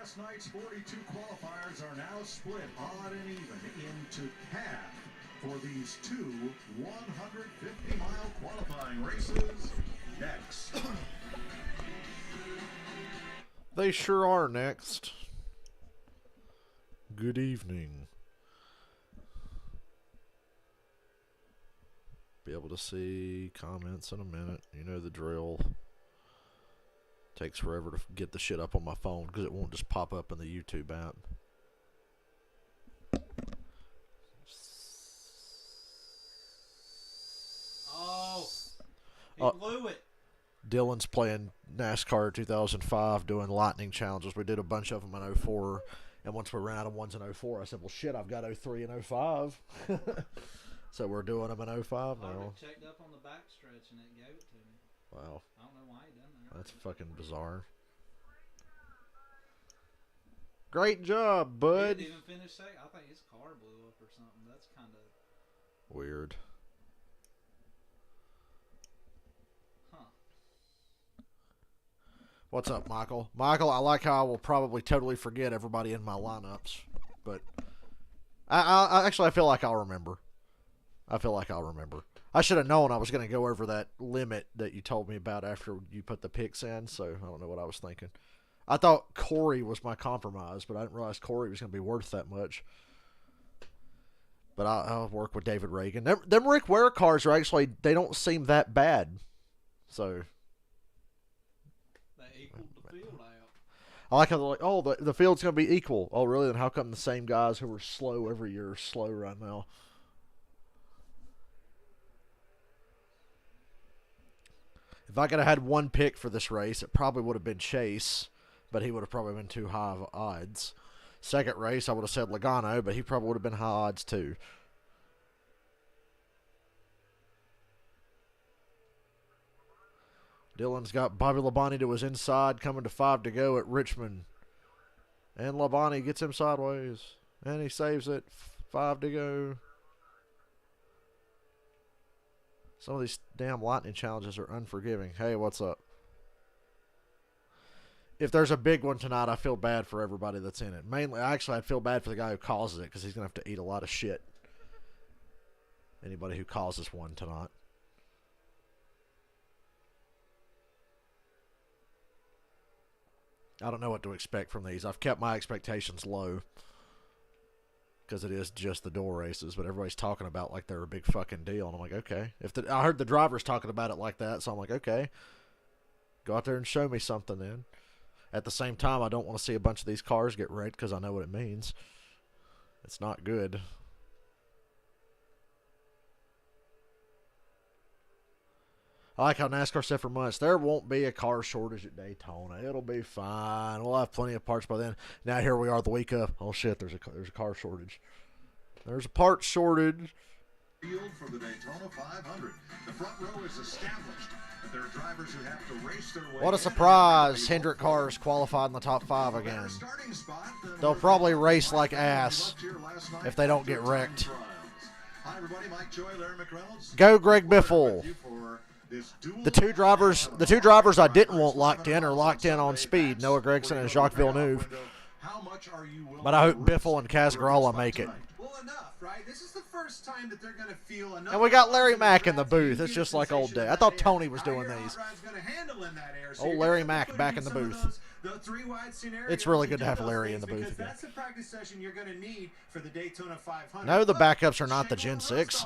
Last night's 42 qualifiers are now split odd and even into half for these two 150-mile qualifying races next. They sure are next. Good evening. Be able to see comments in a minute. You know the drill. Takes forever to get the shit up on my phone because it won't just pop up in the YouTube app. Oh, he blew it. Dylan's playing NASCAR 2005 doing lightning challenges. We did a bunch of them in 04. And once we ran out of ones in 04, I said, well, shit, I've got 03 and 05. So we're doing them in 05 now. I checked up on the backstretch and it gave it to me. Wow. I don't know why he done that. That's fucking bizarre. Great job, bud. He didn't even finish second. I think his car blew up or something. That's kind of weird. Huh. What's up, Michael? Michael, I like how I will probably totally forget everybody in my lineups, but I actually feel like I'll remember. I should have known I was going to go over that limit that you told me about after you put the picks in, so I don't know what I was thinking. I thought Corey was my compromise, but I didn't realize Corey was going to be worth that much. But I'll work with David Reagan. Them Rick Ware cars are actually, they don't seem that bad. So they equaled the field out. I like how they're like, oh, the field's going to be equal. Oh, really? Then how come the same guys who were slow every year are slow right now? If I could have had one pick for this race, it probably would have been Chase, but he would have probably been too high of odds. Second race, I would have said Logano, but he probably would have been high odds too. Dylan's got Bobby Labonte to his inside, coming to 5 to go at Richmond. And Labonte gets him sideways, and he saves it. 5 to go. Some of these damn lightning challenges are unforgiving. Hey, what's up? If there's a big one tonight, I feel bad for everybody that's in it. Mainly, actually, I feel bad for the guy who causes it because he's going to have to eat a lot of shit. Anybody who causes one tonight. I don't know what to expect from these. I've kept my expectations low because it is just the dual races, but everybody's talking about like they're a big fucking deal, and I'm like, okay. I heard the drivers talking about it like that, so I'm like, okay. Go out there and show me something then. At the same time, I don't want to see a bunch of these cars get wrecked because I know what it means. It's not good. I like how NASCAR said for months, there won't be a car shortage at Daytona. It'll be fine. We'll have plenty of parts by then. Now here we are the week of, oh shit, there's a car shortage. There's a parts shortage. Field for the Daytona 500. The front row is established, but there are drivers who have to race their way. What a surprise. Hendrick cars qualified in the top 5 again. They'll probably race like ass if they don't get wrecked. Hi everybody, Mike Joy, Larry McReynolds. Go Greg Biffle. The two drivers I didn't want locked in are locked in on speed. Noah Gragson and Jacques Villeneuve. But I hope Biffle and Casgarala make it. Well, enough, right? This is the first time that they're going to feel enough. And we got Larry Mack in the booth. It's just like old day. I thought Tony was doing these. Oh, Larry Mack back in the booth. It's really good to have Larry in the booth again. That's the practice session you're going to need for the Daytona 500. No, the backups are not the Gen 6.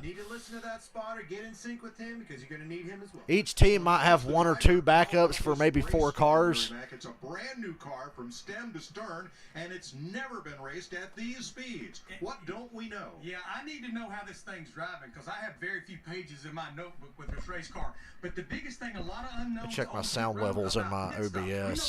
Need to listen to that spotter, get in sync with him because you're going to need him as well. Each team might have 1 or 2 backups for maybe 4 cars. It's a brand new car from stem to stern, and it's never been raced at these speeds. What don't we know? Yeah, I need to know how this thing's driving because I have very few pages in my notebook with this race car. But the biggest thing, a lot of unknowns. I check my sound levels in my OBS.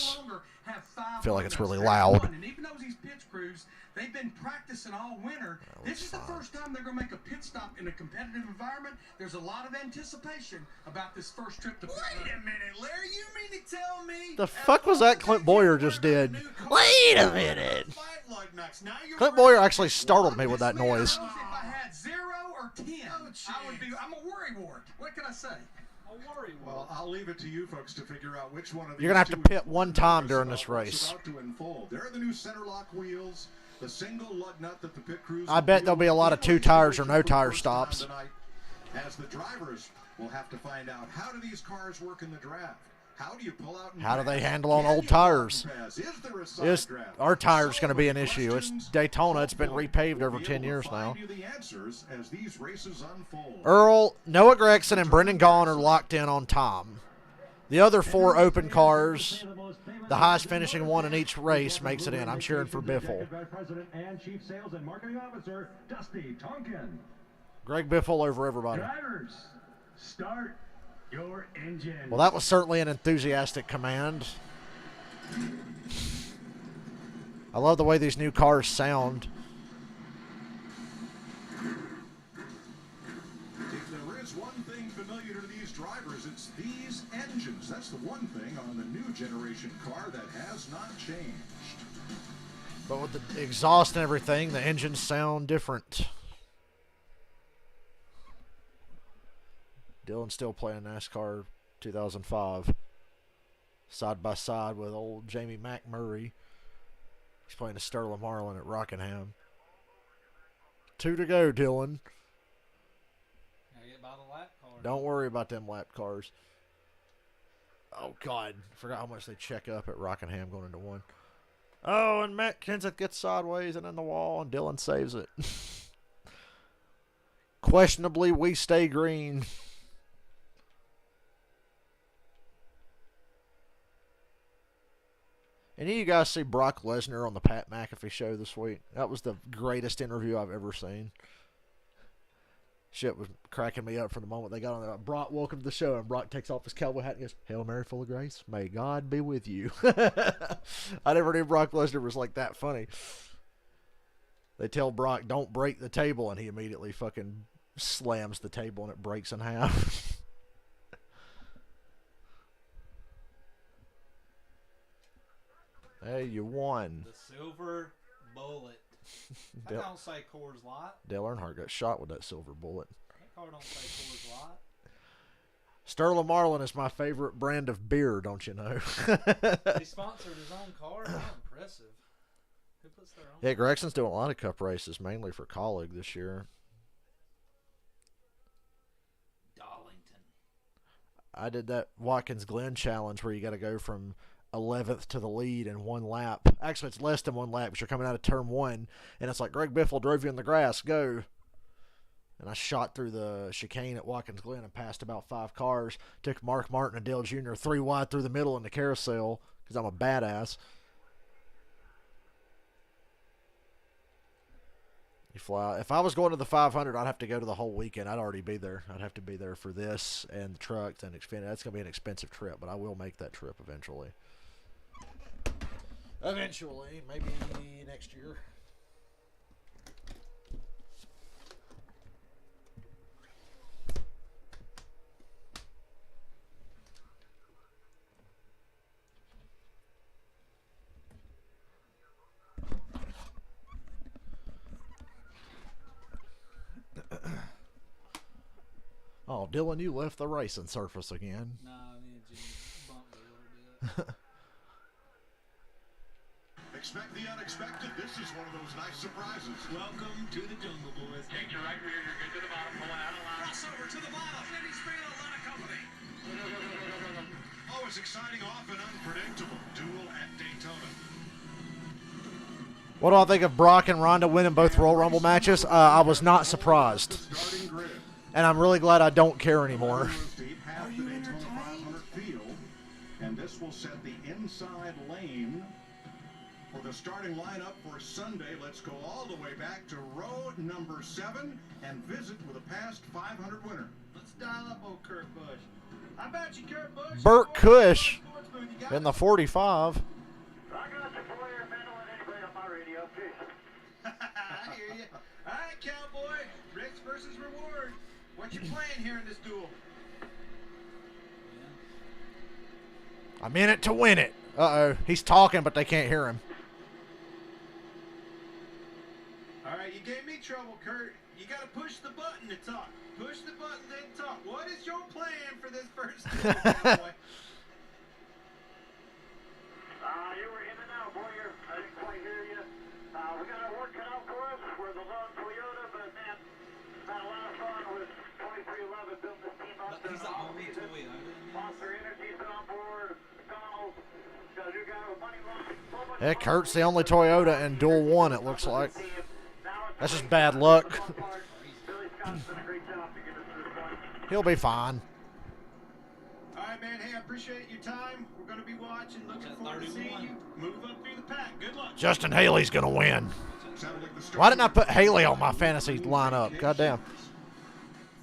I feel like it's really loud. And even though these pit crews, they've been practicing all winter. This is the first time they're going to make a pit stop in a competitive environment. There's a lot of anticipation about this first trip to. Wait a minute, Larry. You mean to tell me? The fuck was that Clint Boyer just did? Wait a minute. Clint Boyer actually startled me with that noise. If I had 0 or 10, I'm a worry wart. What can I say? Well, I'll leave it to you folks to figure out which one of these. You're gonna have to pit one time during this race. About to unfold. There are the new center lock wheels, the single lug nut that the pit crews. I bet there'll be a lot of 2 tires or no tire stops. Tonight, as the drivers will have to find out, how do these cars work in the draft? How do you pull out? And how do they pass? handle on Can old you pull out tires? and pass? Is there a side draft? Our tires So going to be an many issue. It's questions. Daytona. It's been Hopefully, repaved we'll over be 10 able to years find now. you the answers as these races unfold. Earl, Noah Gregson, and Brendan Gaughan are locked in on time. The other 4 open cars, the highest finishing one in each race makes it in. I'm cheering for Biffle. President and Chief Sales and Marketing Officer Dusty Tonkin. Greg Biffle over everybody. Drivers, start your engine. Well, that was certainly an enthusiastic command. I love the way these new cars sound. If there is one thing familiar to these drivers, it's these engines. That's the one thing on the new generation car that has not changed. But with the exhaust and everything, the engines sound different. Dylan's still playing NASCAR 2005. Side by side with old Jamie McMurray. He's playing a Sterling Marlin at Rockingham. 2 to go, Dylan. Gotta get by the lap car. Don't worry about them lap cars. Oh, God. Forgot how much they check up at Rockingham going into 1. Oh, and Matt Kenseth gets sideways and in the wall, and Dylan saves it. Questionably, we stay green. Any of you guys see Brock Lesnar on the Pat McAfee show this week? That was the greatest interview I've ever seen. Shit was cracking me up from the moment they got on there. Brock, welcome to the show. And Brock takes off his cowboy hat and goes, Hail Mary, full of grace. May God be with you. I never knew Brock Lesnar was like that funny. They tell Brock, don't break the table, and he immediately fucking slams the table and it breaks in half. Hey, you won. The silver bullet. That don't say Coors Light. Dale Earnhardt got shot with that silver bullet. That car don't say Coors Light. Sterling Marlin is my favorite brand of beer, don't you know? He sponsored his own car. How impressive. Who puts their own? Yeah, Gregson's doing a lot of cup races, mainly for Colleague this year. Darlington. I did that Watkins Glen challenge where you got to go from 11th to the lead in 1 lap. Actually, it's less than 1 lap because you're coming out of turn 1, and it's like Greg Biffle drove you in the grass. Go. And I shot through the chicane at Watkins Glen and passed about 5 cars. Took Mark Martin and Dale Jr. 3 wide through the middle in the carousel because I'm a badass. You fly. If I was going to the 500, I'd have to go to the whole weekend. I'd already be there. I'd have to be there for this and the trucks and Xfinity. That's going to be an expensive trip, but I will make that trip eventually. Eventually, maybe next year. Oh, Dylan, you left the racing surface again. Nah, me and Jimmy bumped a little bit. Expect the unexpected. This is one of those nice surprises. Welcome to the Jungle Boys. Take your right rear, you're good to the bottom, pulling out of line. Crossover to the bottom. City's bringing a lot of company. Always exciting, often unpredictable. Duel at Daytona. What do I think of Brock and Ronda winning both Royal Rumble matches? I was not surprised. Starting grid. And I'm really glad I don't care anymore. Half the Daytona 500 field, and this will set the inside lane for the starting lineup for Sunday. Let's go all the way back to row number 7 and visit with a past 500 winner. Let's dial up old Kurt Busch. How about you, Kurt Busch? Burt Cush in the 45. I got you for your mental and anybody on my radio, peace. I hear you. All right, cowboy. Risks versus reward. What you playing here in this duel? I'm in it to win it. Uh-oh. He's talking, but they can't hear him. All right, you gave me trouble, Kurt. You got to push the button to talk. Push the button, then talk. What is your plan for this first duel, boy? You were in and out, Boyer. I didn't quite hear you. We got our work cut out for us. We're the lone Toyota, but man, had a lot of fun with 2311 built this team up. He's the only Toyota. Monster Energy's been on board. McDonald's got a new guy with money lost. So much Heck, Kurt's the only Toyota in Duel 1, it looks like. That's just bad luck. Billy Scott's done a great job to get us to this point. He'll be fine. All right, man. Hey, I appreciate your time. We're going to be watching. Looking forward to seeing you. Move up through the pack. Good luck. Justin Haley's going to win. Sounded like the start Why didn't I put Haley on my fantasy lineup? Goddamn.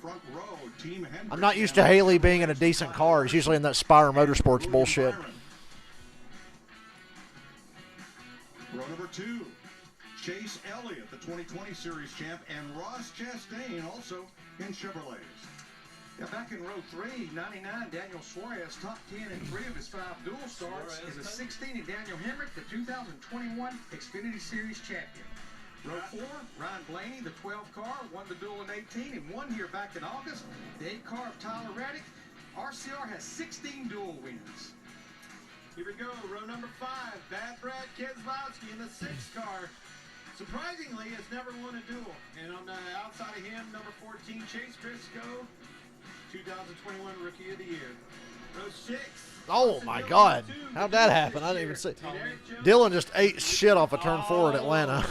Front row, Team Hendrick. I'm not used to Haley being in a decent car. He's usually in that Spire Motorsports bullshit. Row number 2, Chase Elliott, the 2020 Series champ, and Ross Chastain, also in Chevrolets. Yeah, back in row 3, 99, Daniel Suarez, top 10 in 3 of his 5 dual starts. Is a 16 in Daniel Hemrick, the 2021 Xfinity Series champion. Row 4, Ryan Blaney, the 12 car, won the duel in 18 and won here back in August. The 8 car of Tyler Reddick. RCR has 16 duel wins. Here we go. Row number 5, Bad Brad Keselowski in the 6 car. Surprisingly, has never won a duel. And on the outside of him, number 14, Chase Briscoe, 2021 Rookie of the Year. Row 6. Oh my God. How'd that happen? I didn't even see. Dylan just ate shit off a turn 4 at Atlanta.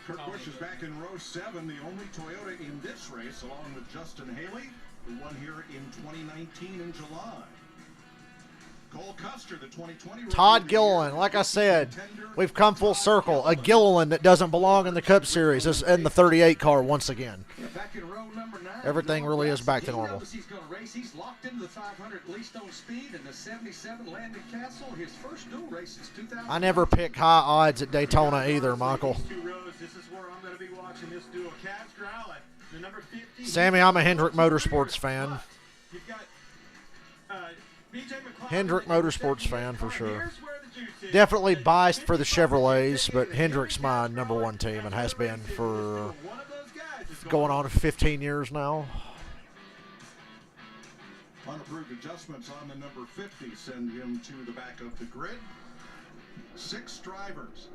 Kurt Busch is back in row 7, the only Toyota in this race, along with Justin Haley, who won here in 2019 in July. Cole Custer, the 2020 Todd Gilliland, like I said, we've come full circle. A Gilliland that doesn't belong in the Cup Series is in the 38 car once again. Yeah, back in row number 9, Everything really is back to normal. He's going to race. He's locked into the 500 least on speed and the 77 Landon Castle. His first dual race since 2000. I never pick high odds at Daytona either, Michael. These 2 rows, this is where I'm going to be watching this duel. Cavs Growlett, the number 50. Sammy, I'm a Hendrick Motorsports fan. You've got BJ McLeod. Hendrick Motorsports fan for sure. Here's where the juice is. Definitely biased for the Chevrolets, but Hendrick's my number 1 team and has been for One of those guys is going on 15 years now. Unapproved adjustments on the number 50 send him to the back of the grid. 6 drivers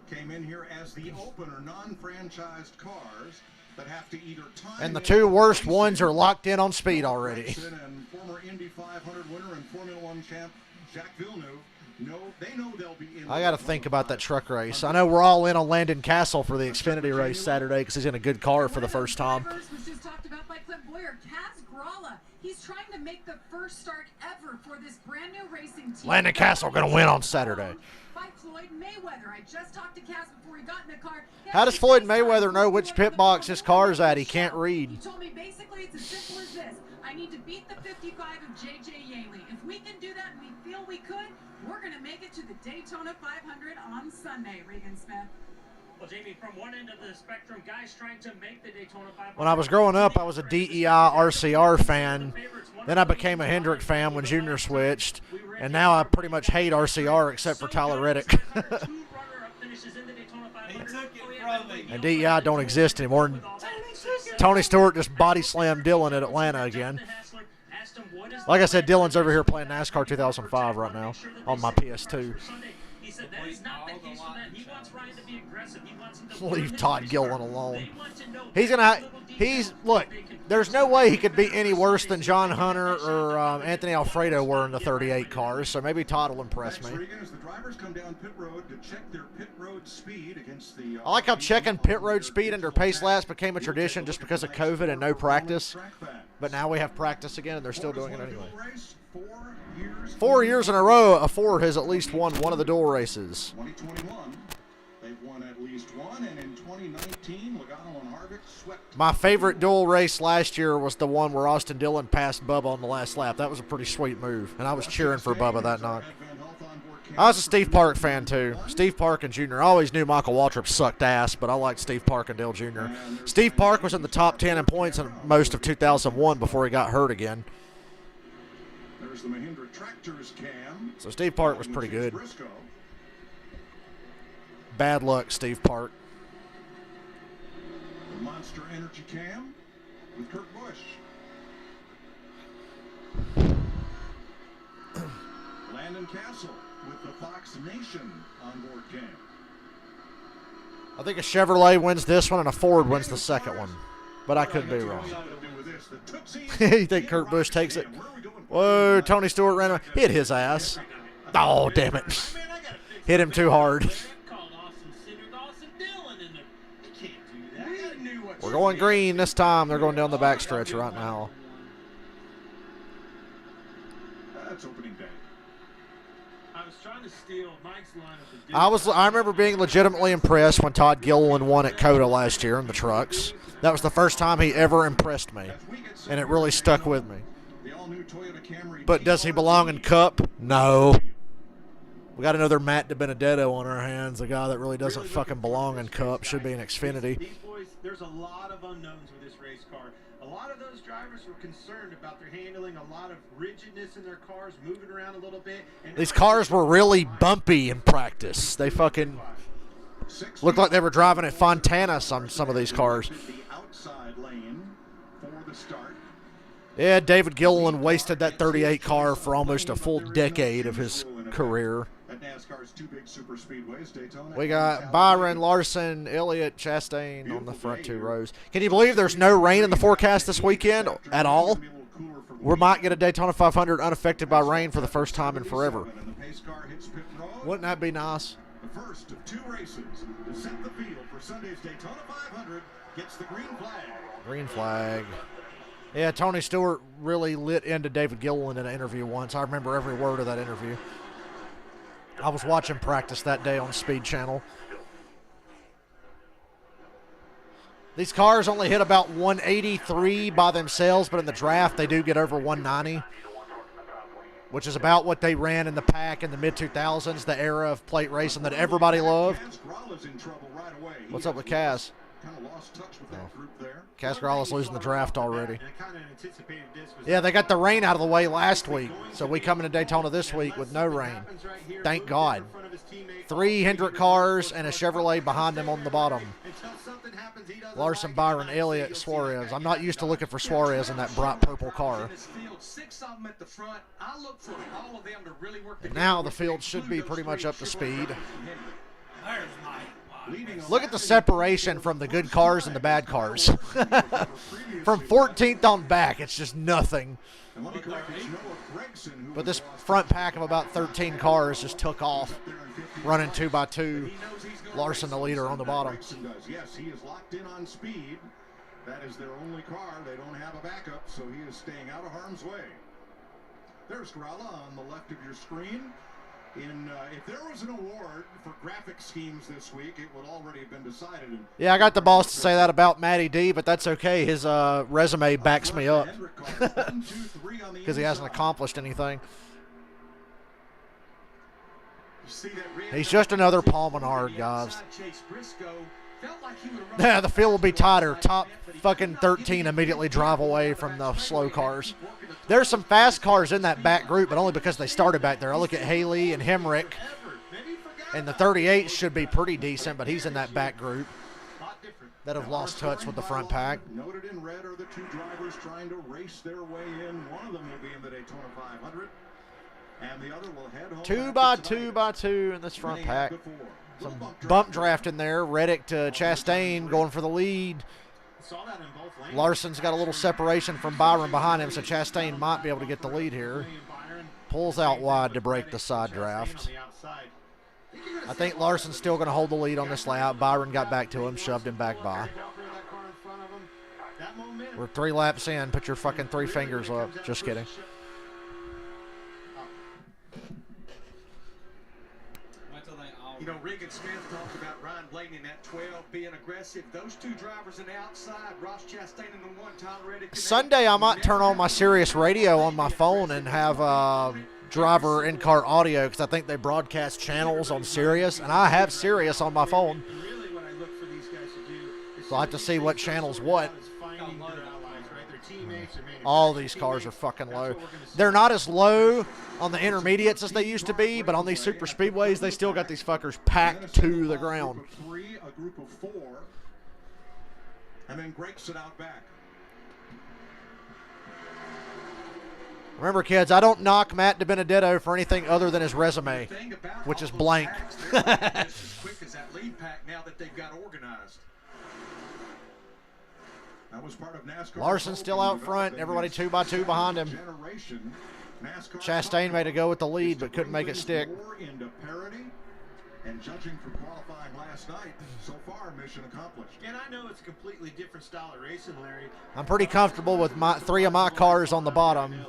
came in here as the opener, non-franchised cars that have to either time And the it 2 worst racing. ones are locked in on speed already. Grayson and former Indy 500 winner and Formula 1 champ Jacques Villeneuve. They know they'll be in. I got to think about that truck race. I know we're all in on Landon Castle for the Xfinity race Saturday because he's in a good car for the first time. Was just talked about by Clint Boyer. Kaz Gralla. He's trying to make the first start ever for this brand new racing team. Landon Castle going to win on Saturday. By Floyd Mayweather. I just talked to Kaz before he got in the car. How does Floyd Mayweather know which pit box his car's at? He can't read. He told me basically it's as simple as this. I need to beat the 55 of J.J. Yaley. If we can do that and we feel we could, we're going to make it to the Daytona 500 on Sunday, Regan Smith. Well, Jamie, from one end of the spectrum, guys trying to make the Daytona 500. When I was growing up, I was a DEI RCR fan. Then I became a Hendrick fan when Junior switched. And now I pretty much hate RCR except for Tyler Reddick. He took it from me. And DEI don't exist anymore. And Tony Stewart just body slammed Dylan at Atlanta again. Like I said, Dylan's over here playing NASCAR 2005 right now on my PS2. He said that is not the case for them. He wants Ryan to be aggressive. He wants him to Leave Todd Gilliland alone. He's Look, there's no way he could be any worse than John Hunter or Anthony Alfredo were in the 38 cars, so maybe Todd will impress me. As the drivers come down pit road to check their pit road speed against the. I like how checking pit road speed under pace laps became a tradition just because of COVID and no practice. But now we have practice again, and they're still doing it anyway. 4 years in a row, a Ford has at least won one of the dual races. 2021, they've won at least one, and in 2019, Logano and Harvick swept. My favorite dual race last year was the one where Austin Dillon passed Bubba on the last lap. That was a pretty sweet move, and I was cheering for Bubba that night. I was a Steve Park fan, too. Steve Park and Jr. I always knew Michael Waltrip sucked ass, but I liked Steve Park and Dale Jr. Steve Park was in the top 10 in points in most of 2001 before he got hurt again. There's the Mahindra Tractors cam. So Steve Park was pretty good. Bad luck, Steve Park. Monster Energy Cam with Kurt Busch. Landon Castle with the Fox Nation onboard cam. I think a Chevrolet wins this one and a Ford wins the second one. But I could be wrong. You think Kurt Busch takes it? Whoa, Tony Stewart ran away. Hit his ass. Oh, damn it. Hit him too hard. We're going green this time. They're going down the backstretch right now. That's opening day. I was trying to steal Mike's line of the I remember being legitimately impressed when Todd Gilliland won at COTA last year in the trucks. That was the first time he ever impressed me, and it really stuck with me. But does he belong in Cup? No. We got another Matt DiBenedetto on our hands, a guy that really doesn't fucking belong in Cup. Should be in Xfinity. These boys, there's a lot of unknowns with this race car. A lot of those drivers were concerned about their handling, a lot of rigidness in their cars, moving around a little bit. And these cars were really bumpy in practice. They fucking looked like they were driving at Fontana on some of these cars. Yeah, David Gilliland wasted that 38 car for almost a full decade of his career. We got Byron, Larson, Elliot, Chastain on the front two rows. Can you believe there's no rain in the forecast this weekend at all? We might get a Daytona 500 unaffected by rain for the first time in forever. Wouldn't that be nice? The first of two races to set the field for Sunday's Daytona 500 gets the green flag. Green flag. Yeah, Tony Stewart really lit into David Gilliland in an interview once. I remember every word of that interview. I was watching practice that day on Speed Channel. These cars only hit about 183 by themselves, but in the draft they do get over 190, which is about what they ran in the pack in the mid-2000s, the era of plate racing that everybody loved. What's up with Kaz? Cascarala's losing the draft already. Yeah, they got the rain out of the way last week, so we come into Daytona this week with no rain. Thank God. 3 Hendrick cars and a Chevrolet behind them on the bottom. Larson, Byron, Elliott, Suarez. I'm not used to looking for Suarez in that bright purple car. And now the field should be pretty much up to speed. Look at the separation from the good cars and the bad cars. From 14th on back, it's just nothing. But this front pack of about 13 cars just took off, running 2x2. Larson, the leader, on the bottom. Yes, he is locked in on speed. That is their only car. They don't have a backup, so he is staying out of harm's way. There's Gralla on the left of your screen. If there was an award for graphic schemes this week, it would already have been decided. Yeah, I got the boss to say that about Matty D, but that's okay. His resume backs me up because he hasn't accomplished anything. He's just another Paul Menard, guys. Yeah, the field will be tighter. Top fucking 13 immediately drive away from the slow cars. There's some fast cars in that back group, but only because they started back there. I look at Haley and Hemrick, and the 38 should be pretty decent, but he's in that back group that have lost touch with the front pack. Noted in red are the two drivers trying to race their way in. One of them will be in the Daytona 500, and the other will head home. 2x2 in this front pack. Some bump draft in there. Reddick to Chastain going for the lead. Larson's got a little separation from Byron behind him, so Chastain might be able to get the lead here. Pulls out wide to break the side draft. I think Larson's still going to hold the lead on this lap. Byron got back to him, shoved him back by. We're 3 laps in. Put your fucking 3 fingers up. Just kidding. You know, Regan Smith talked about Ryan Blaney in that 12 being aggressive. Those two drivers on the outside, Ross Chastain and the one, Tom Reddick. Sunday, I might turn on my Sirius radio on my phone and have driver in-car audio because I think they broadcast channels on Sirius, and I have Sirius on my phone. So I have to see what channel's what. All these cars are fucking low. They're not as low on the intermediates as they used to be, but on these super speedways, they still got these fuckers packed to the ground. A group of 4. and then breaks it out back. Remember, kids, I don't knock Matt DiBenedetto for anything other than his resume, which is blank. As quick as that lead pack now that they've got organized. That was part of NASCAR. Larson still out front. Everybody 2 by 2 behind him. Chastain made a go with the lead, but couldn't make it stick. Into parity, and judging for qualifying last night, so far mission accomplished. And I know it's a completely different style of racing, Larry. I'm pretty comfortable with 3 of my cars on the bottom.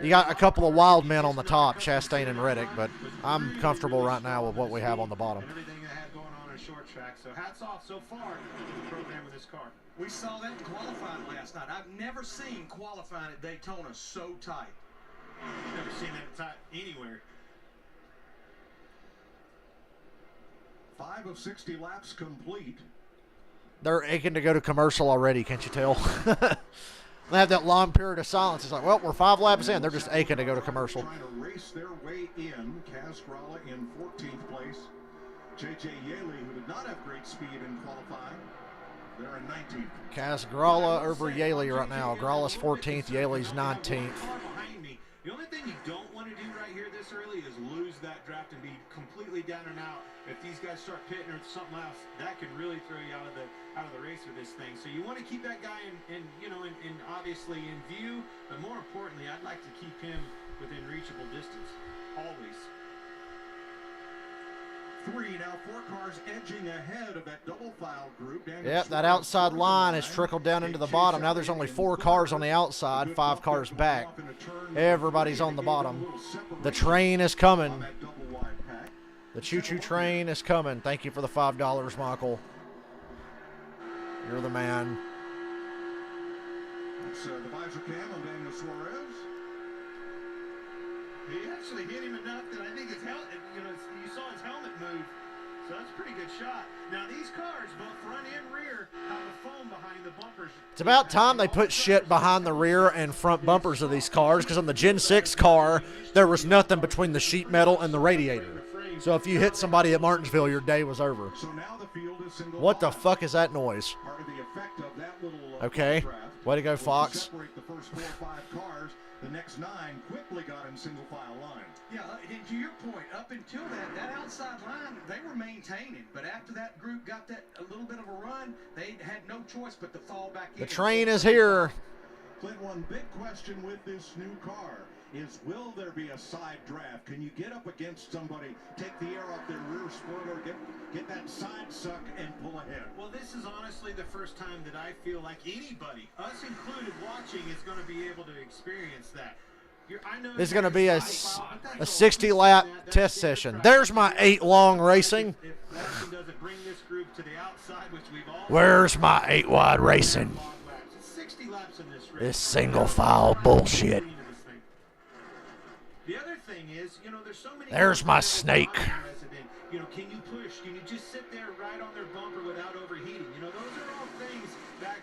You got a couple of wild men on the top, Chastain and Reddick, but I'm comfortable right now with what we have on the bottom. Everything they had going on in short track. So hats off so far to the program with this car. We saw that in qualifying last night. I've never seen qualifying at Daytona so tight. Never seen that tight anywhere. 5 of 60 laps complete. They're aching to go to commercial already, can't you tell? They have that long period of silence. It's like, well, we're 5 laps in. They're just aching to go to commercial. Trying to race their way in. Castralla in 14th place. J.J. Yaley, who did not have great speed in qualifying, they're in 19th. Castralla over Yaley right now. Gralla's 14th, Yaley's 19th. Behind me. The only thing you don't want to do right here this early is lose that draft and be completely down and out. If these guys start pitting or something else, that could really throw you out of the race with this thing. So you want to keep that guy in obviously in view, but more importantly, I'd like to keep him within reachable distance always. 3 now, 4 cars edging ahead of that double file group. Yep, that outside line has trickled down into the bottom. Now there's only 4 cars on the outside, 5 cars back. Everybody's on the bottom. The train is coming. The choo-choo train is coming. Thank you for the $5, Michael. You're the man. It's the visor cam on Daniel Suarez. He actually hit him enough that I think his helmet, you saw his helmet move. So that's a pretty good shot. Now these cars, both front and rear, have the foam behind the bumpers. It's about time they put shit behind the rear and front bumpers of these cars, because on the Gen 6 car, there was nothing between the sheet metal and the radiator. So if you hit somebody at Martinsville, your day was over. So now the field is single. What the fuck is that noise? Part of the effect of that little okay. Way to go, Fox. Separate the first 4 or 5 cars. The next 9 quickly got in single file line. Yeah, and to your point, up until that outside line, they were maintaining. But after that group got that a little bit of a run, they had no choice but to fall back in. The train is here. Clint, one big question with this new car is, will there be a side draft? Can you get up against somebody, take the air off their rear spoiler, get that side suck and pull ahead? Well, this is honestly the first time that I feel like anybody, us included, watching is going to be able to experience that. This is going to be a 60-lap test session. There's my 8 long racing. Where's my 8 wide racing? This single file bullshit. The other thing is, there's so many. There's my snake. Can you push? Can you just sit there right on their bumper without overheating? Those are all things back,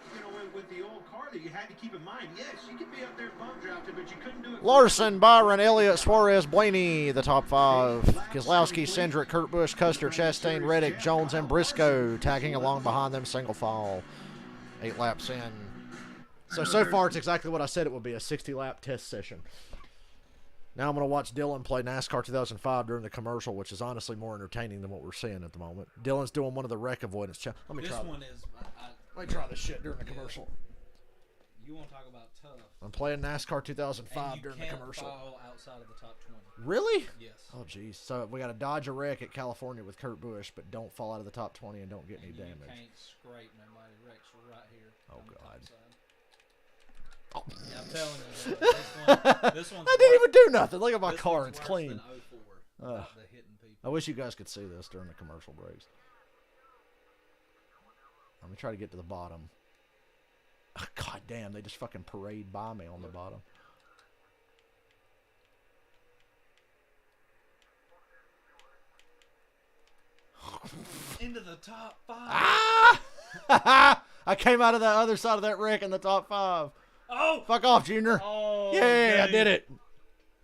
with the old car that you had to keep in mind. Yes, you could be up there bump drafted, but you couldn't do it. Larson, Byron, Elliot, Suarez, Blaney, the top 5. Keselowski, Cindric, Kurt Busch, Custer, Chastain, Reddick, Jones, and Briscoe tagging along behind them, single file. 8 laps in. So far it's exactly what I said it would be, a 60-lap test session. Now I'm going to watch Dylan play NASCAR 2005 during the commercial, which is honestly more entertaining than what we're seeing at the moment. Dylan's doing one of the wreck avoidance challenges. Let me try this shit during the commercial. You want to talk about tough. I'm playing NASCAR 2005 during the commercial. Fall outside of the top 20. Really? Yes. Oh, jeez. So we got to dodge a wreck at California with Kurt Busch, but don't fall out of the top 20 and don't get any damage. You can't scrape nobody. Wrecks right here. Oh, God. Oh. Yeah, I'm telling you. This one's I didn't even do nothing. Look at my car. It's clean. I wish you guys could see this during the commercial breaks. Let me try to get to the bottom. Oh, God damn, they just fucking parade by me on the bottom. Into the top 5. Ah! I came out of the other side of that wreck in the top 5. Oh! Fuck off, Junior. Oh, yeah, I did it.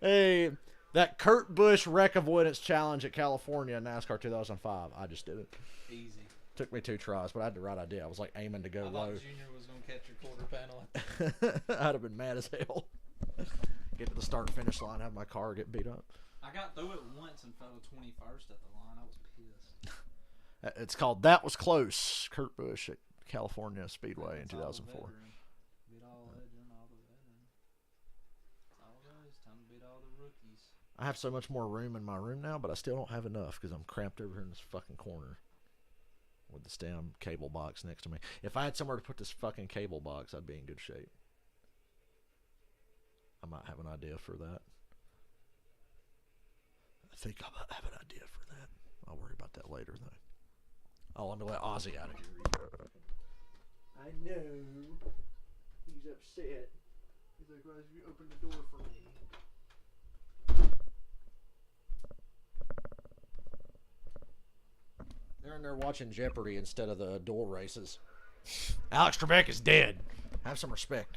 Hey, that Kurt Busch wreck avoidance challenge at California NASCAR 2005. I just did it. Easy. Took me 2 tries, but I had the right idea. I was like aiming to go I low. thought Junior was gonna catch your quarter panel. I'd have been mad as hell. Get to the start and finish line, have my car get beat up. I got through it once and fell 21st at the line. I was pissed. It's called That Was Close. Kurt Busch at California Speedway in It's all the 2004. veteran. Beat all legend, all the veteran. It's all there is. Time to beat all the rookies. I have so much more room in my room now, but I still don't have enough because I'm cramped over here in this fucking corner with this damn cable box next to me. If I had somewhere to put this fucking cable box, I'd be in good shape. I might have an idea for that. I think I might have an idea for that. I'll worry about that later, though. Oh, let me let Ozzy out of here. I know. He's upset. He's like, why did you open the door for me? They're in there watching Jeopardy instead of the duel races. Alex Trebek is dead. Have some respect.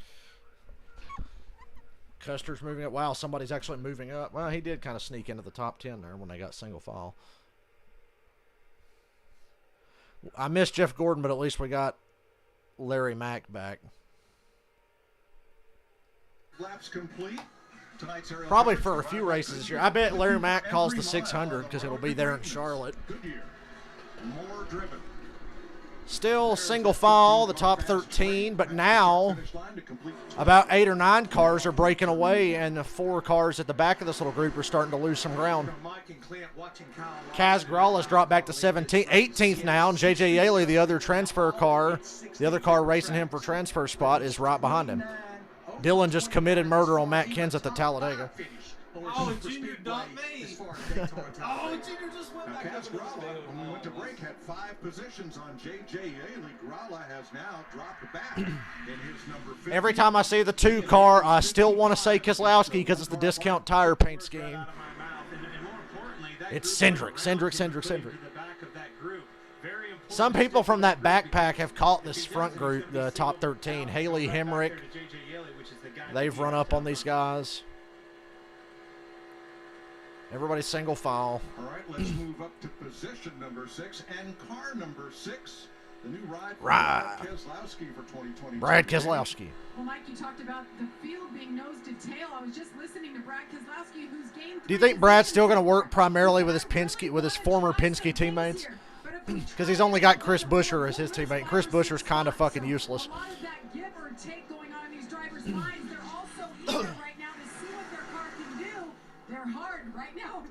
Custer's moving up. Wow, somebody's actually moving up. Well, he did kind of sneak into the top 10 there when they got single file. I missed Jeff Gordon, but at least we got Larry Mack back. Laps complete. Tonight's probably for a few races this year. I bet Larry Mack calls the 600 because it'll be there in Charlotte. Goodyear. More driven. Still single file, the top 13, but now about 8 or 9 cars are breaking away, and the 4 cars at the back of this little group are starting to lose some ground. Kaz Gralla has dropped back to 18th now, and J.J. Yaley, the other transfer car, the other car racing him for transfer spot, is right behind him. Dylan just committed murder on Matt Kens at the Talladega. Oh, Junior dumped me. Oh, Junior just went back Kaz over the Gralla, field. when we went to break, had 5 positions on J.J. Yaley. Gralla has now dropped back in his number 50. Every time I see the 2 car, I still want to say Keselowski because it's the discount tire paint scheme. It's Cindric. Some people from that backpack have caught this front group, the top 13. Haley, Hemrick, they've run up on these guys. Everybody's single file. All right, let's move up to position number 6 and car number 6. The new ride for Brad Keselowski for 2020. Brad Keselowski. Well, Mike, you talked about the field being nose to tail. I was just listening to Brad Keselowski, who's gained. Do you think Brad's still going to work primarily with his former Penske teammates? Because he's only got Chris Buescher as his teammate. Chris Buescher's kind of fucking useless. A lot of that give or take going on in these drivers' minds. They're also eager right now to see what their car can do. They're hard right now,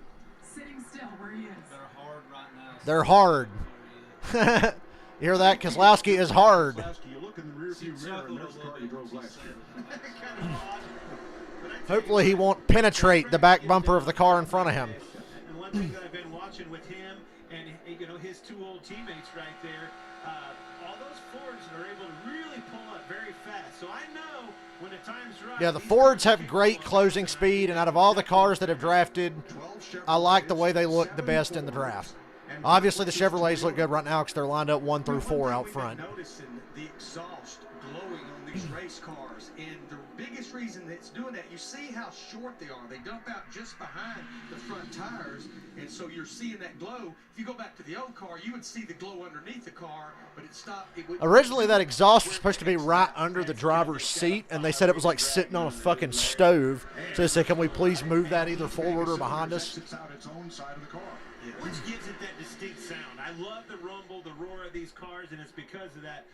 sitting still where he is. They're hard right now. They're hard. You hear that? Keselowski is hard. You look in the rearview mirror and there's the car you drove last year. Hopefully he won't penetrate the back bumper of the car in front of him. And one thing that I've been watching with him and his 2 old teammates right there, all those Fords are able to really pull up very fast. So I know when the time's right. Yeah, the Fords have great closing speed, and out of all the cars that have drafted, I like the way they look the best in the draft. Obviously, the Chevrolets look good right now because they're lined up 1 through 4 out front. Noticing the exhaust glowing on these race cars, and the biggest reason that's doing that, you see how short they are. They dump out just behind the front tires, and so you're seeing that glow. If you go back to the old car, you would see the glow underneath the car, but it stopped. Originally, that exhaust was supposed to be right under the driver's seat, and they said it was like sitting on a fucking stove. So they said, can we please move that either forward or behind us? Sits out its own side of the car. Which gives it that distinct sound. I love the rumble, the roar of these cars, and it's because of that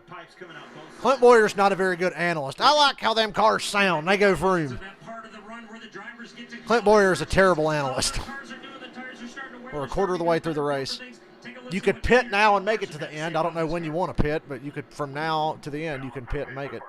pipes coming out both sides. Clint Boyer's not a very good analyst. I like how them cars sound. They go vroom. Clint Boyer is a terrible analyst. We're a quarter of the way through the race. You could pit now and make it to the end. I don't know when you want to pit, but you could, from now to the end, you can pit and make it.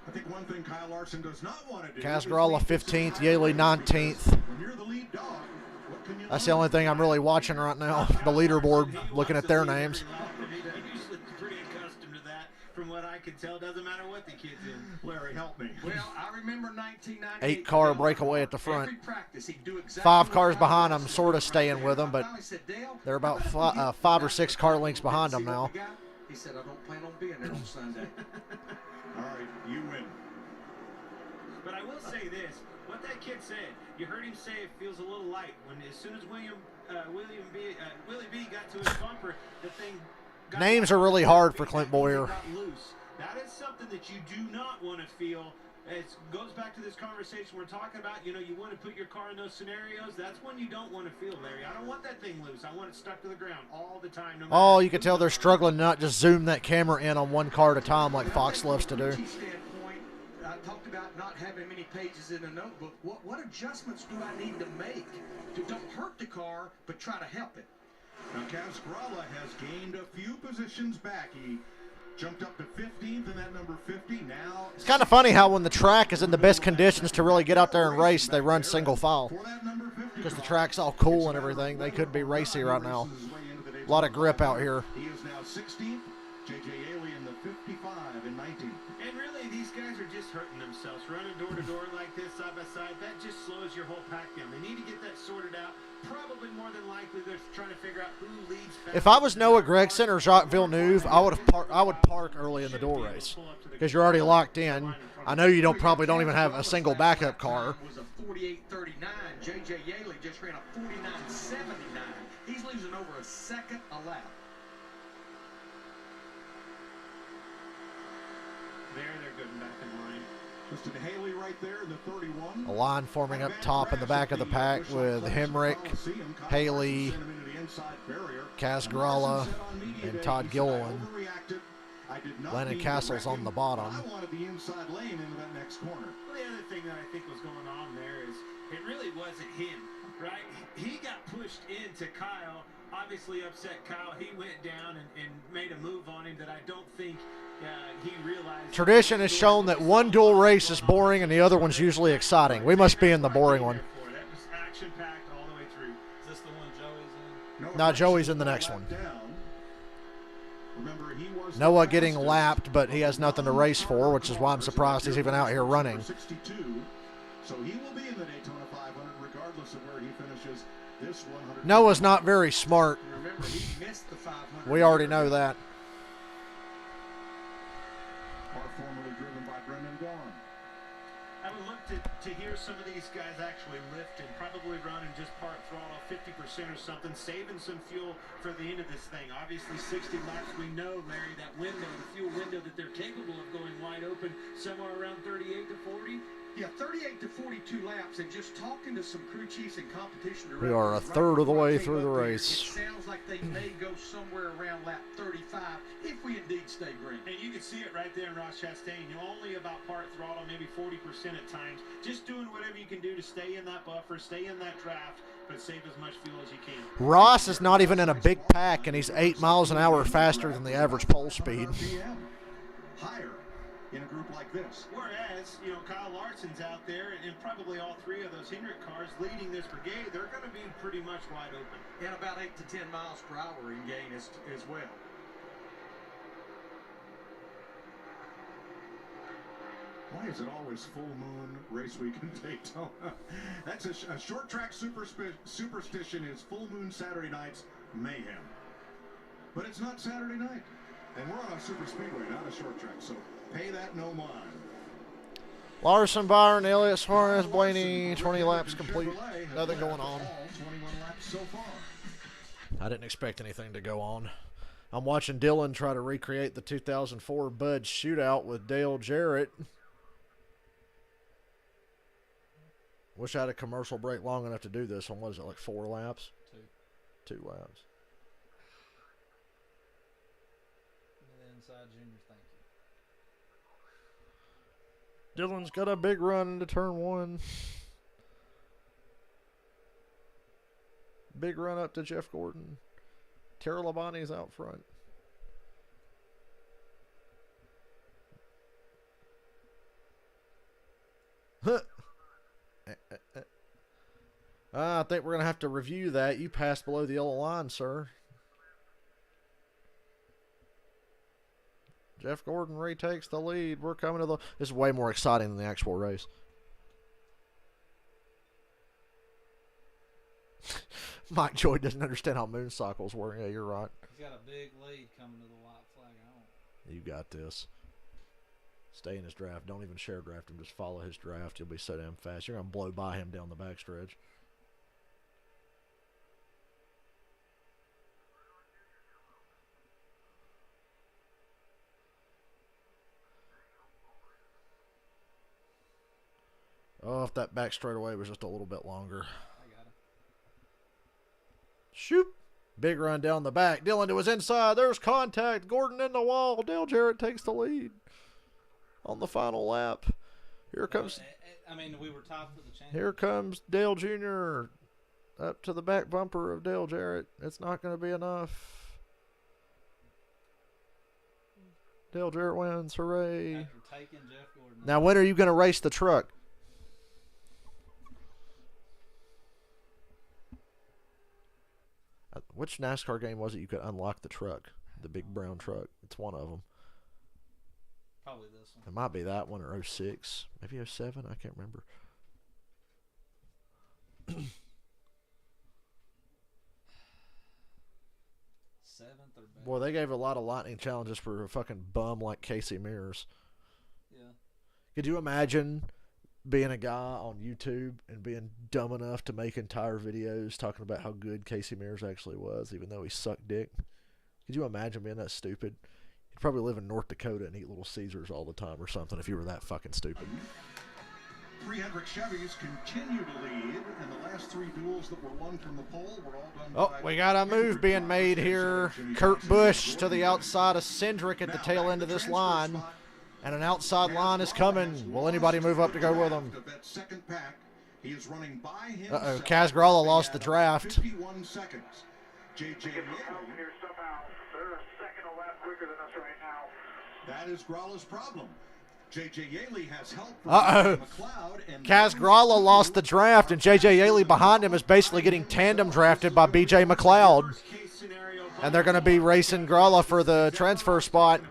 I think one thing Kyle Larson does not want to do. Kaz Gralla 15th, Yaley 19th. When you're the lead dog, what can you That's the only thing I'm really watching right now. The leaderboard, looking at their names. Usually pretty accustomed to that. From what I can tell, doesn't matter what the kid's in. Larry, help me. Well, I remember 1998. 8-car breakaway at the front. Every practice, he'd do exactly 5 what cars Kyle behind him, said. sort of staying with him, but I finally said, Dale, they're about 5 or 6 car lengths behind him now. He said, I don't plan on being there on Sunday. All right, you win. But I will say this: what that kid said, you heard him say it feels a little light. When as soon as Willie B got to his bumper, the thing. Names are really hard for Clint Boyer. Got loose. That is something that you do not want to feel. It goes back to this conversation we're talking about. You know, you want to put your car in those scenarios. That's when you don't want to feel, Larry. I don't want that thing loose. I want it stuck to the ground all the time. No Oh, you can tell they're struggling not just zoom that camera in on one car at a time like Fox loves to do. Standpoint, I talked about not having many pages in a notebook. What adjustments do I need to make to don't hurt the car, but try to help it? Now, Keselowski has gained a few positions back. He jumped up to 15th in that number 50. Now It's kind of funny how when the track is in the best conditions to really get out there and race, they run single file. Because the track's all cool and everything. They could be racy right now. A lot of grip out here. He is now 16th. J.J. Yaley in the 55 and 19. And really, these guys are just hurting themselves. Running door to door like this, side by side, that just slows your whole pack down. They need to get that sorted out. Probably more than likely, they're trying to figure out who leads fast. If I was Noah Gragson or Jacques Villeneuve, I would park early in the door race because you're already locked in. I know you probably don't even have a single backup car. Was a 48.39. J.J. Yaley just ran a 49.79. He's losing over a second a lap. They're good and back in line. Justin Haley right there in the 31. A line forming up top in the back of the pack with Hemrick, Haley, Casgralla, and Todd Gilliland. Landon Castle's on the bottom. I wanted the inside lane into that next corner. Well, the other thing that I think was going on there is it really wasn't him, right? He got pushed into Kyle, obviously upset Kyle. He went down and made a move on him that I don't think he realized. Tradition has shown that one dual race is boring and the other one's usually exciting. We must be in the boring one. That was action-packed all the way through. Is this the one Joey's in? No, Joey's in the next one. Remember, he was Noah getting lapped, but he has nothing to race for, which is why I'm surprised he's even out here running. 62, so he will be in the Daytona 500 regardless of where he finishes this 100. Noah's not very smart. Remember, he missed the 500. We already know that. Car formerly driven by Brendan Gaughan. I would look to hear some of these guys actually lift and probably run and just part throttle 50% or something, saving some fuel for the end of this thing. Obviously, 60 laps, we know, Larry, that window, the fuel window that they're capable of going wide open somewhere around 38 to 40. Yeah, 38 to 42 laps, and just talking to some crew chiefs and competition directors. We are a third of the way through the race. It sounds like they may go somewhere around lap 35 if we indeed stay green. And you can see it right there in Ross Chastain. You're only about part throttle, maybe 40% at times. Just doing whatever you can do to stay in that buffer, stay in that draft, but save as much fuel as you can. Ross is not even in a big pack, and he's 8 miles an hour faster than the average pole speed. Higher in a group like this. Whereas, you know, Kyle Larson's out there, and probably all three of those Hendrick cars leading this brigade, they're going to be pretty much wide open. And about 8 to 10 miles per hour in gain as well. Why is it always full moon race week in Daytona? That's a short track superstition is full moon Saturday nights mayhem. But it's not Saturday night. And we're on a super speedway, not a short track, so pay that no mind. Larson, Byron, Elliot, Suarez, Blaney, 20 laps complete. Nothing going on. 21 laps so far. I didn't expect anything to go on. I'm watching Dylan try to recreate the 2004 Bud shootout with Dale Jarrett. Wish I had a commercial break long enough to do this one. What is it, like 4 laps? 2 laps. Inside junior, thank you. Dylan's got a big run into turn 1. Big run up to Jeff Gordon. Tara Labonte's out front. I think we're going to have to review that. You passed below the yellow line, sir. Jeff Gordon retakes the lead. We're coming to the... This is way more exciting than the actual race. Mike Joy doesn't understand how mooncycles work. Yeah, you're right. He's got a big lead coming to the white flag home. You got this. Stay in his draft. Don't even share draft him. Just follow his draft. He'll be so damn fast. You're going to blow by him down the backstretch. Oh, if that back straightaway was just a little bit longer. I got it. Shoot. Big run down the back. Dylan to his inside. There's contact. Gordon in the wall. Dale Jarrett takes the lead on the final lap. Here comes... I mean, we were tied for the championship. Here comes Dale Jr. up to the back bumper of Dale Jarrett. It's not going to be enough. Dale Jarrett wins. Hooray. After taking Jeff Gordon. Now, when are you going to race the truck? Which NASCAR game was it you could unlock the truck? The big brown truck. It's one of them. Probably this one. It might be that one or 06. Maybe 07. I can't remember. Seventh or better. Boy, they gave a lot of lightning challenges for a fucking bum like Casey Mears. Yeah. Could you imagine being a guy on YouTube and being dumb enough to make entire videos talking about how good Casey Mears actually was, even though he sucked dick? Could you imagine being that stupid? You'd probably live in North Dakota and eat Little Caesars all the time or something if you were that fucking stupid. 300 Chevys continue to lead, and the last 3 duels that were won from the pole were all done Oh, by we got a move being made here. Kurt Busch to the outside of Cindric at the tail end of this line. And an outside line is coming. Will anybody move up to go with him? Uh-oh, Kaz Gralla lost the draft. 51 seconds. JJ That is Gralla's problem. JJ Yaley has help from McLeod. Kaz Gralla lost the draft, and JJ Yaley behind him is basically getting tandem drafted by BJ McLeod. And they're going to be racing Gralla for the transfer spot.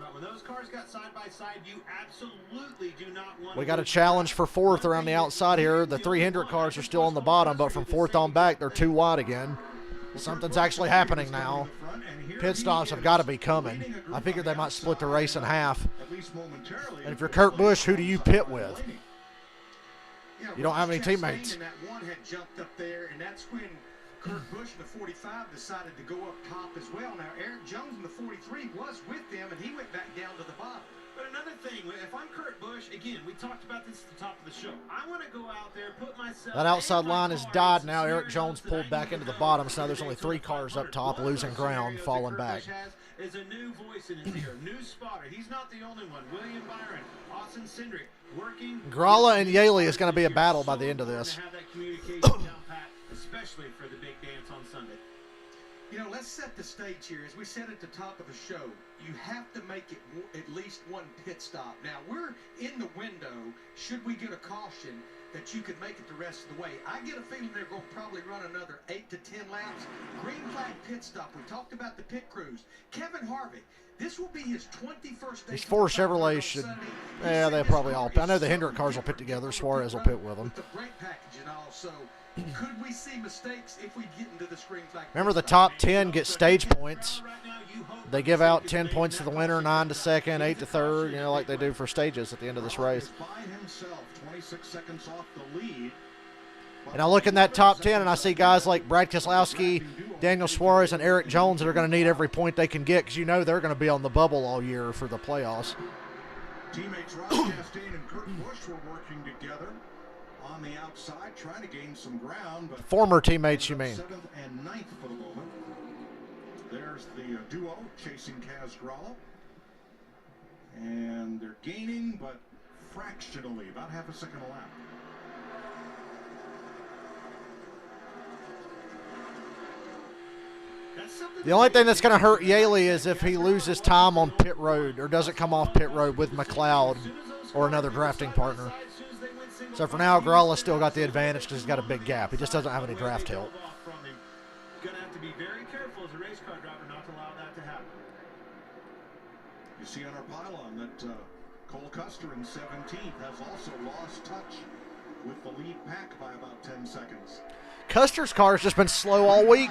We got a challenge for 4th around the outside here. The 300 cars are still on the bottom, but from 4th on back, they're too wide again. Something's actually happening now. Pit stops have got to be coming. I figured they might split the race in half. And if you're Kurt Busch, who do you pit with? You don't have any teammates. That one had jumped up there, and that's when Kurt Busch in the 45 decided to go up top as well. Now, Eric Jones in the 43 was with them, and he went back down to the bottom. But another thing, if I'm Kurt Busch, again, we talked about this at the top of the show. I want to go out there, put myself... That outside line has died now. Eric Jones pulled back into the bottom, so now there's only 3 cars up top, losing ground, falling back. Is a new voice in his ear, new spotter. He's not the only one. William Byron, Austin Cindric, working... Gralla and Yaley is going to be a battle by the end of this. Have that communication down pat, especially for the big dance on Sunday. You know, let's set the stage here. As we said at the top of the show, you have to make it at least one pit stop. Now, we're in the window, should we get a caution, that you could make it the rest of the way. I get a feeling they're going to probably run another 8 to 10 laps. Green flag pit stop. We talked about the pit crews. Kevin Harvick, this will be his 21st day. These 4 Chevrolets should, yeah, they probably all, I know the Hendrick cars will pit together. Suarez will pit with them. With the brake package and all, so could we see mistakes if we get into the green flag? Remember, the top 10 get stage points. They give out 10 points to the winner, 9 to second, 8 to third, you know, like they do for stages at the end of this race. And I look in that top 10 and I see guys like Brad Keselowski, Daniel Suarez, and Eric Jones that are going to need every point they can get, because you know they're going to be on the bubble all year for the playoffs. Teammates Ross Chastain and Kurt Busch were working together on the outside, trying to gain some ground. But former teammates, you mean? 7th and 9th for the moment. There's the duo chasing Kaz Gralla. And they're gaining, but fractionally, about half a second a lap. The only thing that's going to hurt Yaley is if he loses time on pit road or doesn't come off pit road with McLeod or another drafting partner. So for now, Gralla still got the advantage because he's got a big gap. He just doesn't have any draft help. Going to have to be very careful as a race car driver not to allow that to happen. You see on our pylon that Cole Custer in 17th has also lost touch with the lead pack by about 10 seconds. Custer's car's just been slow all week.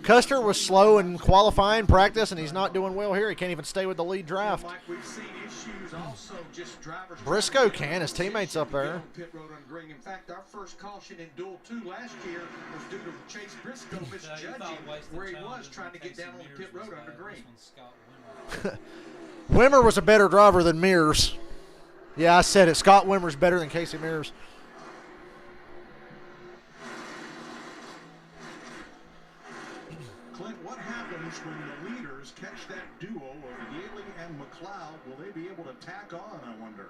Custer was slow in qualifying practice, and he's not doing well here. He can't even stay with the lead draft. Like we've seen issues also, just drivers Briscoe can. His teammate's up there. Pit road on green. In fact, our first caution in Duel 2 last year was due to Chase Briscoe misjudging where he was trying to get down on the pit road under green. Wimmer was a better driver than Mears. Yeah, I said it. Scott Wimmer's better than Casey Mears. Clint, what happens when the leaders catch that duo of Yaley and McLeod? Will they be able to tack on, I wonder?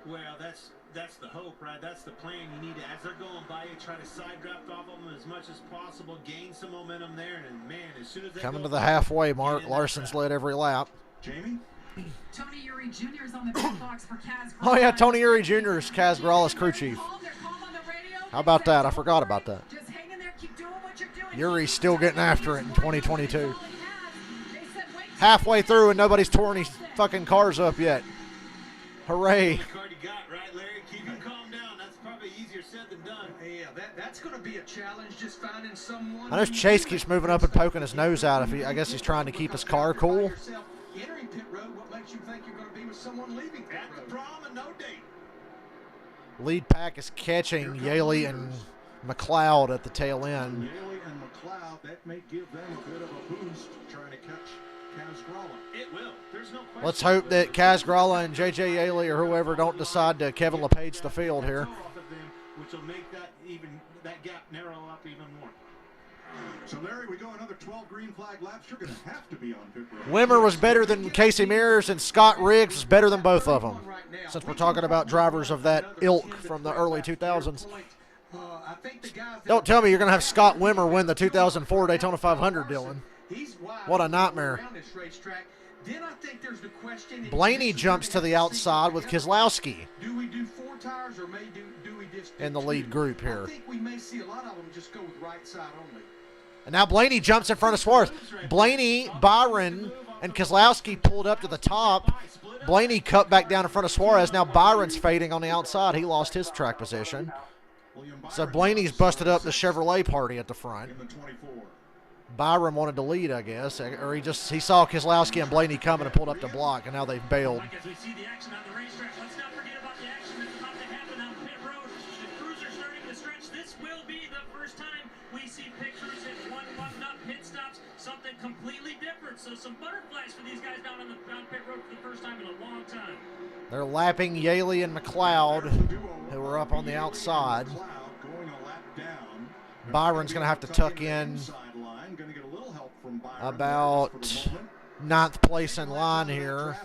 Well, that's the hope, right? That's the plan. You need to, as they're going by you, try to side draft off of them as much as possible, gain some momentum there, and man, as soon as they Coming go to the halfway mark, Larson's led every lap. Jamie? Tony Uri Jr. is on the pit box for Kaz. Oh, yeah, Tony Uri Jr. is Kaz Grala's crew chief. How about that? I forgot about that. Just hang in there, keep doing what you're doing. Uri's still getting after it in 2022. Halfway through and nobody's torn his fucking cars up yet. Hooray. The card you got, right, Larry? Keep him calm down. That's probably easier said than done. Yeah, that's going to be a challenge, just finding someone. I know Chase keeps moving up and poking his nose out. I guess he's trying to keep his car cool. Entering pit road, what makes you think you're going to be with someone leaving pit road? At the prom and no date. Lead pack is catching Yaley and McLeod at the tail end. Yaley and McLeod, that may give them a bit of a boost trying to catch Kaz Grala. It will. There's no question. Let's hope that Kaz Grala and JJ Yaley or whoever don't decide to Kevin LePage the field here. Which will make that gap narrow up even more. So, Larry, we go another 12 green flag laps. You're going to have to be on pit road. Wimmer was better than Casey Mears, and Scott Riggs was better than both of them. Since we're talking about drivers of that ilk from the early 2000s. Don't tell me you're going to have Scott Wimmer win the 2004 Daytona 500, Dylan. What a nightmare. Blaney jumps to the outside with Keselowski Do we do 4 tires or do we just in the lead group here. I think we may see a lot of them just go with right side only. And now Blaney jumps in front of Suarez. Blaney, Byron, and Keselowski pulled up to the top. Blaney cut back down in front of Suarez. Now Byron's fading on the outside. He lost his track position. So Blaney's busted up the Chevrolet party at the front. Byron wanted to lead, I guess, or he saw Keselowski and Blaney coming and pulled up to block, and now they've bailed. As we see the action on the racetrack, let's not forget about the action that's about to happen on pit road. The crews are starting to stretch. This will be the first time we see pictures at one button up pit stops, something completely different. So some butterflies for these guys down on pit road for the first time in a long time. They're lapping Yaley and McLeod, who are up on the outside. Byron's going to have to tuck in about 9th place in line here.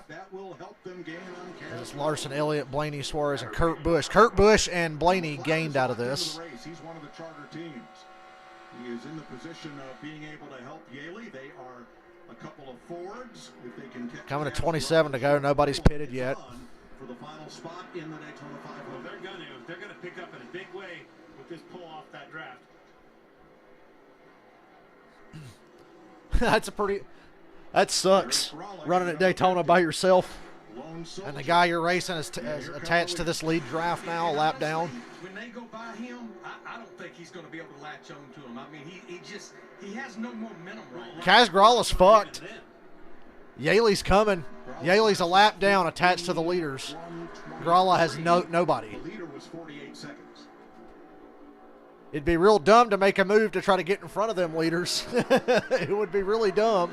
It's Larson, Elliot, Blaney, Suarez, and Kurt Busch. Kurt Busch and Blaney gained out of this. He's one of the charter teams. He is in the position of being able to help Yaley. They are a couple of Fords. If they can catch coming to 27 to go. Nobody's pitted yet. For the final spot in the Daytona 500. Well, they're gonna pick up in a big way with this pull off that draft. That sucks. Running at Daytona by yourself. And the guy you're racing is attached to this lead draft now, a lap down. When they go by him, I don't think he's going to be able to latch on to him. I mean, he has no momentum right now. Kaz Grala's fucked. Yaley's coming. Yaley's a lap down attached to the leaders. Grala has nobody. The leader was 48 seconds. It'd be real dumb to make a move to try to get in front of them leaders. It would be really dumb.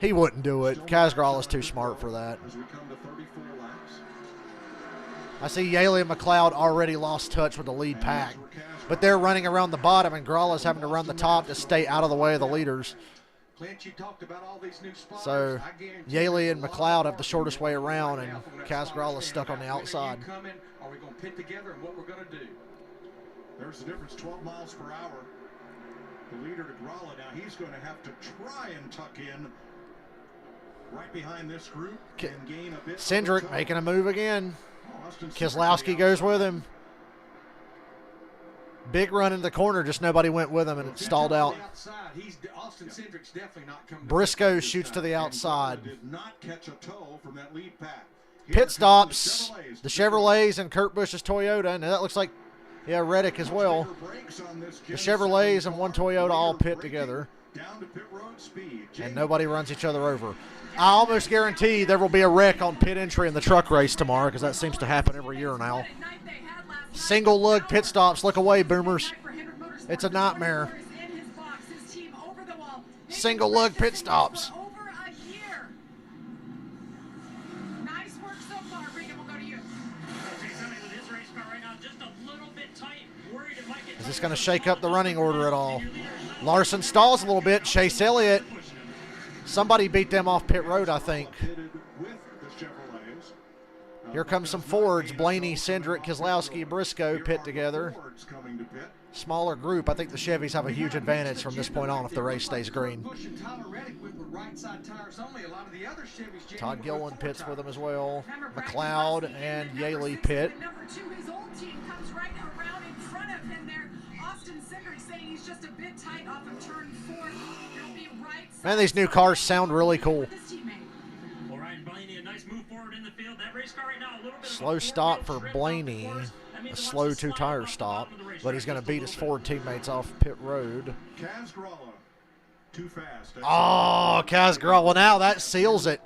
He wouldn't do it. Kaz Grala's too smart for that. As we come to 34 laps. I see Yaley and McLeod already lost touch with the lead pack. But they're running around the bottom, and Grala's having to run the top to stay out of the way of the leaders. Clint, you talked about all these new spotters. So Yaley and McLeod have the shortest way around, and Kaz Grala's stuck on the outside. Are we going to pit together and what we're going to do? There's the difference, 12 miles per hour. The leader to Grala now, he's going to have to try and tuck in right behind this group and gain a bit. Cindric making a move again. Keselowski goes with him. Big run in the corner, just nobody went with him, and it stalled out. Briscoe shoots to the outside. Did not catch a toe from that lead pack. Pit stops. The Chevrolets and Kurt Busch's Toyota, and that looks like, yeah, Reddick as well. The Chevrolets and one Toyota all pit together. And nobody runs each other over. I almost guarantee there will be a wreck on pit entry in the truck race tomorrow, because that seems to happen every year now. Single lug pit stops. Look away, boomers. It's a nightmare. Single lug pit stops. Is this going to shake up the running order at all? Larson stalls a little bit. Chase Elliott. Somebody beat them off pit road, I think. Here comes some Fords. Blaney, Cindric, Keselowski, Briscoe pit together. Smaller group. I think the Chevys have a huge advantage from this point on if the race stays green. Todd Gilliland pits with them as well. McLeod and Yaley pit. Man, these new cars sound really cool. Slow stop for Blaney. A slow two-tire stop, but he's going to beat his Ford teammates off pit road. Oh, Casgralla. Now that seals it.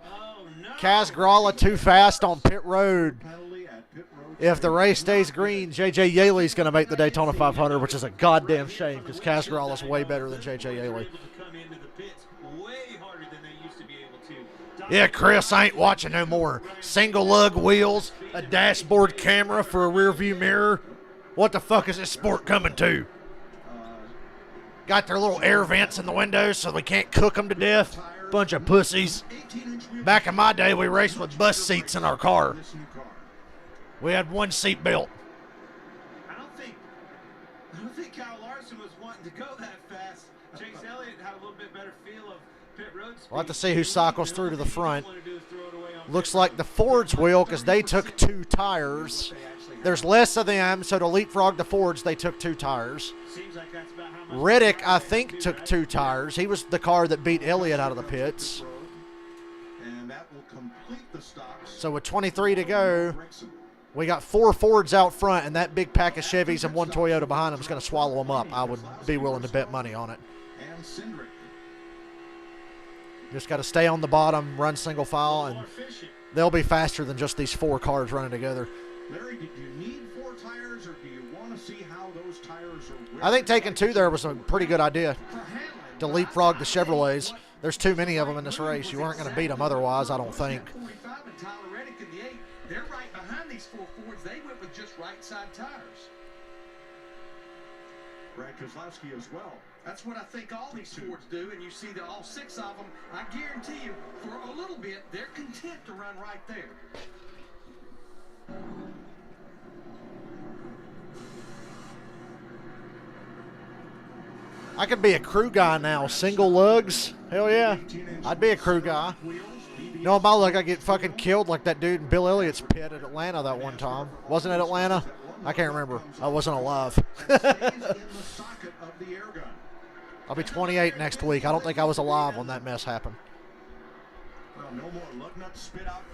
Casgralla too fast on pit road. If the race stays green, J.J. Yaley's going to make the Daytona 500, which is a goddamn shame because Casgralla's way better than J.J. Yaley. Yeah, Chris, I ain't watching no more. Single lug wheels, a dashboard camera for a rear view mirror. What the fuck is this sport coming to? Got their little air vents in the windows so they can't cook them to death. Bunch of pussies. Back in my day, we raced with bus seats in our car. We had one seat belt. I don't think Kyle Larson was wanting to go that fast. Chase Elliott had a little bit better feel of pit road speed. We'll have to see who cycles through to the front. Looks like the Fords will, because they took 2 tires. There's less of them, so to leapfrog the Fords, they took 2 tires. Reddick, I think, took 2 tires. He was the car that beat Elliott out of the pits. So with 23 to go, we got 4 Fords out front, and that big pack of Chevys and 1 Toyota behind them is going to swallow them up. I would be willing to bet money on it. Just got to stay on the bottom, run single file, and they'll be faster than just these 4 cars running together. Larry, did you need 4 tires, or do you want to see how those tires are? I think taking 2 there was a pretty good idea to leapfrog the Chevrolets. There's too many of them in this race. You weren't going to beat them otherwise, I don't think. They're right behind these 4 Fords. They went with just right side tires. Brad Keselowski as well. That's what I think all these Fords do, and you see that all 6 of them, I guarantee you, for a little bit, they're content to run right there. I could be a crew guy now. Single lugs. Hell yeah. I'd be a crew guy. No, my luck, I get fucking killed like that dude in Bill Elliott's pit at Atlanta that one time. Wasn't it Atlanta? I can't remember. I wasn't alive. I'll be 28 next week. I don't think I was alive when that mess happened.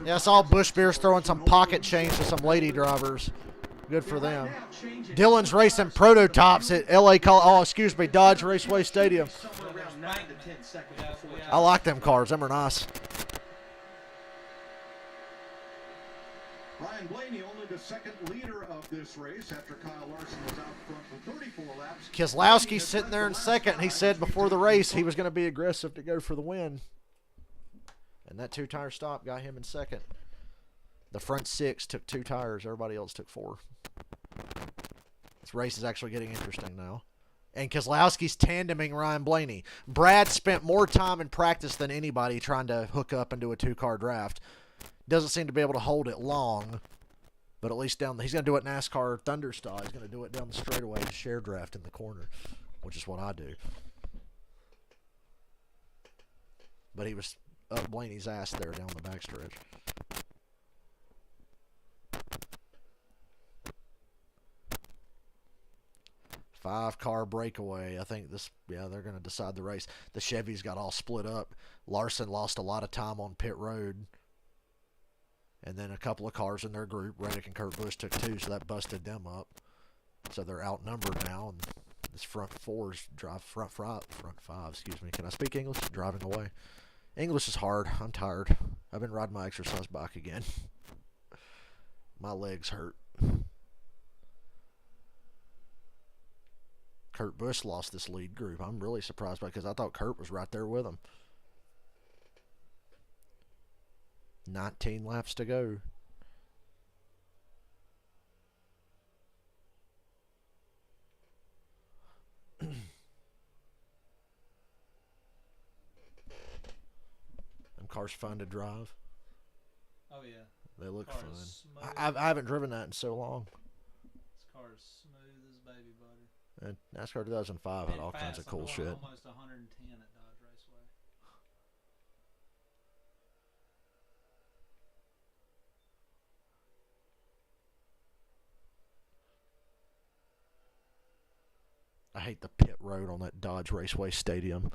Yeah, I saw Busch Beers throwing some pocket change to some lady drivers. Good for them. Dylan's racing prototypes at Dodge Raceway Stadium. I like them cars. Them are nice. Ryan Blaney, only the second leader of this race after Kyle Larson was out front for 34 laps. Keselowski's sitting there in second. He said before the race he was going to be aggressive to go for the win. And that 2-tire stop got him in second. The front 6 took 2 tires. Everybody else took 4. This race is actually getting interesting now. And Keselowski's tandeming Ryan Blaney. Brad spent more time in practice than anybody trying to hook up and do a 2-car draft. Doesn't seem to be able to hold it long. But at least he's going to do it NASCAR Thunder style. He's going to do it down the straightaway and share draft in the corner, which is what I do. But he was up Blaney's ass there down the backstretch. Five-car breakaway. I think they're going to decide the race. The Chevys got all split up. Larson lost a lot of time on pit road. And then a couple of cars in their group, Reddick and Kurt Busch, took 2, so that busted them up. So they're outnumbered now, and this front 5, excuse me. Can I speak English? Driving away. English is hard. I'm tired. I've been riding my exercise bike again. My legs hurt. Kurt Busch lost this lead group. I'm really surprised by it because I thought Kurt was right there with him. 19 laps to go. Them cars fun to drive. Oh yeah. They look Car fun. is smooth. I haven't driven that in so long. This car is smooth as baby butter. And NASCAR 2005 had all kinds of cool shit. Almost 110 at Dodge Raceway. I hate the pit road on that Dodge Raceway Stadium.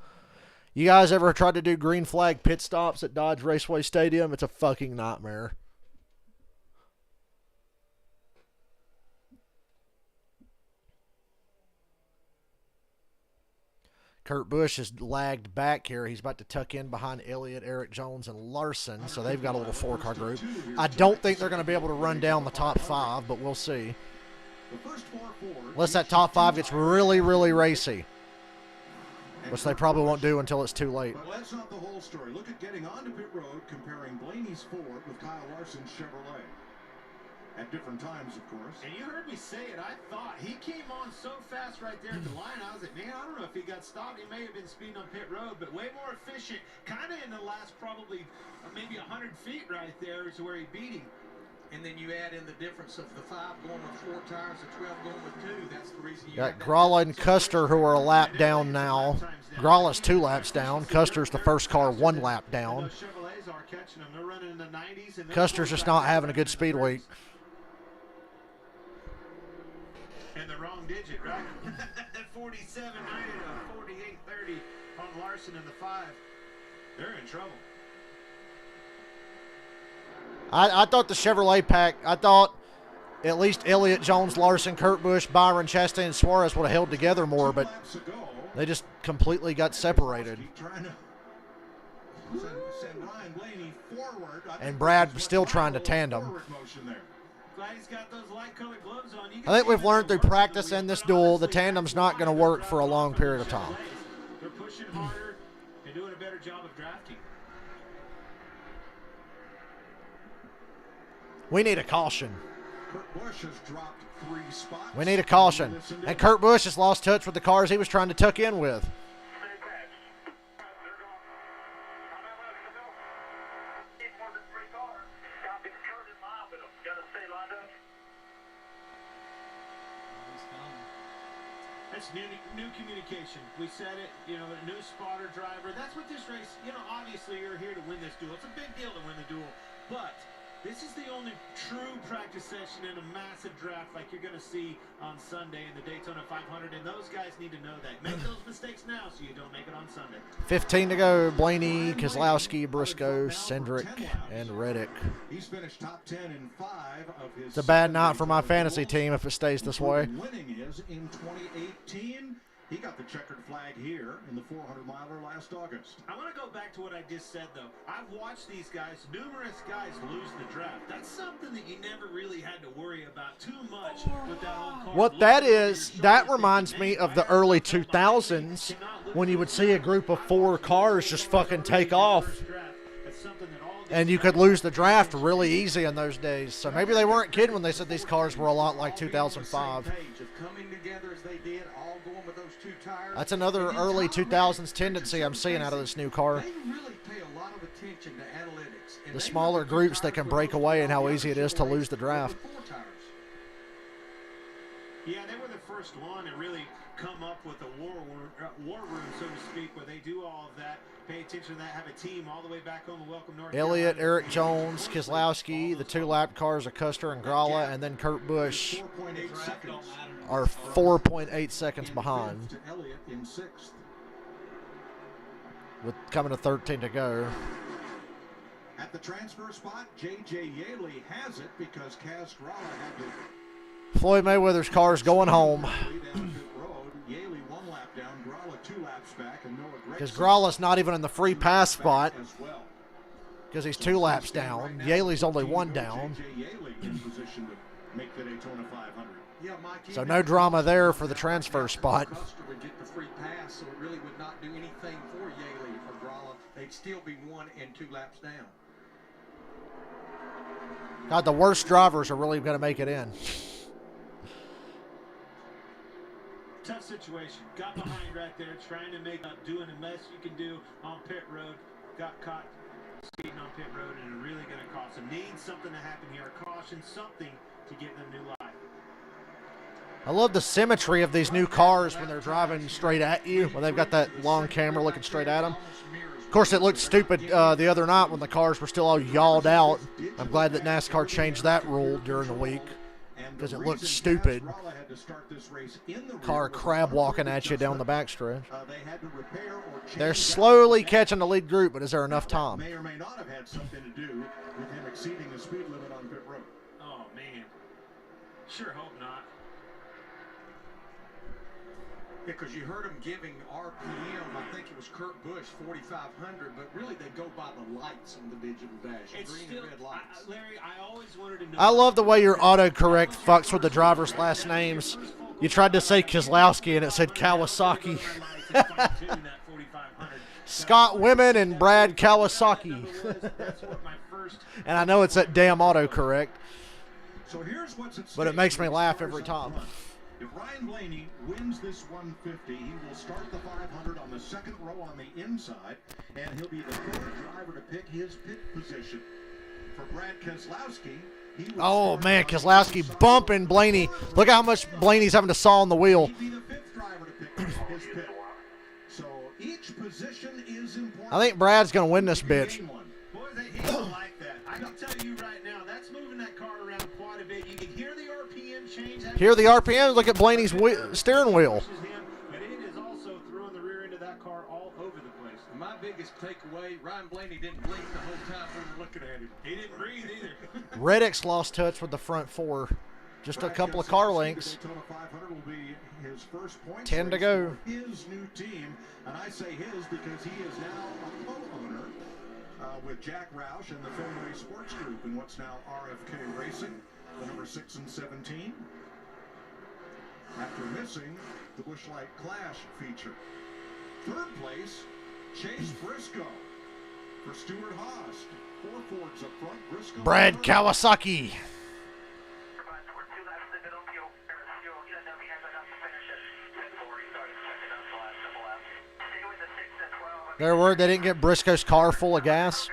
You guys ever tried to do green flag pit stops at Dodge Raceway Stadium? It's a fucking nightmare. Kurt Busch has lagged back here. He's about to tuck in behind Elliot, Eric Jones, and Larson, so they've got a little 4-car group. I don't think they're going to be able to run down the top 5, but we'll see. Unless that top 5 gets really, really racy, which they probably won't do until it's too late. But that's not the whole story. Look at getting onto pit road, comparing Blaney's Ford with Kyle Larson's Chevrolet. At different times, of course. And you heard me say it. I thought he came on so fast right there at the line. I was like, man, I don't know if he got stopped. He may have been speeding on pit road, but way more efficient. Kind of in the last probably maybe 100 feet right there is where he beat him. And then you add in the difference of the 5 going with 4 tires, the 12 going with 2. That's the reason you Got Gralla and Custer, who are a lap down now. Gralla's 2 laps down. Custer's the first car 1 lap down. Custer's just not having a good speed week. And the wrong digit, right? 47.90 to 48.30 on Larson in the 5. They're in trouble. I thought the Chevrolet pack, I thought at least Elliot, Jones, Larson, Kurt Busch, Byron, Chastain, and Suarez would have held together more, but they just completely got separated. And Brad was still trying to tandem. I think we've learned through practice and this duel, the tandem's not going to work for a long period of time. They're pushing harder and doing a better job of drafting. We need a caution. Kurt Busch has dropped 3 spots. We need a caution. And Kurt Busch has lost touch with the cars he was trying to tuck in with. That's new communication. We said it, you know, a new spotter driver. That's what this race, you know, obviously you're here to win this duel. It's a big deal to win the duel. But this is the only true practice session in a massive draft like you're going to see on Sunday in the Daytona 500. And those guys need to know that. Make those mistakes now so you don't make it on Sunday. 15 to go. Blaney, Keselowski, Briscoe, Cindric, and Reddick. He's finished top 10 in 5 of his. It's a bad night for my fantasy team if it stays this way. Winning is in 2018. He got the checkered flag here in the 400-miler last August. I want to go back to what I just said, though. I've watched these guys, numerous guys, lose the draft. That's something that you never really had to worry about too much with that whole car. What that is, that reminds me of the early 2000s when you would see a group of 4 cars just fucking take off. And you could lose the draft really easy in those days. So maybe they weren't kidding when they said these cars were a lot like 2005. That's another early 2000s tendency I'm seeing out of this new car. The smaller groups that can break away and how easy it is to lose the draft. Yeah, they were the first one to really come up with a war room, so to speak, where they do all of that. Pay attention to that, have a team all the way back home and welcome North Elliot, Carolina. Eric Jones, Keselowski, the 2-lap cars are Custer and Gralla, and then Kurt Busch are 4.8 seconds behind. With coming to 13 to go. At the transfer spot, J.J. Yaley has it because Kaz Gralla had to... Floyd Mayweather's car's going home. Yaley 1 lap down, Gralla 2 laps back, and Noah Because Gralla's not even in the free pass spot because he's 2 laps down. Yaley's only 1 down. So no drama there for the transfer spot. Would get the free pass, so it really would not do anything for Yaley or Gralla. They'd still be 1 and 2 laps down. God, the worst drivers are really going to make it in. Tough situation. Got behind right there, trying to make doing the best you can do on pit road. Got caught speeding on pit road, and it really going to cost them. Needs something to happen here. A caution, something to give them new life. I love the symmetry of these new cars when they're driving straight at you, when they've got that long camera looking straight at them. Of course, it looked stupid the other night when the cars were still all yawed out. I'm glad that NASCAR changed that rule during the week because it looked stupid. Car crab walking at you down the backstretch. They're slowly catching the lead group, but is there enough time? May or may not have had something to do with him exceeding the speed limit on pit road. Oh, man. Sure hope not. Yeah, because you heard him giving RPM, I think it was Kurt Busch, 4,500, but really they go by the lights on the digital dash, green and red lights. Larry, I always wanted to know. I love the way your autocorrect fucks with the drivers' last names. You tried to say Keselowski and it said Kawasaki. Scott Women and Brad Kawasaki. And I know it's that damn autocorrect, but it makes me laugh every time. If Ryan Blaney wins this 150, he will start the 500 on the second row on the inside, and he'll be the 3rd driver to pick his pit position. For Brad Keselowski, he will oh man, Keselowski bumping Blaney. Look how much Blaney's having to saw on the wheel. he'll be the 5th driver to pick his pit. So each position is important. I think Brad's going to win this bitch. Boys, he don't like that. I can tell you right now, that's moving that car around quite a bit. You can hear the RPM change. Hear the RPM, look at Blaney's steering wheel. But it is also throwing the rear end of that car all over the place. My biggest takeaway, Ryan Blaney didn't blink the whole time we were looking at him. He didn't breathe either. Reddick's lost touch with the front 4. Just a couple of car lengths. Daytona 500 will be his first points 10 to go. His new team, and I say his because he is now a co-owner with Jack Roush and the Fenway Sports Group in what's now RFK Racing, the number 6 and 17. After missing the Busch Light Clash feature. 3rd place, Chase Briscoe for Stuart Haas. 4 Fords up front, Briscoe. Brad Kawasaki. Their word they didn't get Briscoe's car full of gas.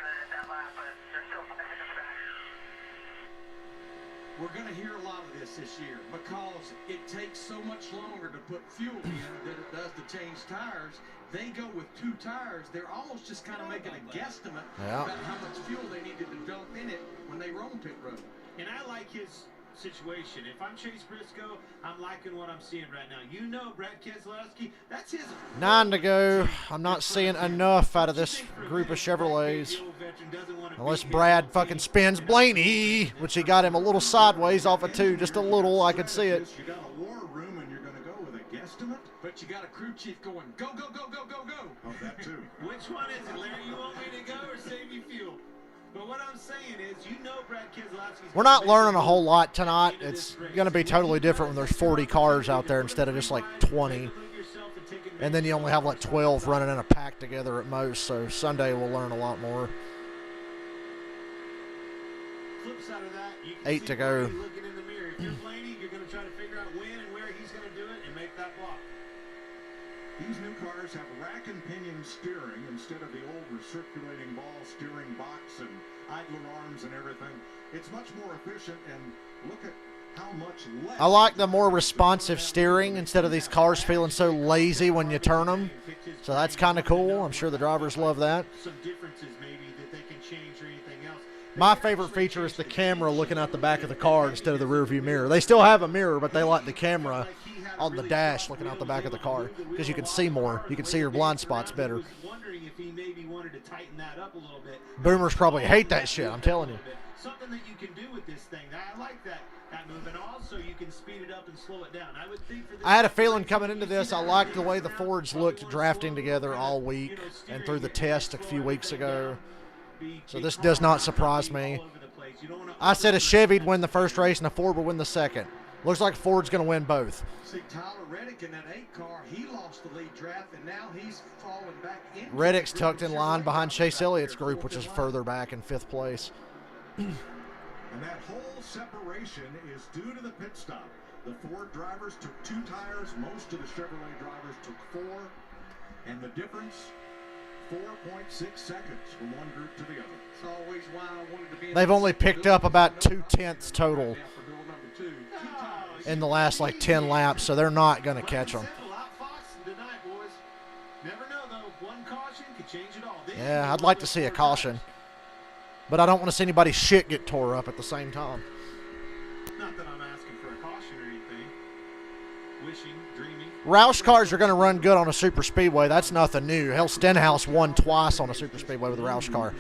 We're going to hear a lot of this year because it takes so much longer to put fuel in than it does to change tires. They go with 2 tires. They're almost just kind of making a guesstimate about how much fuel they needed to dump in it when they were on pit road. And I like his situation. If I'm Chase Briscoe, I'm liking what I'm seeing right now. You know, Brad Keselowski, that's his 9 to go. I'm not seeing enough out of this group of Chevrolets. Unless Brad fucking spins Blaney, which he got him a little sideways off of 2, just a little. I could see it. You got a war room and you're going to go with a guesstimate? But you got a crew chief going, go, go, go, go, go, go. Oh, that too. Which one is it, Larry? You want me to go or save you fuel? But what I'm saying is, you know Brad Keselowski's... We're not learning a whole lot tonight. It's going to be totally different when there's 40 cars out there instead of just like 20. And then you only have like 12 running in a pack together at most. So Sunday we'll learn a lot more. Flip side of that, you can 8 to go. looking in the mirror. If you're Blaney, you're going to try to figure out when and where he's going to do it and make that block. These new cars have rack and pinion steering instead of the old recirculating ball steering box and idler arms and everything. It's much more efficient, and look at how much less... I like the more responsive steering instead of these cars feeling so lazy when you turn them. So that's kind of cool. I'm sure the drivers love that. Some differences maybe that they can change or anything else. My favorite feature is the camera looking out the back of the car instead of the rearview mirror. They still have a mirror, but they like the camera on the dash looking out the back of the car because you can see more. You can see your blind spots better. I was wondering if he maybe wanted to tighten that up a little bit. Boomers probably hate that shit, I'm telling you. Something that you can do with this thing. I like that move, and also you can speed it up and slow it down. I would think for this, I had a feeling coming into this, I liked the way the Fords looked drafting together all week and through the test a few weeks ago. So this does not surprise me. I said a Chevy'd win the first race and a Ford would win the second. Looks like Ford's going to win both. See, Tyler Reddick in that 8 car, he lost the lead draft, and now he's falling back into Reddick's tucked in line behind Chase Elliott's group, which is further back in 5th place. And that whole separation is due to the pit stop. The Ford drivers took 2 tires. Most of the Chevrolet drivers took 4. And the difference, 4.6 seconds from one group to the other. It's always why I wanted to be. They've only picked up about 2/10 total in the last like 10 laps, so they're not going to catch them. Yeah, I'd like to see a caution. But I don't want to see anybody's shit get tore up at the same time. Not that I'm asking for a caution or anything. Wishing, dreaming. Roush cars are going to run good on a super speedway. That's nothing new. Hell, Stenhouse won twice on a super speedway with a Roush car.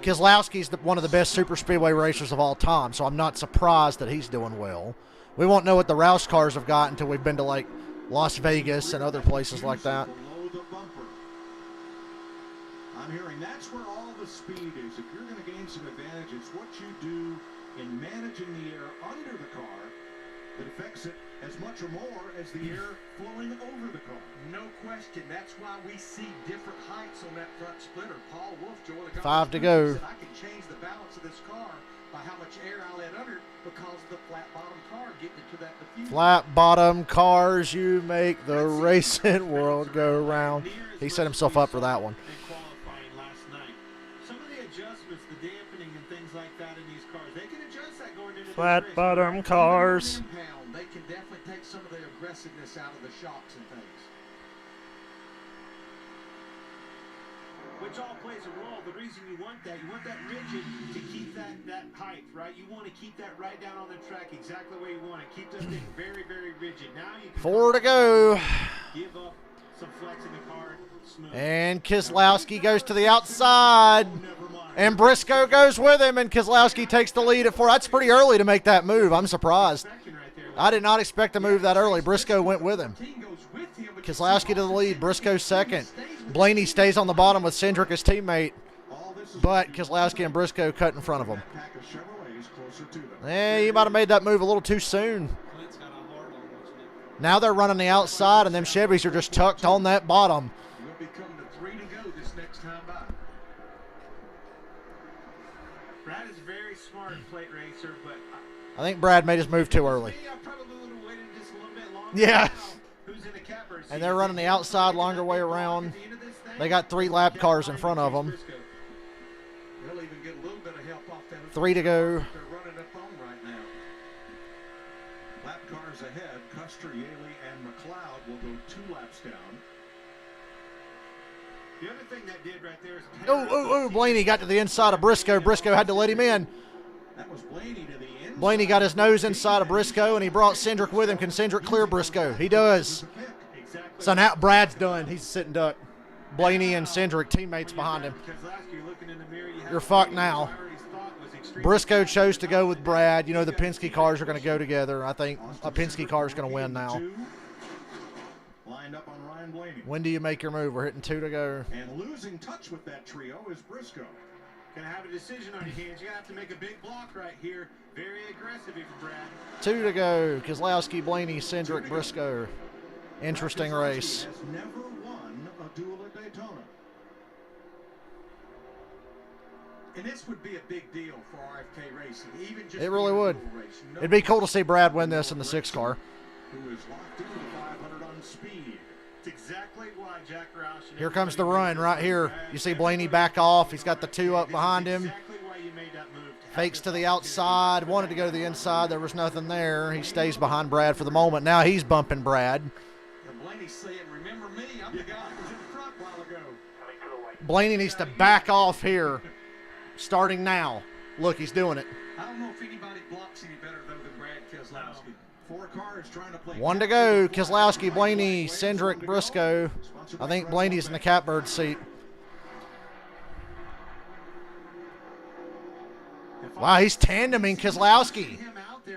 Keselowski's one of the best super speedway racers of all time, so I'm not surprised that he's doing well. We won't know what the Roush cars have got until we've been to like Las Vegas and other places like that. I'm hearing that's where all the speed is. If you're going to gain some advantage, it's what you do in managing the air under the car that affects it as much or more as the air flowing over the car. No question. That's why we see different heights on that front splitter. Paul Wolf, Joy, the guy 5 to go. said, I can change the balance of this car by how much air I let under it because of the flat bottom car getting into that diffuser. Flat bottom cars, you make the racing world go round. He set himself up for that one. Flat bottom cars. They can definitely take some of the aggressiveness out of the shocks and things. Which all plays a role. The reason you want that rigid to keep that height, right? You want to keep that right down on the track exactly where you want it. Keep that thing very, very rigid. Now you can 4 to go. give up some flex in the car. Smooth. And Keselowski goes to the outside. And Briscoe goes with him, and Keselowski takes the lead at 4. That's pretty early to make that move. I'm surprised. I did not expect to move that early. Briscoe went with him. Keselowski to the lead. Briscoe second. Blaney stays on the bottom with Cindric, his teammate. But Keselowski and Briscoe cut in front of him. You might have made that move a little too soon. Now they're running the outside, and them Chevys are just tucked on that bottom. Brad is a very smart plate racer, but I think Brad made his move too early. I probably would have waited just a little bit longer. Yeah. Who's in the capper? And they're running the outside longer way around. They got 3 lap cars in front of them. They'll even get a little bit of help off that. 3 to go. They're running up on right now. Lap cars ahead. Custer, Yaley, and McLeod will go 2 laps down. The other thing that did right there is Blaney got to the inside of Briscoe. Briscoe had to let him in. That was Blaney to the inside. Blaney got his nose inside of Briscoe, and he brought Cindric with him. Can Cindric clear Briscoe? He does. So now Brad's done. He's sitting duck. Blaney and Cindric, teammates behind him. You're fucked now. Briscoe chose to go with Brad. You know the Penske cars are going to go together. I think a Penske car is going to win now. Lined up on Ryan Blaney. When do you make your move? We're hitting 2 to go. And losing touch with that trio is Briscoe. Gonna have a decision on your hands. You're gonna have to make a big block right here. Very aggressive for Brad. 2 to go. Keselowski, Blaney, Cindric, Briscoe. Interesting race. Has never won a duel at Daytona. And this would be a big deal for RFK Racing. Even just It really being a would. dual race. It'd be cool to see Brad win this in the 6 car. Who is locked into the 500 on speed. It's exactly why Jack Roush. Here comes the run right here. You see Blaney back off. He's got the 2 up behind him. Exactly why you made that move. Fakes to the outside. Wanted to go to the inside. There was nothing there. He stays behind Brad for the moment. Now he's bumping Brad. And Blaney's saying, remember me, I'm the guy who was in front a while ago. Blaney needs to back off here. Starting now. Look, he's doing it. I don't know if anybody blocks any better, though, than Brad Keselowski. 4 cars trying to play. One to go. Keselowski, Blaney, Cindric, Briscoe. I think Blaney's in the catbird seat. Wow, he's tandeming Keselowski.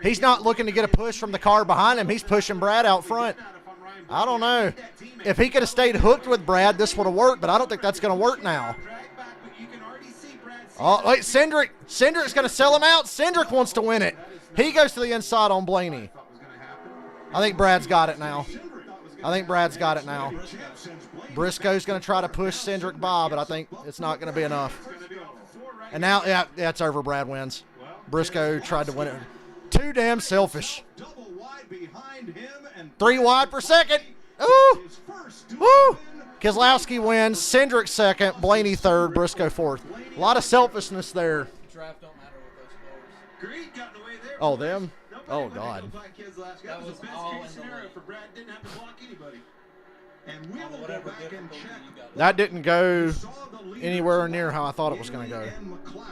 He's not looking to get a push from the car behind him. He's pushing Brad out front. I don't know. If he could have stayed hooked with Brad, this would have worked, but I don't think that's going to work now. Oh, wait, Cindric's going to sell him out. Cindric wants to win it. He goes to the inside on Blaney. I think Brad's got it now. Briscoe's going to try to push Cindric by, but I think it's not going to be enough. And now, yeah, it's over. Brad wins. Briscoe tried to win it. Too damn selfish. 3 wide per second. Ooh. Woo. Keselowski wins. Cindric second. Blaney third. Briscoe fourth. A lot of selfishness there. Draft don't matter with those cars. Greed got in the way there. Oh, them? Nobody Oh, wanted to God. go by Keselowski. That was the best all case in the scenario lane. for Brad. Didn't have to block anybody. And we will go Whatever back and difficulty check. you got. That didn't go Saw the leaders anywhere near how I thought it was going to go. and McLeod.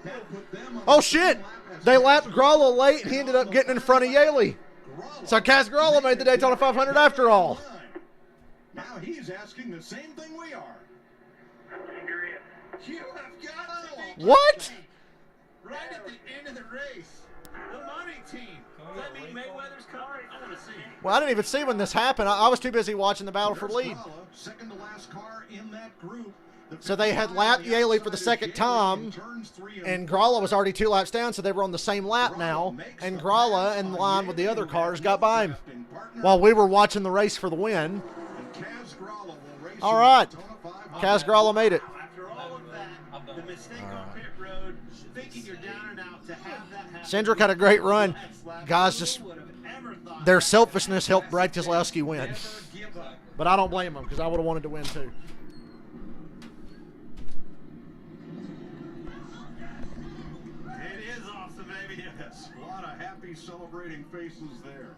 That put them on Oh, the shit. same lap as They lapped Gralla late, and he ended up getting in front of Yaley. So Kaz Gralla made the Daytona 500 after all. Now he's asking the same thing we are. You have got to be What? right at the end of the race. The money team. Does that mean Mayweather's coming? I want to see. Well, I didn't even see when this happened. I was too busy watching the battle for lead. Second to last car in that group. So they had lapped Yaley for the second time, and Gralla was already 2 laps down, so they were on the same lap now. And Gralla, in line with the other cars, got by him while we were watching the race for the win. All right. Kaz Gralla made it. After all of that, the mistake on pit road, thinking you're down and out, to have that happen. Cindric had a great run. Guys, just their selfishness helped Brad Keselowski win. But I don't blame them, because I would have wanted to win too. It is awesome, baby. Yes, a lot of happy celebrating faces there.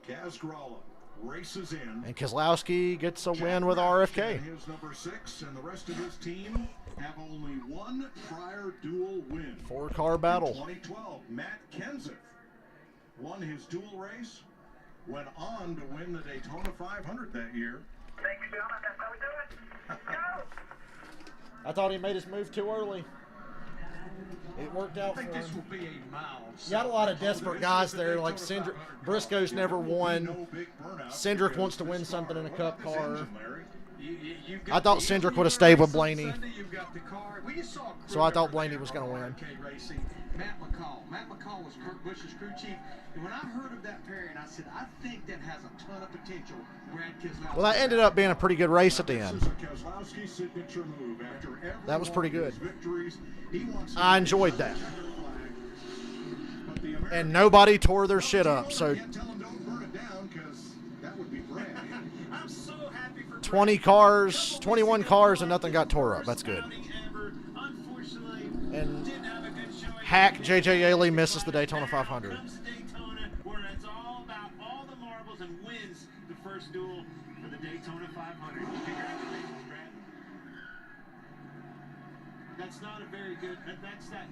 Kaz Gralla races in. And Keselowski gets a win with RFK. His number 6, and the rest of his team have only 1 prior dual win. 4-car battle. In 2012, Matt Kenseth won his dual race, went on to win the Daytona 500 that year. Thanks, gentlemen. That's how we do it. Go! I thought he made his move too early. It worked out I think for this him. will be a mild. You got a lot of desperate guys there, like Cindric. Briscoe's never won. Cindric wants to win something in a cup car. I thought Cindric would have stayed with Blaney. So I thought Blaney was going to win. Matt McCall was Kurt Busch's crew chief. And when I heard of that pairing, I said, I think that has a ton of potential. Brad Keselowski. Well, that ended up being a pretty good race at the end. That was pretty good. I enjoyed that. And nobody tore their shit up. So 20 cars, 21 cars, and nothing got tore up. That's good. And Hack J.J. Yaley misses the Daytona 500. Where it's all about all the marbles and wins the first duel for the Daytona 500. Congratulations, Brad. That's not a very good. That's that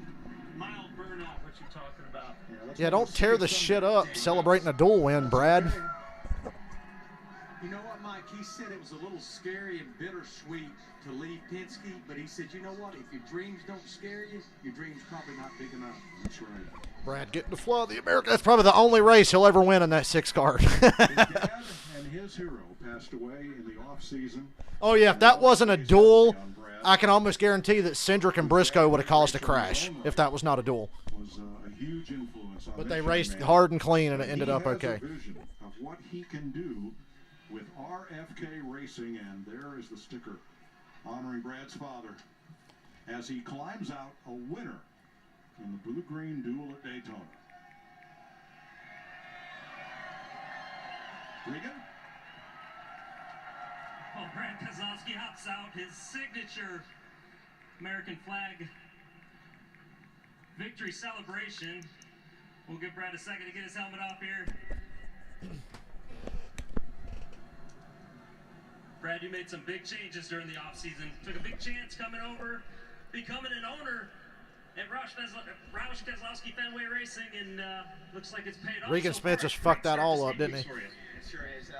mild burnout. What you're talking about? Yeah, don't tear the shit up celebrating a duel win, Brad. You know what, Mike? He said it was a little scary and bittersweet to leave Penske, but he said, you know what? If your dreams don't scare you, your dreams probably not big enough. That's right. Brad getting to fly the America. That's probably the only race he'll ever win in that 6 car. His dad and his hero passed away in the off season. Oh, yeah, if that wasn't a duel, I can almost guarantee that Cindric and Briscoe would have caused a crash if that was not a duel. Was a huge influence on But this they young raced man. hard and clean, and it ended up He has okay. a vision of what he can do with RFK Racing, and there is the sticker honoring Brad's father as he climbs out a winner in the blue-green duel at Daytona. Regan? Well, Brad Keselowski hops out his signature American flag victory celebration. We'll give Brad a second to get his helmet off here. Brad, you made some big changes during the offseason. Took a big chance coming over, becoming an owner at Roush Keselowski Fenway Racing, and looks like it's paid off. Regan Smith just fucked that all up, didn't he? It sure is.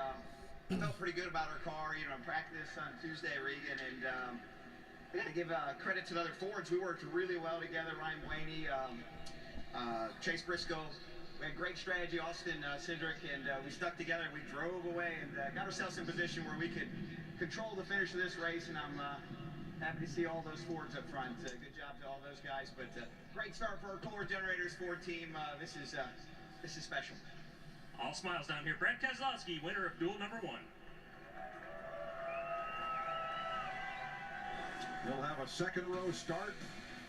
I felt pretty good about our car, you know, in practice on Tuesday, Regan, and I got to give credit to the other Fords. We worked really well together. Ryan Blaney, Chase Briscoe. We had great strategy, Austin Cindric, and we stuck together. We drove away and got ourselves in position where we could control the finish of this race, and I'm happy to see all those Fords up front. Good job to all those guys, but great start for our Kohler Generators Ford team. This is special. All smiles down here. Brad Keselowski, winner of duel number 1. We'll have a second row start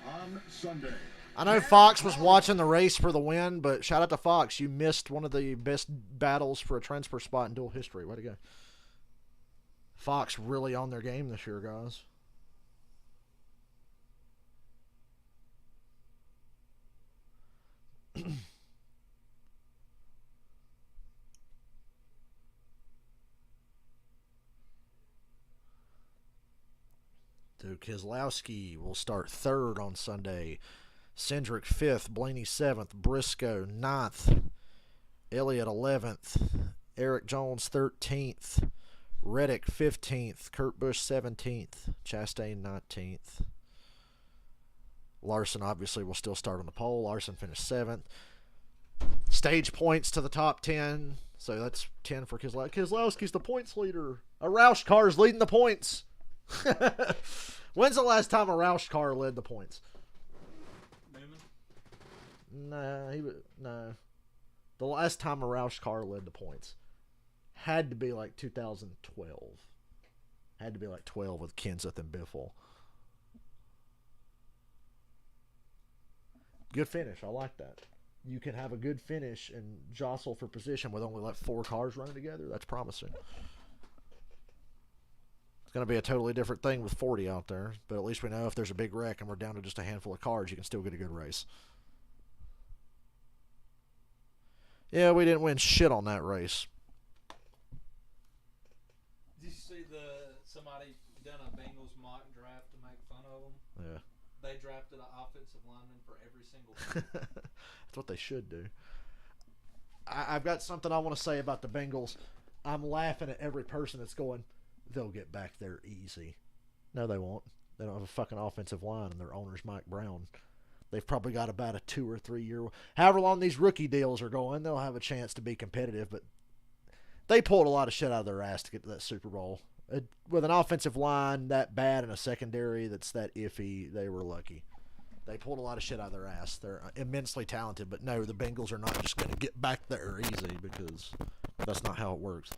on Sunday. I know Fox was watching the race for the win, but shout out to Fox. You missed one of the best battles for a transfer spot in dual history. Way to go. Fox really on their game this year, guys. So Keselowski will start 3rd on Sunday. Cindric 5th, Blaney 7th, Briscoe 9th, Elliot 11th, Eric Jones 13th, Reddick 15th, Kurt Busch 17th, Chastain 19th. Larson obviously will still start on the pole. Larson finished 7th. Stage points to the top 10, so that's 10 for Keselowski. Keselowski's the points leader. A Roush car is leading the points. When's the last time a Roush car led the points? No. The last time a Roush car led the points had to be like 2012. Had to be like 12 with Kenseth and Biffle. Good finish. I like that. You can have a good finish and jostle for position with only like 4 cars running together. That's promising. It's going to be a totally different thing with 40 out there, but at least we know if there's a big wreck and we're down to just a handful of cars, you can still get a good race. Yeah, we didn't win shit on that race. Did you see somebody done a Bengals mock draft to make fun of them? Yeah. They drafted an offensive lineman for every single team. That's what they should do. I've got something I want to say about the Bengals. I'm laughing at every person that's going, they'll get back there easy. No, they won't. They don't have a fucking offensive line, and their owner's Mike Brown. They've probably got about a 2 or 3 year. However long these rookie deals are going, they'll have a chance to be competitive. But they pulled a lot of shit out of their ass to get to that Super Bowl. With an offensive line that bad and a secondary that's that iffy, they were lucky. They pulled a lot of shit out of their ass. They're immensely talented, but no, the Bengals are not just going to get back there easy because that's not how it works.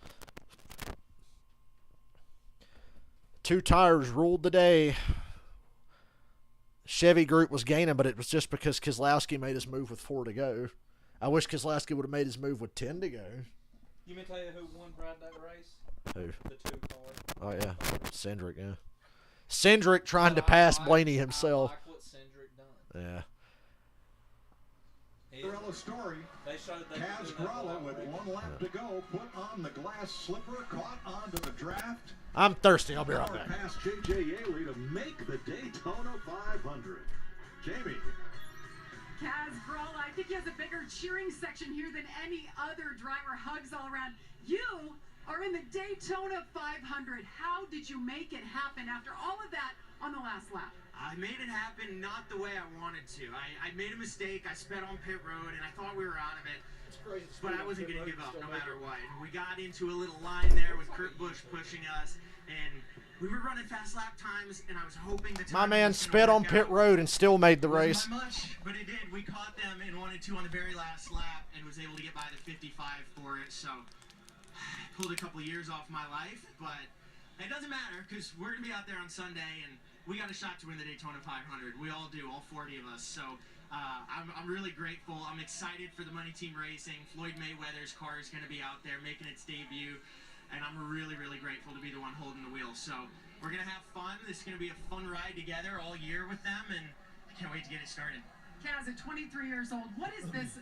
2 tires ruled the day. Chevy group was gaining, but it was just because Keselowski made his move with 4 to go. I wish Keselowski would have made his move with 10 to go. You may tell you who won Brad that race? Who? The 2 cars. Oh, yeah. Cindric, yeah. Cindric trying to pass Blaney himself. I like what Cindric done. Yeah. Cinderella story. They showed they Kaz Gralla with 1 lap to go put on the glass slipper, caught onto the draft. I'm thirsty. I'll be right back. Past J.J. Yaley to make the Daytona 500. Jamie. Kaz Gralla, I think he has a bigger cheering section here than any other driver. Hugs all around. You are in the Daytona 500. How did you make it happen after all of that on the last lap? I made it happen not the way I wanted to. I made a mistake. I sped on pit road, and I thought we were out of it. But I wasn't going to give up no matter what. We got into a little line there with Kurt Busch pushing us, and we were running fast lap times, and I was hoping the time My man sped on pit road and still made the race. Not much, but it did. We caught them in 1 and 2 on the very last lap and was able to get by the 55 for it. So I pulled a couple years off my life, but it doesn't matter because we're going to be out there on Sunday, and we got a shot to win the Daytona 500. We all do, all 40 of us. So I'm really grateful. I'm excited for the Money Team Racing. Floyd Mayweather's car is going to be out there making its debut, and I'm really, really grateful to be the one holding the wheel. So we're going to have fun. This is going to be a fun ride together all year with them, and I can't wait to get it started. Kaz, at 23 years old, what is this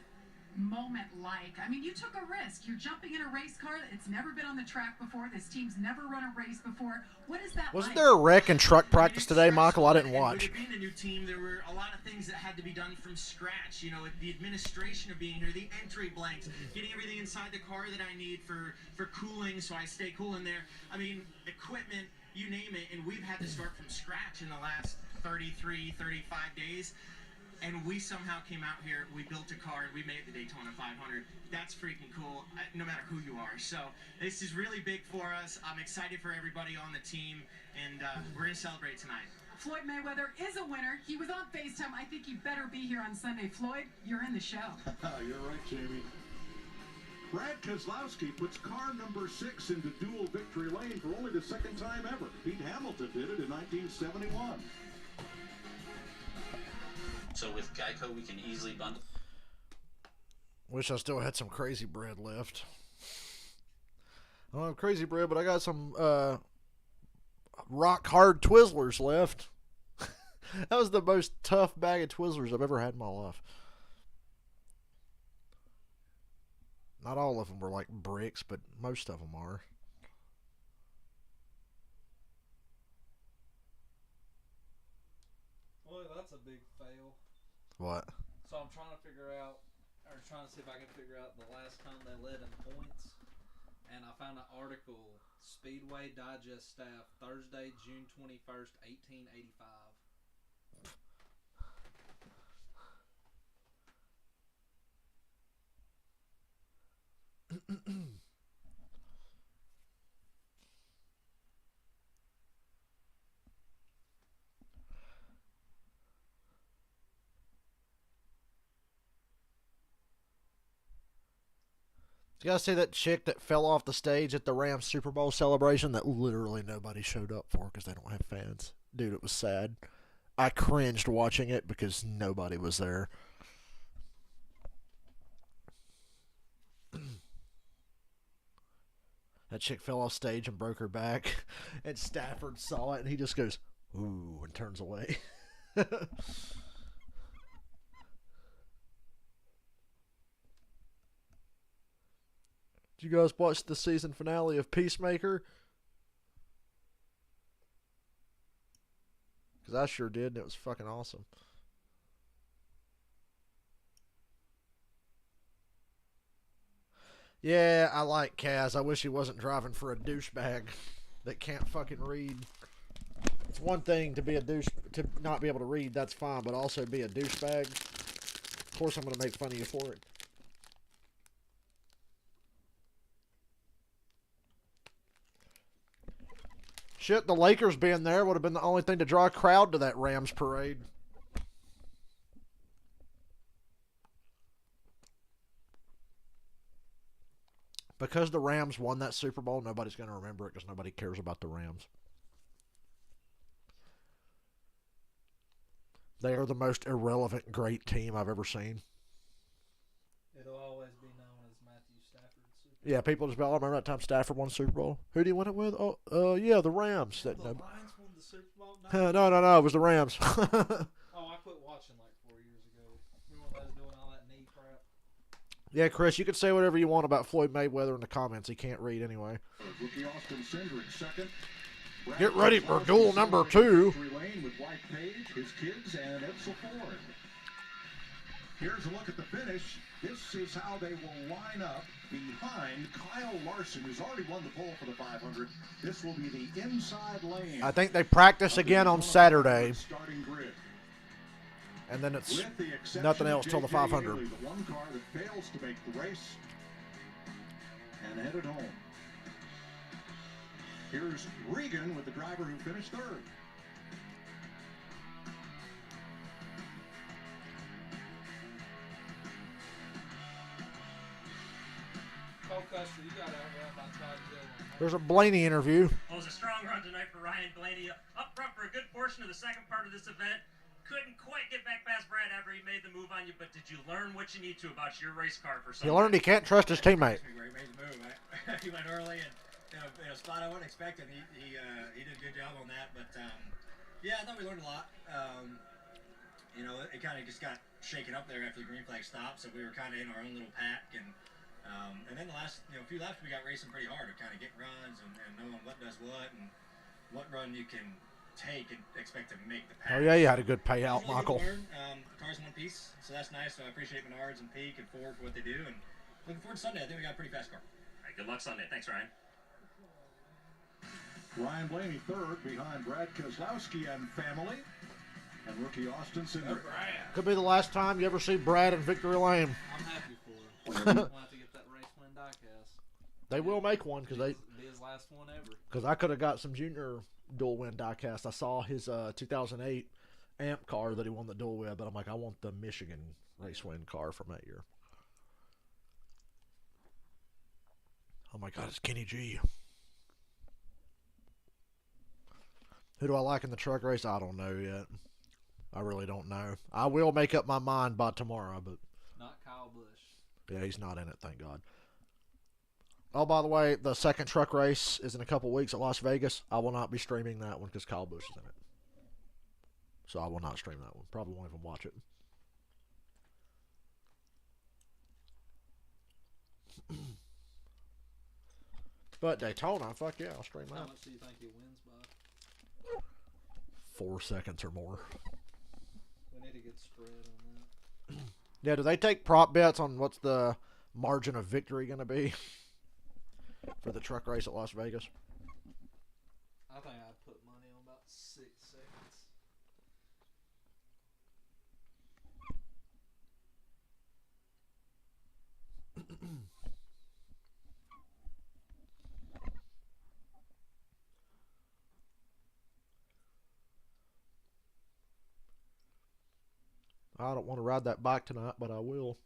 moment like? I mean, you took a risk. You're jumping in a race car. It's never been on the track before. This team's never run a race before. What is that Wasn't like? there a wreck in truck practice today, Michael? I didn't watch. With it being a new team, there were a lot of things that had to be done from scratch. You know, the administration of being here, the entry blanks, getting everything inside the car that I need for cooling so I stay cool in there. I mean, equipment, you name it, and we've had to start from scratch in the last 33, 35 days. And we somehow came out here, we built a car, and we made the Daytona 500. That's freaking cool, no matter who you are. So this is really big for us. I'm excited for everybody on the team, and we're going to celebrate tonight. Floyd Mayweather is a winner. He was on FaceTime. I think he better be here on Sunday. Floyd, you're in the show. You're right, Jamie. Brad Keselowski puts car number 6 into dual victory lane for only the second time ever. Pete Hamilton did it in 1971. So with Geico, we can easily bundle. Wish I still had some crazy bread left. I don't have crazy bread, but I got some rock hard Twizzlers left. That was the most tough bag of Twizzlers I've ever had in my life. Not all of them were like bricks, but most of them are. Boy, that's a big fail. What? So I'm trying to figure out, or trying to see if I can figure out the last time they led in points. And I found an article, Speedway Digest staff, Thursday, June 21st, 1885. You guys see that chick that fell off the stage at the Rams Super Bowl celebration that literally nobody showed up for because they don't have fans? Dude, it was sad. I cringed watching it because nobody was there. That chick fell off stage and broke her back, and Stafford saw it, and he just goes, ooh, and turns away. Did you guys watch the season finale of Peacemaker? Because I sure did, and it was fucking awesome. Yeah, I like Kaz. I wish he wasn't driving for a douchebag that can't fucking read. It's one thing to be a douche, to not be able to read, that's fine, but also be a douchebag. Of course I'm going to make fun of you for it. Shit, the Lakers being there would have been the only thing to draw a crowd to that Rams parade. Because the Rams won that Super Bowl, nobody's going to remember it because nobody cares about the Rams. They are the most irrelevant, great team I've ever seen. It'll always be known as Matthew Stafford's Super Bowl. Yeah, people just be, oh, remember that time Stafford won the Super Bowl? Who did he win it with? Oh, yeah, the Rams. The That, Lions won the Super Bowl? no, it was the Rams. Oh, I quit watching like 4 years ago. Remember when they was doing all that knee crap? Yeah, Chris, you can say whatever you want about Floyd Mayweather in the comments. He can't read anyway. Rookie Austin Cindric second. Get ready for duel number 2. Lane with White Page, his kids, and Edsel Ford. Here's a look at the finish. This is how they will line up behind Kyle Larson, who's already won the pole for the 500. This will be the inside lane. I think they practice again on Saturday. Starting grid. And then it's With the exception nothing of else till the J.J. 500. Haley, the one car that fails to make the race and headed home. Here's Regan with the driver who finished third. Cole Custer, you got outrun by Todd Dillon. There's a Blaney interview. Well, it was a strong run tonight for Ryan Blaney. Up front for a good portion of the second part of this event. Couldn't quite get back past Brad after he made the move on you, but did you learn what you need to about your race car for He Sunday? learned he can't trust his teammate. He made the move. He went early and in a spot I wasn't expecting. He did a good job on that. But yeah, I thought we learned a lot. you know, it kind of just got shaken up there after the green flag stopped, so we were kind of in our own little pack, and then the last, you know, few laps we got racing pretty hard, to kind of get runs and knowing what does what and what run you can take and expect to make the pack. Oh yeah, you had a good payout, Really Michael. good to learn. The car's one piece, so that's nice. So I appreciate Menards and Peak and Ford for what they do, and looking forward to Sunday. I think we got a pretty fast car. All right, good luck Sunday. Thanks, Ryan. Ryan Blaney third behind Brad Keselowski and family. And rookie Austin Cindric. Could be the last time you ever see Brad in victory lane. I'm happy for him. We'll have to get that race win diecast. They will make one because Be his last one ever. Because I could have got some junior dual win diecast. I saw his 2008 AMP car that he won the dual with, but I'm like, I want the Michigan race win car from that year. Oh my God, it's Kenny G. Who do I like in the truck race? I don't know yet. I really don't know. I will make up my mind by tomorrow, but not Kyle Busch. Yeah, he's not in it, thank God. Oh, by the way, the second truck race is in a couple weeks at Las Vegas. I will not be streaming that one because Kyle Busch is in it. So I will not stream that one. Probably won't even watch it. But Daytona, fuck yeah, I'll stream that. How much do you think he wins by? 4 seconds or more. We need a good spread on that. Yeah, do they take prop bets on what's the margin of victory going to be for the truck race at Las Vegas? I think I'd put money on about 6 seconds. I don't want to ride that bike tonight, but I will.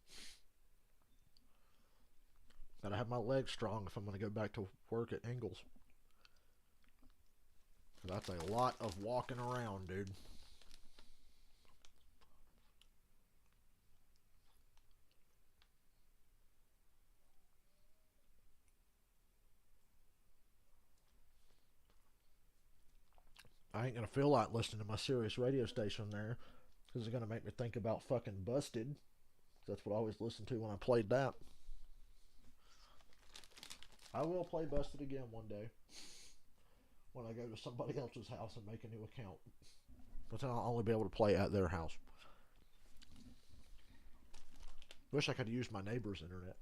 Gotta have my legs strong if I'm going to go back to work at Ingalls. That's a lot of walking around, dude. I ain't going to feel like listening to my Sirius radio station there. Because it's going to make me think about fucking Busted. That's what I always listened to when I played that. I will play Busted again one day. When I go to somebody else's house and make a new account. But then I'll only be able to play at their house. Wish I could use my neighbor's internet.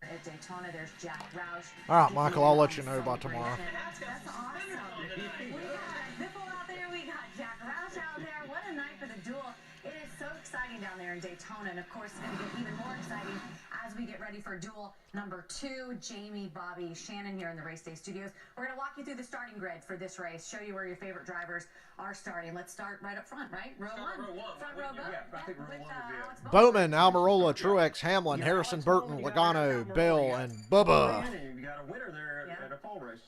At Daytona, there's Jack Roush. All right, Michael, I'll let you know by tomorrow. That's awesome. We got Biffle out there. We got Jack Roush out there. What a night for the duel. It is so exciting down there in Daytona, and of course, it's going to get even more exciting as we get ready for duel number 2. Jamie, Bobby, Shannon here in the Race Day Studios. We're going to walk you through the starting grid for this race, show you where your favorite drivers are starting. Let's start right up front, right? Row 1. Front row, I think row 1 would be Bowman, Almirola, Truex, Hamlin, Harrison, Burton, Logano, Bill, and Bubba. You got a winner there at a fall race.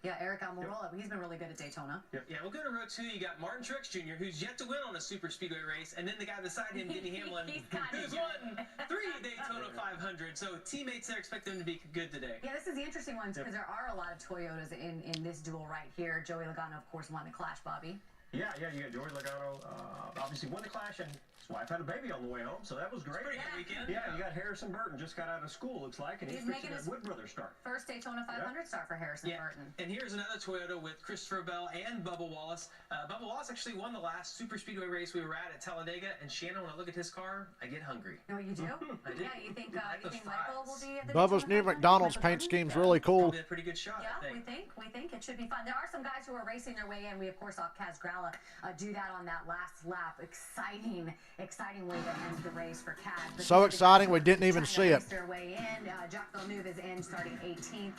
Yeah, Eric Almirola, he's been really good at Daytona. Yeah, we'll go to row 2. You got Martin Truex Jr., who's yet to win on a super speedway race, and then the guy beside him, Denny Hamlin, who's won 3 Daytona 500. So teammates there expect them to be good today. Yeah, this is the interesting one because there are a lot of Toyotas in this duel right here. Joey Logano, of course, won the Clash, Bobby. Yeah, you got Joey Logano, obviously won the Clash, and his wife had a baby on the way home, so that was great. Pretty good weekend. Yeah, you got Harrison Burton, just got out of school, looks like, and he's making his Wood Brothers start. First Daytona 500 start for Harrison Burton. And here's another Toyota with Christopher Bell and Bubba Wallace. Bubba Wallace actually won the last super speedway race we were at Talladega, and Shannon, when I look at his car, I get hungry. Oh, you do? I do. Yeah, you think Michael will be at the Bubba's new McDonald's paint scheme's really cool. Probably a pretty good shot, Yeah, I think. we think it should be fun. There are some guys who are racing their way in. We, of course, saw Kaz Gralla do that on that last lap. Exciting way to end the race for Kaz. So exciting, we didn't even see it. Their way in. Jacques Villeneuve is in, starting 18th.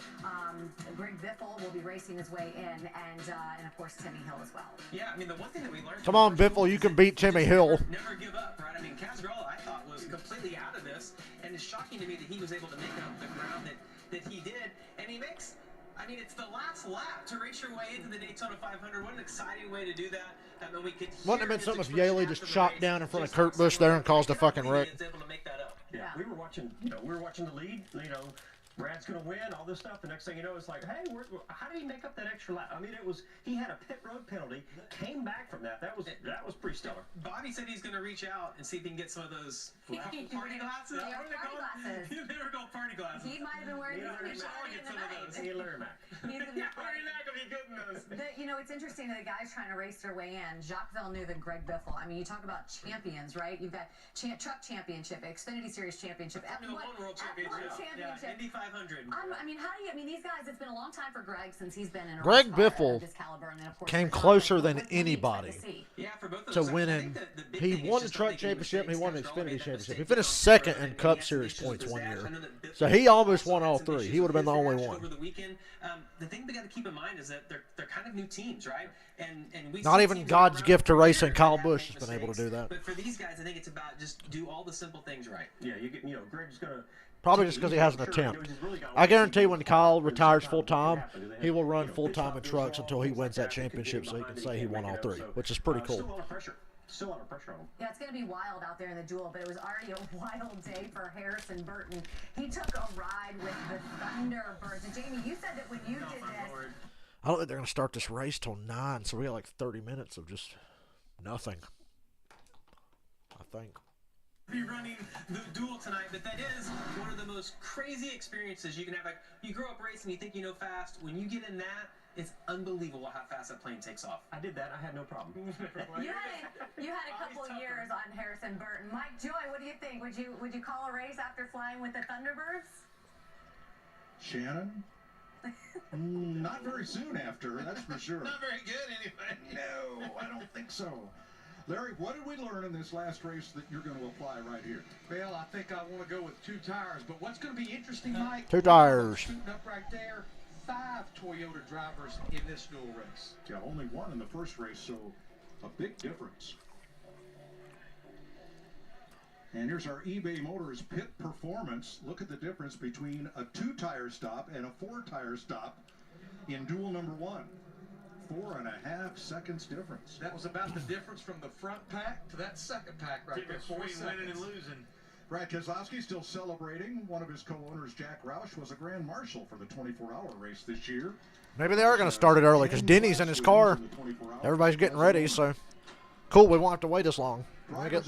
Greg Biffle will be racing his way in, and of course Timmy Hill as well. Yeah, I mean the one thing that we learned. Come on, Biffle, you can beat Timmy Hill. Never give up, right? I mean, Kaz Gralla, I thought, was completely out of this, and it's shocking to me that he was able to make up the ground that he did, and he makes I mean, it's the last lap to race your way into the Daytona 500. What an exciting way to do that. And we could Wouldn't it have been something if Yaley just chopped down in front of Kurt Busch there and caused a fucking wreck? Yeah, we were watching, the lead, Brad's going to win, all this stuff. The next thing you know, it's like, hey, how did he make up that extra lap? I mean, he had a pit road penalty, came back from that. That was pretty stellar. Bobby said he's going to reach out and see if he can get some of those party glasses. Yeah, party glasses. They were called party glasses. He might have been wearing those when he started in the night. Hey, Larry Mac. Yeah, Larry Mac will be good in those. It's interesting that the guys trying to race their way in, Jacques Villeneuve and Greg Biffle. I mean, you talk about champions, right? You've got Truck Championship, Xfinity Series Championship, F1 World Championship. Yeah, Indy 500. These guys, it's been a long time for Greg since he's been in a Greg race car Biffle of this caliber, and then, of course, came closer than anybody for both of to those. winning. The He thing won is the just Truck making Championship and he mistakes. won the Guys are all made Xfinity that Championship. mistake. He finished second in Cup Series points one year. So he almost won all three. He would have been the only one. Over the weekend, the thing we got to keep in mind is that they're kind of new teams, right? And we Not see even teams God's around gift to the racing, year Kyle that Busch make has been able to do that. But for these guys, I think it's about just do all the simple things right. Yeah, Greg's going to... Probably just because he has an attempt. I guarantee when Kyle retires full-time, he will run full-time in trucks until he wins that championship so he can say he won all three, which is pretty cool. Still a lot of pressure on him. Yeah, it's going to be wild out there in the duel, but it was already a wild day for Harrison Burton. He took a ride with the Thunderbirds. And Jamie, you said that when you did this... I don't think they're going to start this race till 9, so we got like 30 minutes of just nothing, I think. Be running the duel tonight, but that is one of the most crazy experiences you can have. Like, you grow up racing, you think you know fast. When you get in that, it's unbelievable how fast that plane takes off. I did that. I had no problem. You had a couple of years on Harrison Burton. Mike Joy, what do you think? Would you call a race after flying with the Thunderbirds? Shannon? Not very soon after, that's for sure. Not very good, anyway. No, I don't think so. Larry, what did we learn in this last race that you're going to apply right here? Well, I think I want to go with 2 tires, but what's going to be interesting, Mike? 2 tires. Shooting up right there, 5 Toyota drivers in this dual race. Yeah, only one in the first race, so a big difference. And here's our eBay Motors pit performance. Look at the difference between a 2-tire stop and a 4-tire stop in duel number 1. 4.5 seconds difference. That was about the difference from the front pack to that second pack right there. 4 seconds. Winning and losing. Brad Keselowski still celebrating. One of his co-owners, Jack Roush, was a Grand Marshal for the 24-hour race this year. Maybe they are going to start it early because Denny's in his car. Everybody's getting ready, so cool. We won't have to wait as long. I get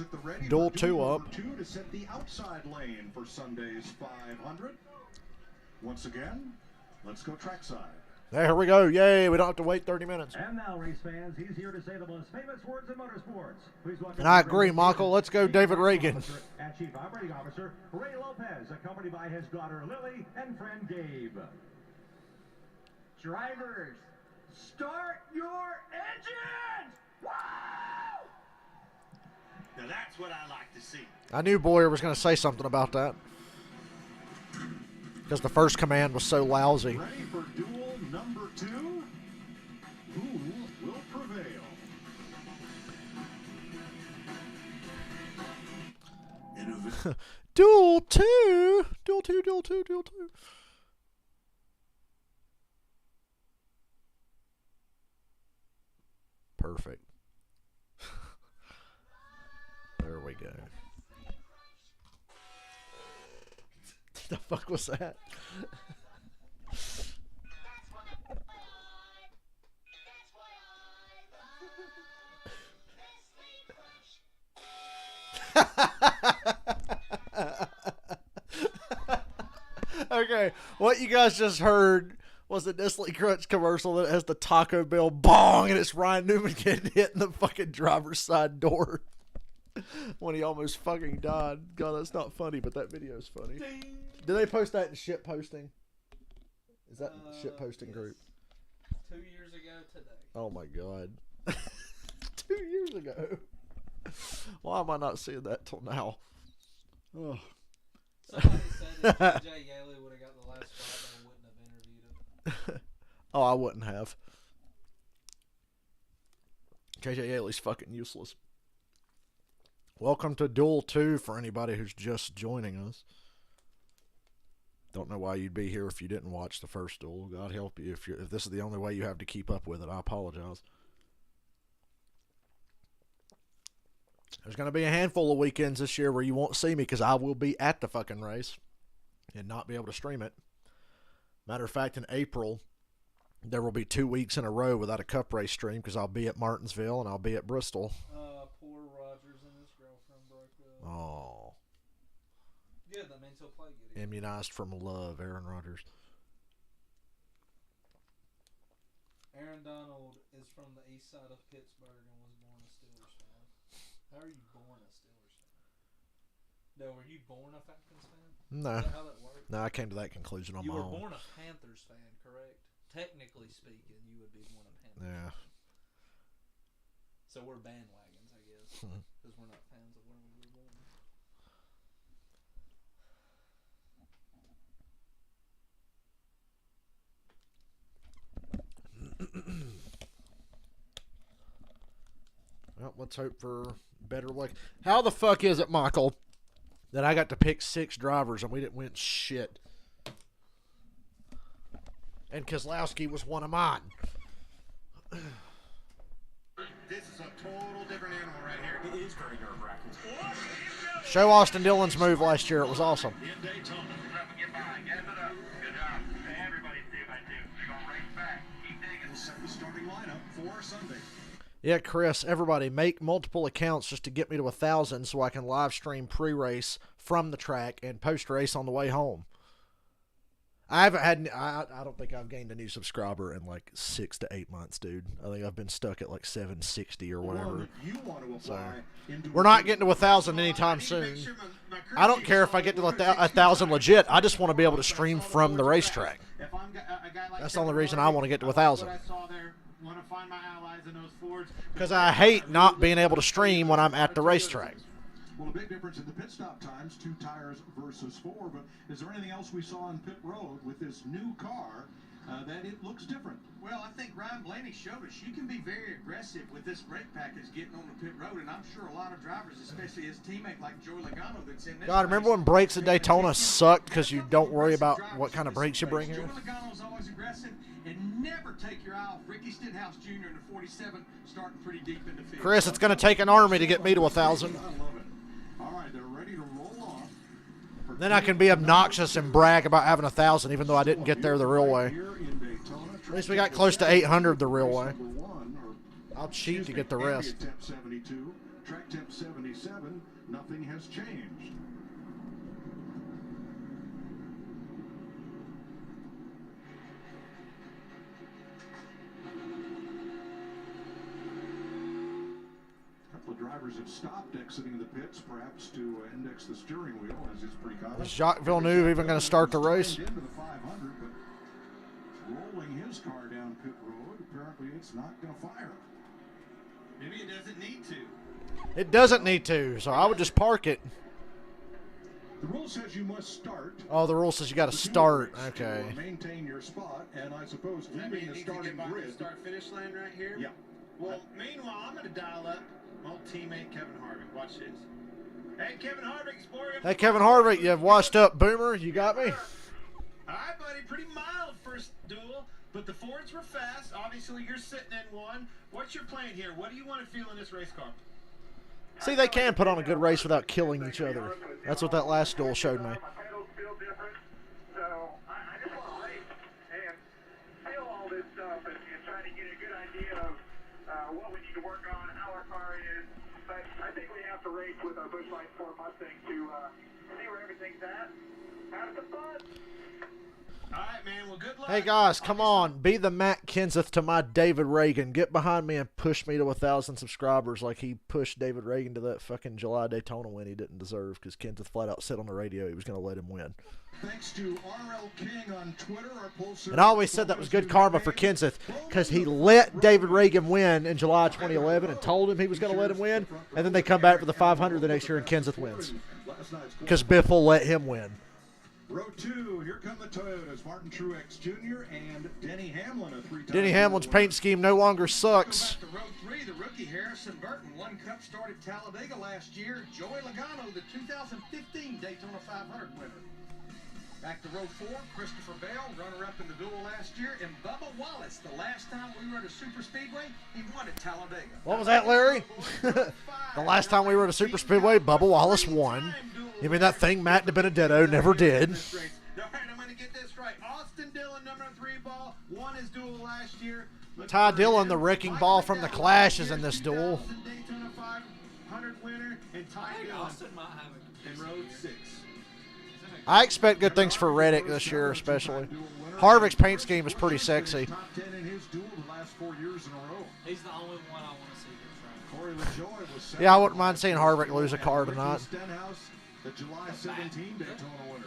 duel 2 up. 2 to set the outside lane for Sunday's 500. Once again, let's go trackside. There we go. Yay, we don't have to wait 30 minutes. And now, race fans, he's here to say the most famous words in motorsports. Please welcome And I agree, Michael. Let's go David Reagan. And Chief Operating Officer Ray Lopez, accompanied by his daughter Lily and friend Gabe. Drivers, start your engines! Wow! Now that's what I like to see. I knew Boyer was going to say something about that because the first command was so lousy. Ready for duel number 2? Who will prevail? Duel 2. Duel 2, duel 2, duel 2. Perfect. There we go. The fuck was that? Okay, what you guys just heard was a Nestle Crunch commercial that has the Taco Bell bong, and it's Ryan Newman getting hit in the fucking driver's side door when he almost fucking died. God, that's not funny, but that video is funny. Ding. Did they post that in shit posting? Is that shit posting group? 2 years ago today. Oh my god. 2 years ago. Why am I not seeing that till now? Oh. Somebody said if TJ Yaley would have got the last spot, they wouldn't have interviewed him. Oh, I wouldn't have. KJ Yaley's fucking useless. Welcome to Duel 2 for anybody who's just joining us. Don't know why you'd be here if you didn't watch the first duel. God help you if this is the only way you have to keep up with it. I apologize. There's going to be a handful of weekends this year where you won't see me because I will be at the fucking race and not be able to stream it. Matter of fact, in April, there will be 2 weeks in a row without a cup race stream because I'll be at Martinsville and I'll be at Bristol. Poor Rogers and his girlfriend broke up. Oh. Good, that means he'll play good. Immunized from love, Aaron Rodgers. Aaron Donald is from the east side of Pittsburgh and was born a Steelers fan. How are you born a Steelers fan? No, were you born a Falcons fan? No. Is that how that works? No, I came to that conclusion on my own. You were born a Panthers fan, correct? Technically speaking, you would be born a Panthers. Yeah. So we're bandwagons, I guess, because we're not fans of where we were born. Well, let's hope for better luck. How the fuck is it, Michael, that I got to pick 6 drivers and we didn't win shit? And Keselowski was one of mine. This is a total different animal right here. It is very nerve-wracking. Show Austin Dillon's move last year. It was awesome. In Daytona. Get by. Gas it up. Good job. Everybody's doing that too. You're going to race back. Keep digging. We'll set the starting lineup for Sunday. Yeah, Chris, everybody, make multiple accounts just to get me to 1,000 so I can live stream pre-race from the track and post-race on the way home. I haven't had. I don't think I've gained a new subscriber in like 6 to 8 months, dude. I think I've been stuck at like 760 or whatever. So we're not getting to 1,000 anytime soon. I don't care if I get to 1,000 legit. I just want to be able to stream from the racetrack. That's the only reason I want to get to 1,000. Because I hate not being able to stream when I'm at the racetrack. Well, a big difference in the pit stop times, 2 tires versus 4. But is there anything else we saw on pit road with this new car that it looks different? Well, I think Ryan Blaney showed us you can be very aggressive with this brake package getting on the pit road, and I'm sure a lot of drivers, especially his teammate like Joey Logano that's in this God, remember when brakes at Daytona sucked because you don't worry about what kind of brakes you bring here? Joey Logano's always aggressive, and never take your eye off Ricky Stenhouse Jr. in the 47, starting pretty deep in the field. Chris, it's going to take an army to get me to 1,000. All right, they're ready to roll off. Then I can be obnoxious and brag about having 1,000, even though I didn't get there the real way. At least we got close to 800 the real way. I'll cheat to get the rest. Temp 72, track temp 77. Nothing has changed. Drivers have stopped exiting the pits, perhaps to index the steering wheel, as is pretty common. Is Jacques Villeneuve even going to start the race? Into the 500, but rolling his car down pit road, apparently it's not going to fire. Maybe it doesn't need to. It doesn't need to, so I would just park it. The rule says you must start. Oh, the rule says you got to start. Okay. Maintain your spot, and I suppose Maybe leaving the starting grid. Start-finish line right here. Yeah. Well, meanwhile, I'm going to dial up my old teammate Kevin Harvick. Watch this. Hey, Kevin Harvick, sport. Hey, Kevin Harvick, you have washed up boomer. You got me? All right, buddy. Pretty mild first duel, but the Fords were fast. Obviously, you're sitting in one. What's your plan here? What do you want to feel in this race car? See, they can put on a good race without killing each other. That's what that last duel showed me. So I just want to race and feel all this stuff and try to get a good idea of what we need to work on, how our car is. But I think we have to race with our Busch Light 4 Mustang to see where everything's at. Have some fun. All right, man. Well, good luck. Hey, guys, come on. Be the Matt Kenseth to my David Reagan. Get behind me and push me to 1,000 subscribers like he pushed David Reagan to that fucking July Daytona win he didn't deserve because Kenseth flat out said on the radio he was going to let him win. Thanks to RL King on Twitter, our pollster. And I always said that was good karma for Kenseth because he let David Reagan win in July 2011 and told him he was going to let him win, and then they come back for the 500 the next year and Kenseth wins because Biffle let him win. Row 2, here come the Toyotas. Martin Truex Jr. and Denny Hamlin, a 3-time. Denny Hamlin's paint scheme no longer sucks. Back to row 3, the rookie Harrison Burton. One Cup started Talladega last year. Joey Logano, the 2015 Daytona 500 winner. Back to row 4, Christopher Bell, runner-up in the duel last year, and Bubba Wallace. The last time we were at a super speedway, he won at Talladega. What was that, Larry? The last time we were at a super speedway, Bubba Wallace won. You mean that thing Matt DiBenedetto never did? All right, I'm going to get this right. Austin Dillon, number 3 ball, won his duel last year. Ty Dillon, the wrecking ball from the Clash, is in this duel. Daytona 500 winner, and Ty Dillon Austin might have it. in row 6. I expect good things for Reddick this year, especially. Harvick's paint scheme is pretty sexy. Top 10 in his duel the last 4 years in a row. He's the only one I want to see get Corey LaJoie was Yeah, I wouldn't mind seeing Harvick lose a car tonight. Stenhouse, the July 17 Daytona winner.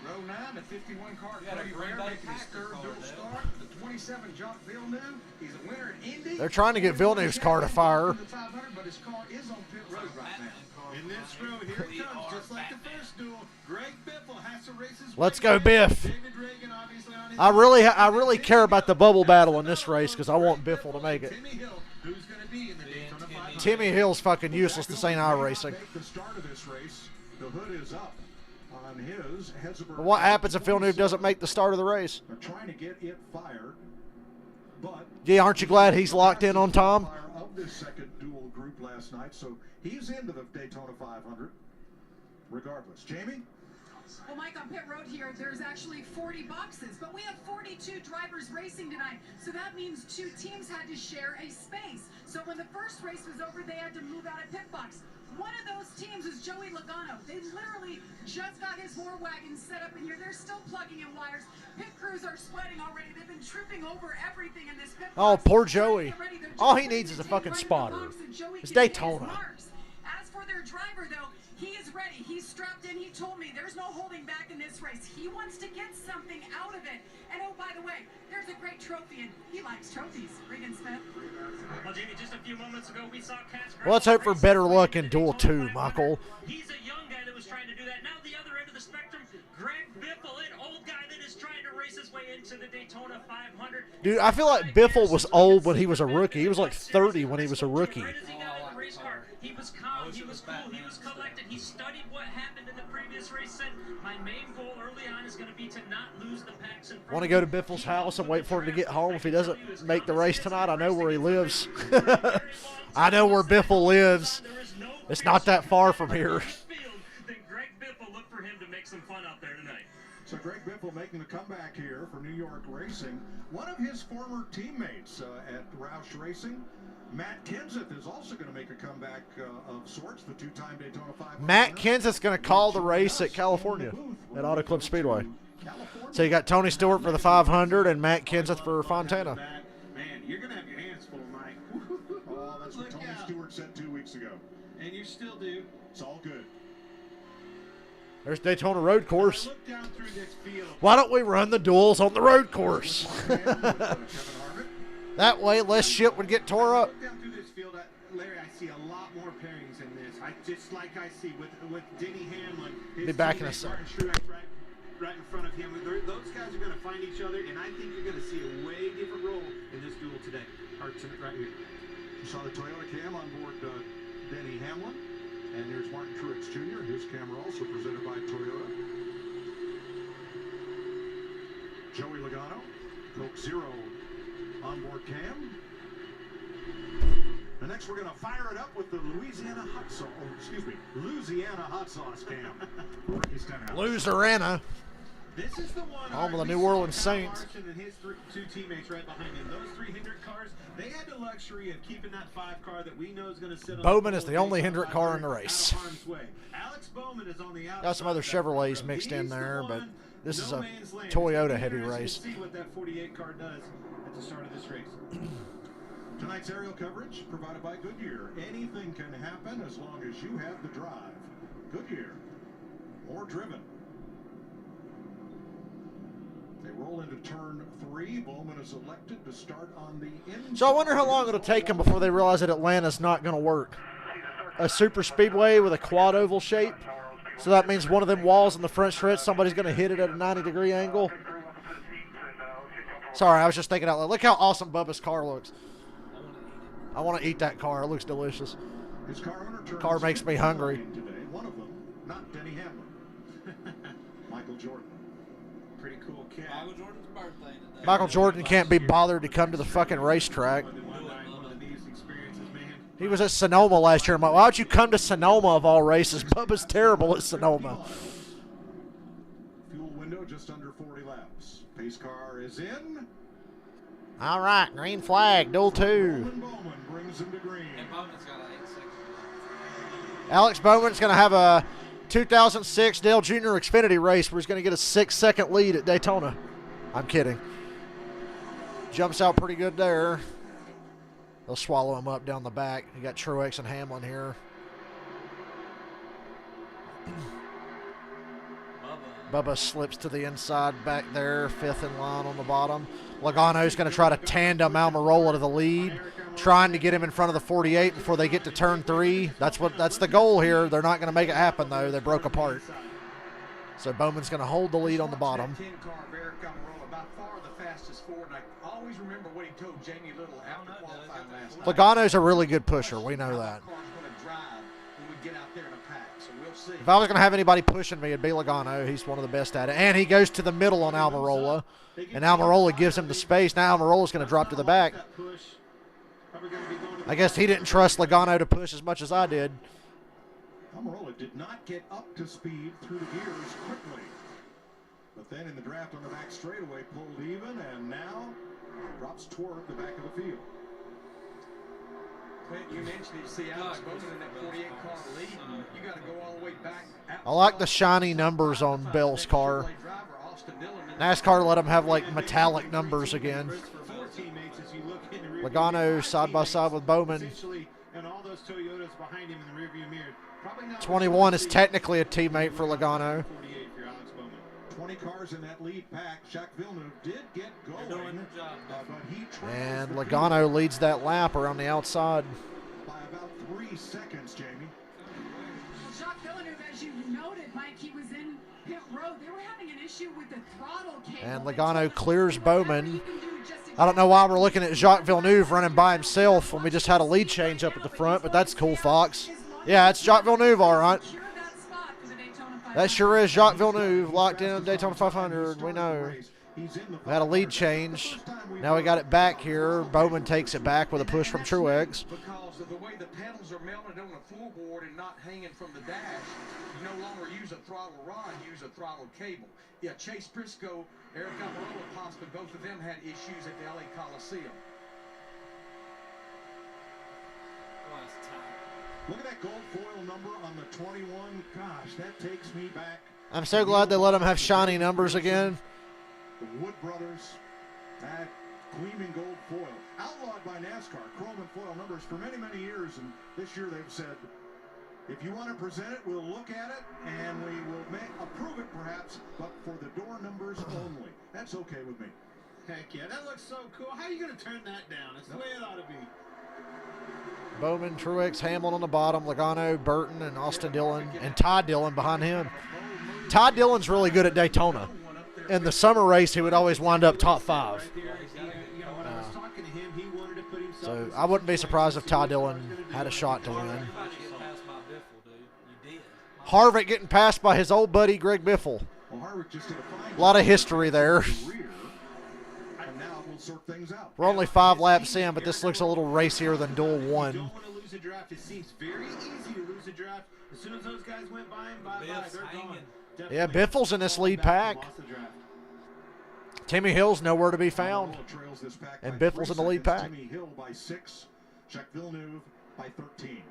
Row 9, the 51 car, got a Cody Green Ware Bay making his Packer third car, dual Dale. start. The 27, Jacques Villeneuve, he's a winner in Indy. They're trying to get Villeneuve's car to fire. The 500, but his car is on pit road right now. In this row, here it comes, just like the first duel. Greg Biffle has to race his Let's way go, back. Biff. David Reagan obviously on his I really care about the bubble battle in this race because I want Biffle to make it. Timmy Hill, who's going to be in the Daytona 500. Timmy Hill's fucking useless to St. I racing. Make the start of this race. The hood is up on his Hesberg. But what happens if Villeneuve doesn't make the start of the race? They're trying to get it fired, but Yeah, aren't you glad he's locked in on Tom? fire of this second dual group last night, so he's into the Daytona 500. Regardless, Jamie. Well, Mike, on pit road here, there's actually 40 boxes, but we have 42 drivers racing tonight, so that means 2 teams had to share a space. So when the first race was over, they had to move out of pit box. One of those teams is Joey Logano. They literally just got his war wagon set up in here. They're still plugging in wires. Pit crews are sweating already. They've been tripping over everything in this pit Oh, box. poor Joey. They're ready. They're just All he waiting needs to is a take fucking right in the spotter. box so Joey It's can hit his Daytona. marks. As for their driver, though, he is ready. He's strapped in. He told me there's no holding back in this race. He wants to get something out of it. And oh, by the way, there's a great trophy, and he likes trophies. Regan Smith. Well, Jamie, just a few moments ago, we saw Cass. Well, let's hope for better luck in Duel 2, Michael. He's a young guy that was trying to do that. Now the other end of the spectrum, Greg Biffle, an old guy that is trying to race his way into the Daytona 500. Dude, I feel like Biffle was old when he was a rookie. He was like 30 when he was a rookie. Right as he got in the race car, he was calm, he was cool, he was collected. He studied what happened in the previous race. Said, my main goal early on is going to be to not lose the packs in front. Want to go to Biffle's house and wait for him to get home if he doesn't make the race tonight? I know where he lives. I know where Biffle lives. It's not that far from here. Then Greg Biffle, look for him to make some fun out there tonight. So Greg Biffle making a comeback here for New York Racing. One of his former teammates at Roush Racing, Matt Kenseth, is also going to make a comeback of sorts, the 2-time Daytona 500. Matt Kenseth's going to call the race at California at Auto Club Speedway. So you got Tony Stewart for the 500 and Matt Kenseth for Fontana. Man, you're going to have your hands full, Mike. Oh, that's what Tony Stewart said 2 weeks ago. And you still do. It's all good. There's Daytona Road Course. Look down through this field. Why don't we run the duels on the road course? That way, less shit would get tore up. Look down through this field, Larry, I see a lot more pairings in this. Just like I see with Denny Hamlin. Be back in a second. Right in front of him. Those guys are going to find each other, and I think you're going to see a way different role in this duel today. Or right here. You saw the Toyota cam on board Denny Hamlin. And here's Martin Truex Jr., his camera also presented by Toyota. Joey Logano, Coke Zero onboard cam. And next we're going to fire it up with the Louisiana hot sauce. Oh, excuse me, Louisiana hot sauce cam. Ricky Stenhouse. Louisiana. This is the one. Home of the New Orleans Saints. And his 2 teammates right behind him. Those 3 Hendrick cars, they had the luxury of keeping that 5 car that we know is going to sit on. Bowman is the only Hendrick car in the race. Alex Bowman is on the outside. Got some other Chevrolets mixed in there, but this is a Toyota heavy race. See what that 48 car does at the start of this race. Tonight's aerial coverage provided by Goodyear. Anything can happen as long as you have the drive. Goodyear, more driven. They roll into turn 3. Bowman is elected to start on the inside. So I wonder how long it'll take them before they realize that Atlanta's not going to work. A super speedway with a quad oval shape. So that means one of them walls in the front stretch, somebody's going to hit it at a 90-degree angle. Sorry, I was just thinking out loud. Look how awesome Bubba's car looks. I want to eat that car. It looks delicious. His car owner Car makes me hungry. today. One of them, not Denny Hamlin. Michael Michael Jordan. Pretty cool cat. Michael Jordan's birthday today. Michael Jordan can't be bothered to come to the fucking racetrack. He was at Sonoma last year. I'm like, why would you come to Sonoma of all races? Bubba's terrible at Sonoma. Fuel window just under 40 laps. Pace car is in. All right, green flag, duel 2. Bowman brings him to green. And Bowman's got an 8 second. Alex Bowman's going to have a 2006 Dale Jr. Xfinity race where he's going to get a 6-second lead at Daytona. I'm kidding. Jumps out pretty good there. They'll swallow him up down the back. You got Truex and Hamlin here. Bubba slips to the inside back there, 5th in line on the bottom. Logano's going to try to tandem Almirola to the lead, trying to get him in front of the 48 before they get to turn 3. That's the goal here. They're not going to make it happen, though. They broke apart. So Bowman's going to hold the lead on the bottom. Logano's a really good pusher. We know that. If I was going to have anybody pushing me, it'd be Logano. He's one of the best at it. And he goes to the middle on Almirola. And Almirola gives him the space. Now Almirola's going to drop to the back. I guess he didn't trust Logano to push as much as I did. Almirola did not get up to speed through the gears quickly. But then in the draft on the back straightaway, pulled even, and now drops toward the back of the field. You mentioned you see Alex Bowman in that 48 car lead. You got to go all the way back. I like the shiny numbers on Bell's car. NASCAR let him have like metallic numbers again. Logano side by side with Bowman. 21 is technically a teammate for Logano. 20 cars in that lead pack. Jacques Villeneuve did get going, but he and Logano leads that lap around the outside. By about 3 seconds, Jamie. Well, Jacques Villeneuve, as you noted, Mike, he was in pit road. They were having an issue with the throttle cable. And Logano clears Bowman. I don't know why we're looking at Jacques Villeneuve running by himself when we just had a lead change up at the front, but that's cool, Fox. Yeah, it's Jacques Villeneuve, all right. That sure is Jacques Villeneuve, locked in Daytona 500. We know. We had a lead change. Now we got it back here. Bowman takes it back with a push from Truex. Because of the way the pedals are mounted on the floorboard and not hanging from the dash, you no longer use a throttle rod, use a throttle cable. Yeah, Chase Briscoe, Eric Almirola, possibly both of them had issues at the LA Coliseum. Look at that gold foil number on the 21. Gosh, that takes me back. I'm so glad they let him have shiny numbers again. The Wood Brothers, that gleaming gold foil. Outlawed by NASCAR, chrome and foil numbers for many, many years. And this year they've said, if you want to present it, we'll look at it and we will approve it perhaps, but for the door numbers only. That's okay with me. Heck yeah, that looks so cool. How are you going to turn that down? It's the way it ought to be. Bowman, Truex, Hamlin on the bottom, Logano, Burton, and Austin Dillon, and Todd Dillon behind him. Todd Dillon's really good at Daytona. In the summer race, he would always wind up top 5. So I wouldn't be surprised if Todd Dillon had a shot to win. Harvick getting passed by his old buddy Greg Biffle. A lot of history there. We're only 5 laps in, but this looks a little racier than Duel 1. You don't want to lose a draft. It seems very easy to lose a draft. As soon as those guys went by him, bye-bye, they're gone. Yeah, Biffle's in this lead pack. Timmy Hill's nowhere to be found. And Biffle's in the lead pack. Timmy Hill by 6, Jacques Villeneuve by 13.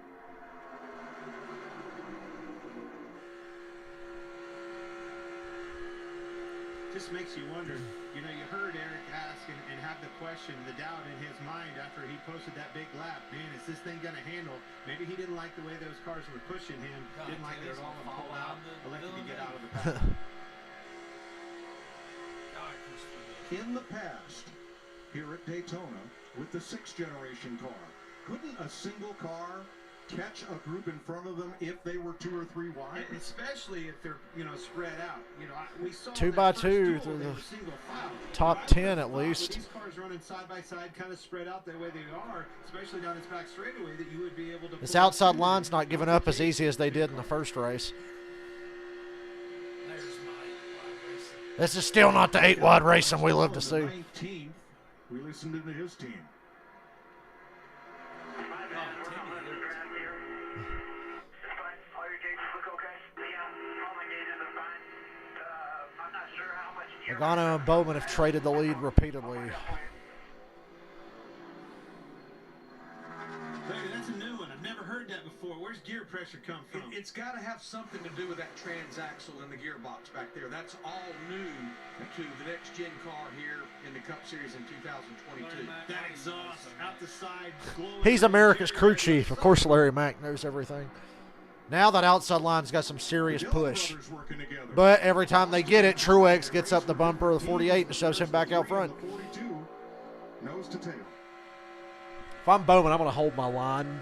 Just makes you wonder. You know, you heard Eric ask and have the question, the doubt in his mind after he posted that big lap. Man, is this thing going to handle? Maybe he didn't like the way those cars were pushing him. Didn't like it at all and pulled out. Elected to get out of the pack. In the past, here at Daytona, with the 6th generation car, couldn't a single car catch a group in front of them if they were 2 or 3 wide? Especially if they're, spread out. We saw 2 by 2 through the top 10 at least. These cars running side by side, kind of spread out the way they are, especially down its back straightaway, that you would be able to. This outside line's not giving up as easy as they did in the first race. This is still not the 8-wide racing we love to see. 19th. We listened into his team. Logano and Bowman have traded the lead repeatedly. Baby, that's a new one. I've never heard that before. Where's gear pressure come from? It's got to have something to do with that transaxle in the gearbox back there. That's all new to the next-gen car here in the Cup Series in 2022. That exhaust out the side. He's America's crew chief. Of course, Larry Mack knows everything. Now that outside line's got some serious push. But every time they get it, Truex gets up the bumper of the 48 and shoves him back out front. Nose to tail. If I'm Bowman, I'm going to hold my line.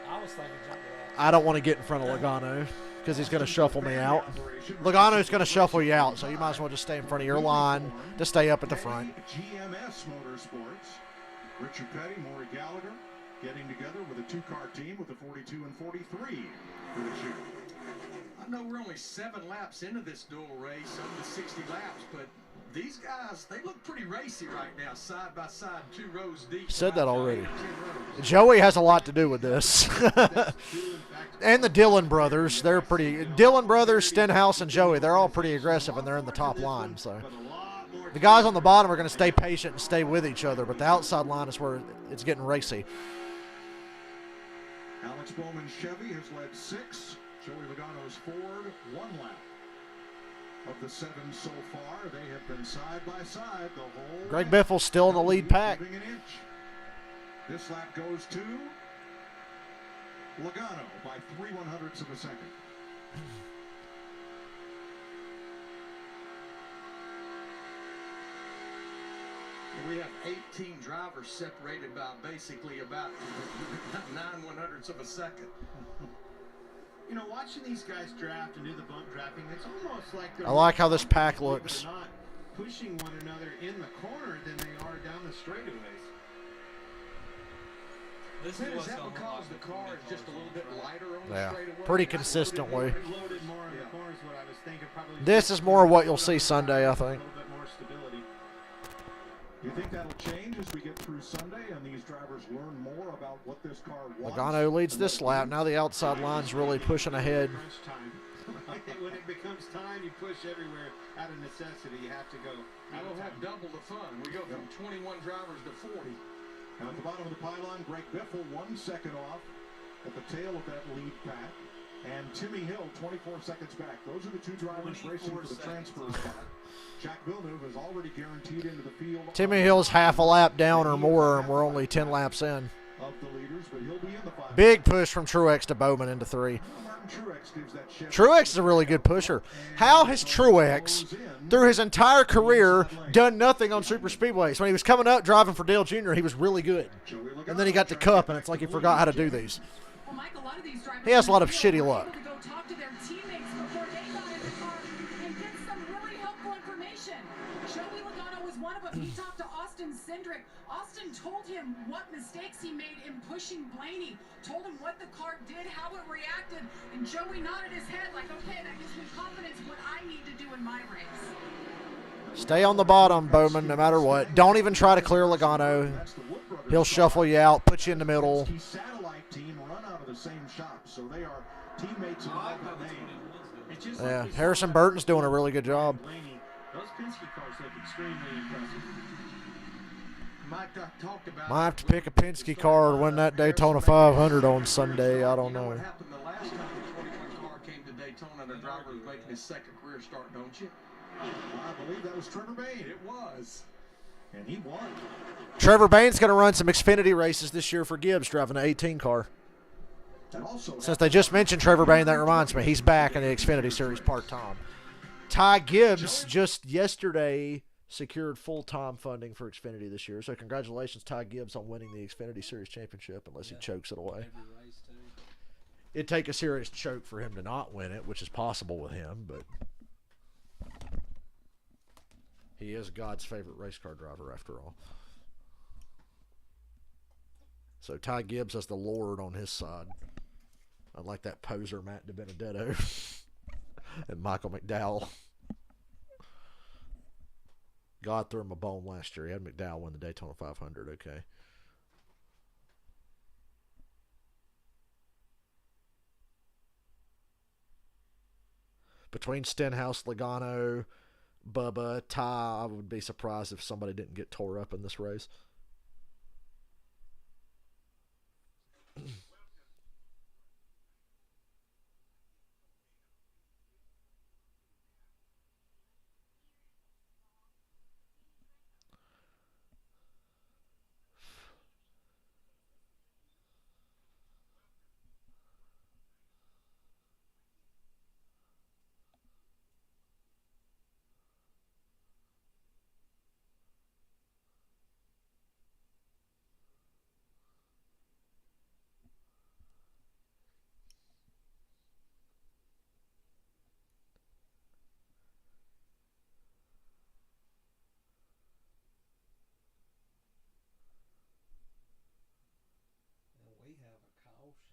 I was thinking jump it out. I don't want to get in front of Logano because he's going to shuffle me out. Logano's going to shuffle you out, so you might as well just stay in front of your line to stay up at the front. GMS Motorsports. Richard Petty, Maury Gallagher getting together with a two-car team with the 42 and 43 for this year. I know we're only 7 laps into this dual race, up to 60 laps, but these guys, they look pretty racy right now, side by side, 2 rows deep. Said that already. Joey has a lot to do with this. And the Dillon brothers, they're pretty. Dillon brothers, Stenhouse, and Joey, they're all pretty aggressive, and they're in the top line. So the guys on the bottom are going to stay patient and stay with each other, but the outside line is where it's getting racy. Alex Bowman's Chevy has led 6. Joey Logano's Ford 1 lap. Of the 7 so far, they have been side by side the whole. Greg Biffle's still in the lead pack. An inch. This lap goes to Logano by 3/100ths of a second. We have 18 drivers separated by basically about 9/100ths of a second. You know, watching these guys draft and do the bump drafting, it's almost like they're I like how this pack looks. not pushing one another in the corner than they are down the straightaways. This Is that because the car is just a little bit lighter on the Yeah, straightaway? pretty consistently. Loaded more in the corners, what I was thinking. Probably This is more what you'll see Sunday, I think. a little bit more stability. Do you think that'll change as we get through Sunday and these drivers learn more about what this car wants? Logano leads this lap. Now the outside line's really pushing ahead. When it becomes time, you push everywhere. Out of necessity, you have to go. I will have double the fun. We go from 21 drivers to 40. Now at the bottom of the pylon, Greg Biffle 1 second off at the tail of that lead pack. And Timmy Hill 24 seconds back. Those are the 2 drivers racing for the transfer spot. Jack Villeneuve is already guaranteed into the field. Timmy Hill's half a lap down or more, and we're only 10 laps in. Of the leaders, but he'll be in the 5. Big push from Truex to Bowman into 3. Truex gives that Chevy. Truex is a really good pusher. How has Truex, through his entire career, done nothing on super speedways? When he was coming up driving for Dale Jr., he was really good. And then he got to Cup, and it's like he forgot how to do these. Well, Mike, a lot of these drivers He has a lot of shitty luck. to go talk to their teammates before they got in the car and get some really helpful information. Joey Logano was one of them. He talked to Austin Cindric. Austin told him what mistakes he made in pushing Blaney, told him what the car did, how it reacted, and Joey nodded his head like, okay, that gives me confidence what I need to do in my race. Stay on the bottom, Bowman, no matter what. Don't even try to clear Logano. He'll shuffle you out, put you in the middle. Satellite team run out of the same shop, so they are teammates in the name. Yeah, Harrison Burton's doing a really good job. Those Penske cars look extremely impressive. Mike talked about. Might have to pick a Penske car to win that Daytona 500 on Sunday. I don't know. What happened the last time the 21 car came to Daytona and the driver was making his second career start, don't you? I believe that was Trevor Bayne. It was. And he won. Trevor Bayne's going to run some Xfinity races this year for Gibbs, driving an 18 car. Since they just mentioned Trevor Bayne, that reminds me, he's back in the Xfinity Series part-time. Ty Gibbs just yesterday secured full-time funding for Xfinity this year. So congratulations, Ty Gibbs, on winning the Xfinity Series championship, unless he chokes it away. It'd take a serious choke for him to not win it, which is possible with him, but he is God's favorite race car driver after all. So Ty Gibbs has the Lord on his side. Unlike that poser Matt DiBenedetto and Michael McDowell. God threw him a bone last year. He had McDowell win the Daytona 500. Okay. Between Stenhouse, Logano, Bubba, Ty, I would be surprised if somebody didn't get tore up in this race. We have a caution.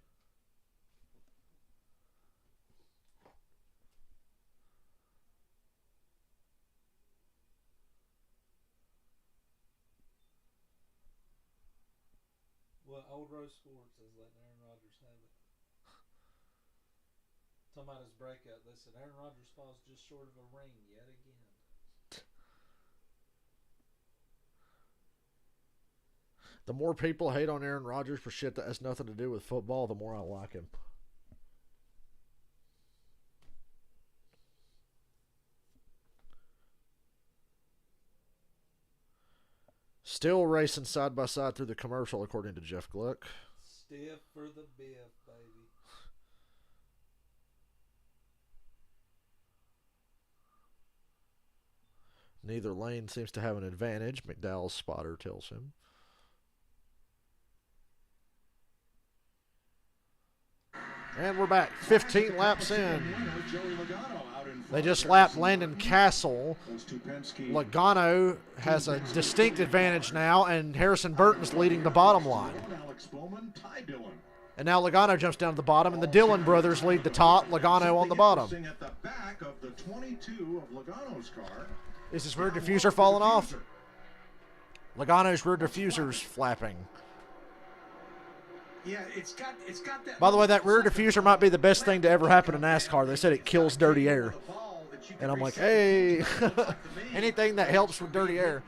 Well, Old Rose Sports is letting Aaron Rodgers have it. Talking about his breakup, they said Aaron Rodgers falls just short of a ring yet again. The more people hate on Aaron Rodgers for shit that has nothing to do with football, the more I like him. Still racing side by side through the commercial, according to Jeff Gluck. Stiff for the biff, baby. Neither lane seems to have an advantage, McDowell's spotter tells him. And we're back, 15 laps in. They just lapped Landon Castle. Logano has a distinct advantage now, and Harrison Burton's leading the bottom line. And now Logano jumps down to the bottom, and the Dillon brothers lead the top, Logano on the bottom. Is his rear diffuser falling off? Logano's rear diffuser's flapping. Yeah, it's got that. By the way, that rear diffuser might be the best thing to ever happen to NASCAR. They said it kills dirty air. And I'm like, hey, anything that helps with dirty air.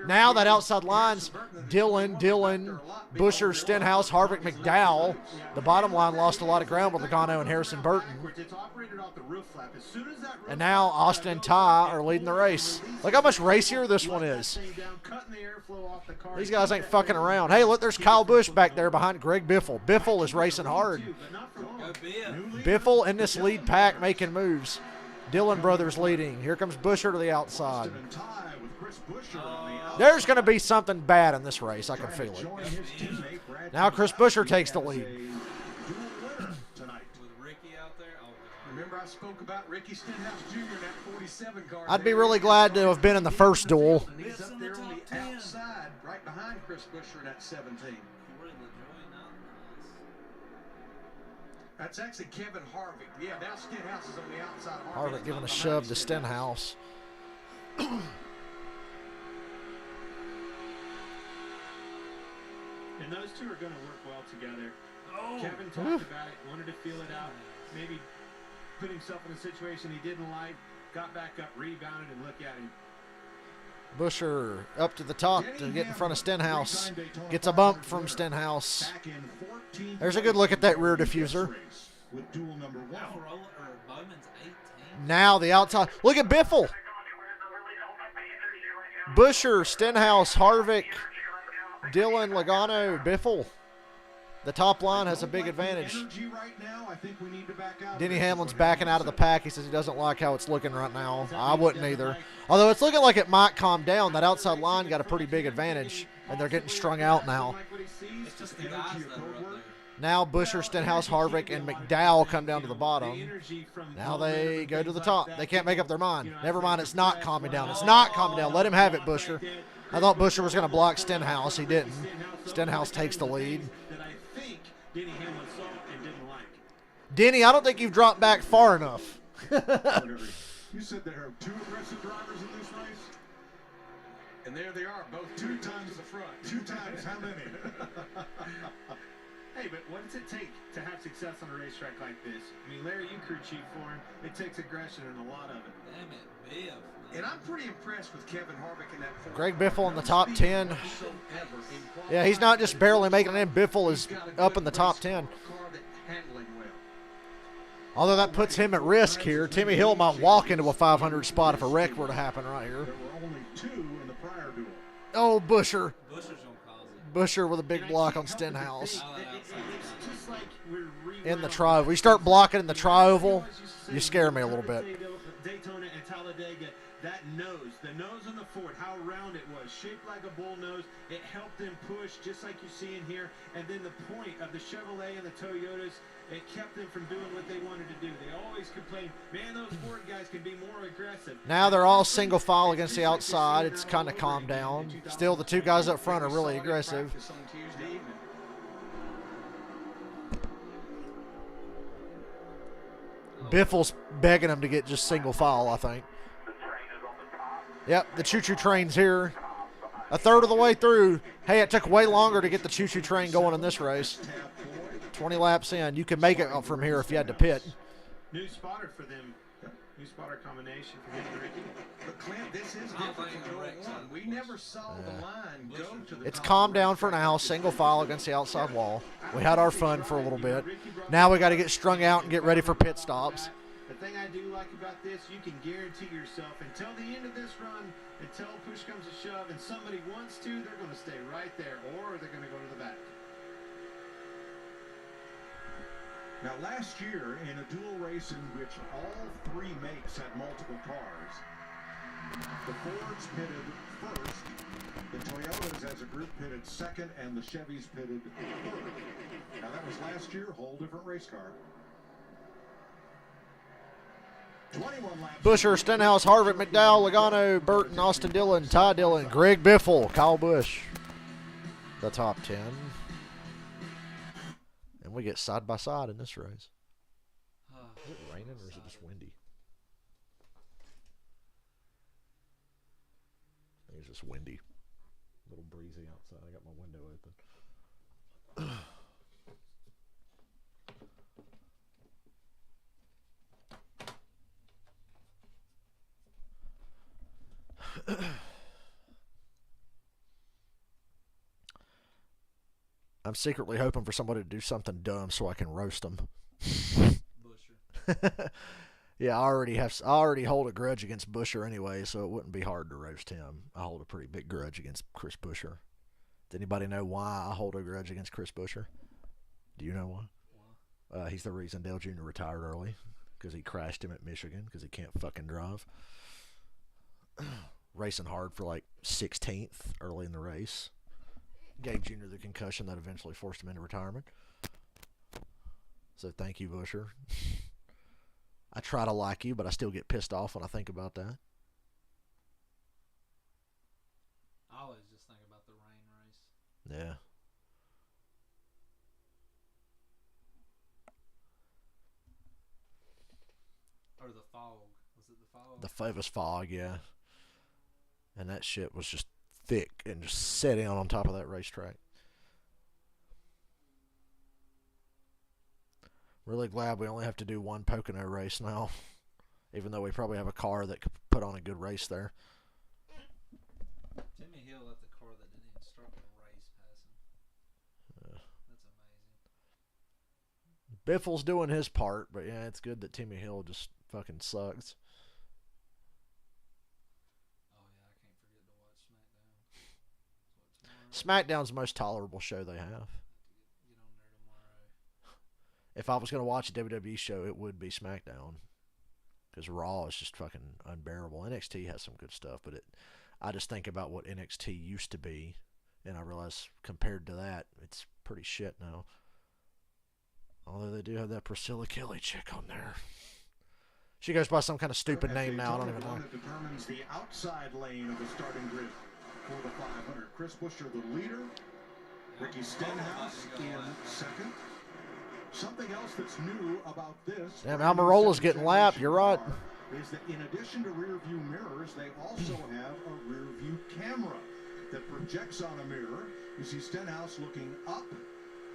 Now that outside line's Dillon, Buescher, Stenhouse, Harvick, McDowell. The bottom line lost a lot of ground with Logano and Harrison Burton. And now Austin and Ty are leading the race. Look how much racier this one is. These guys ain't fucking around. Hey, look, there's Kyle Busch back there behind Greg Biffle. Biffle is racing hard. Biffle in this lead pack making moves. Dillon brothers leading. Here comes Buescher to the outside. There's going to be something bad in this race. I can feel it. Now Chris Buescher takes the lead. Remember I spoke about Ricky Stenhouse Jr. in that 47 car. I'd be really glad to have been in the first duel. He's up there on the outside, right behind Chris Buescher in that 17. That's actually Kevin Harvick. Yeah, now Stenhouse is on the outside. Harvick giving a shove to Stenhouse. And those two are going to work well together. Kevin talked about it, wanted to feel it out, maybe put himself in a situation he didn't like, got back up, rebounded, and look at him. Buescher up to the top to get in front of Stenhouse. Gets a bump from Stenhouse. There's a good look at that rear diffuser. Now the outside. Look at Biffle. Buescher, Stenhouse, Harvick, Dillon, Logano, Biffle. The top line has a big advantage. Denny Hamlin's backing out of the pack. He says he doesn't like how it's looking right now. I wouldn't either. Although it's looking like it might calm down. That outside line got a pretty big advantage, and they're getting strung out now. Now Buescher, Stenhouse, Harvick, and McDowell come down to the bottom. Now they go to the top. They can't make up their mind. Never mind, it's not calming down. It's not calming down. Let him have it, Buescher. I thought Buescher was going to block Stenhouse. He didn't. Stenhouse takes the lead. Denny Hamlin saw and didn't like. Denny, I don't think you've dropped back far enough. You said there are two aggressive drivers in this race? And there they are, both 2 times times to the front. 2 times how many? Hey, but what does it take to have success on a racetrack like this? I mean, Larry, you crew chief for him. It takes aggression and a lot of it. Damn it, Biff. And I'm pretty impressed with Kevin Harvick in that. Greg Biffle in the top 10. Yeah, he's not just barely making it in. Biffle is up in the top 10. Although that puts him at risk here. Timmy Hill might walk into a 500 spot if a wreck were to happen right here. There were only 2 in the prior duel. Oh, Busher. Busher's gonna cause it. Busher with a big block on Stenhouse. It's just like we're In the tri-oval. We start blocking in the tri-oval, you scare me a little bit. Daytona and Talladega, that nose, the nose on the Ford, how round it was, shaped like a bull nose. It helped them push, just like you see in here. And then the point of the Chevrolet and the Toyotas, it kept them from doing what they wanted to do. They always complain, man, those Ford guys can be more aggressive. Now they're all single file against the outside. It's kind of calmed down. Still, the 2 guys up front are really aggressive. Biffle's begging him to get just single file, I think. Yep, the choo-choo train's here. A third of the way through. Hey, it took way longer to get the choo-choo train going in this race. 20 laps in. You can make it from here if you had to pit. New spotter for them. New spotter combination for him and Ricky. But Clint, this is different from Duel 1. We never saw the line go to the It's top calmed of the down for now. Single file against the outside wall. We had our fun for a little bit. Now we got to get strung out and get ready for pit stops. The thing I do like about this, you can guarantee yourself until the end of this run, until push comes to shove, and somebody wants to, they're going to stay right there, or they're going to go to the back. Now, last year, in a dual race in which all 3 mates had multiple cars, the Fords pitted first, the Toyotas as a group pitted second, and the Chevys pitted third. Now, that was last year, whole different race car. 21 laps. Busher, Stenhouse, Harvick, McDowell, Logano, Burton, Austin Dillon, Ty Dillon, Greg Biffle, Kyle Busch. The top 10. And we get side by side in this race. Is it raining or is it just windy? I think it's just windy. A little breezy outside. I got my window open. I'm secretly hoping for somebody to do something dumb so I can roast them. Yeah, I already hold a grudge against Busher anyway, so it wouldn't be hard to roast him. I hold a pretty big grudge against Chris Busher. Does anybody know why I hold a grudge against Chris Busher? Do you know why? He's the reason Dale Jr. retired early, because he crashed him at Michigan because he can't fucking drive. Racing hard for like 16th early in the race. Gave Jr. the concussion that eventually forced him into retirement. So thank you, Busher. I try to like you, but I still get pissed off when I think about that. I always just think about the rain race. Yeah. Or the fog. Was it the fog? It was fog, yeah. And that shit was just thick and just set in on top of that racetrack. Really glad we only have to do one Pocono race now, even though we probably have a car that could put on a good race there. Timmy Hill let the car that didn't even start the race pass him. That's amazing. Biffle's doing his part, but yeah, it's good that Timmy Hill just fucking sucks. SmackDown's the most tolerable show they have. If I was going to watch a WWE show, it would be SmackDown. Because Raw is just fucking unbearable. NXT has some good stuff, but I just think about what NXT used to be, and I realize compared to that, it's pretty shit now. Although they do have that Priscilla Kelly chick on there. She goes by some kind of stupid name now. I don't even know. It determines the outside lane of the starting grid for the 500. Chris Busher, the leader. Ricky Stenhouse in second. Something else that's new about this. Damn, Almirola's getting lapped. You're right. is that in addition to rear view mirrors, they also have a rear view camera that projects on a mirror. You see Stenhouse looking up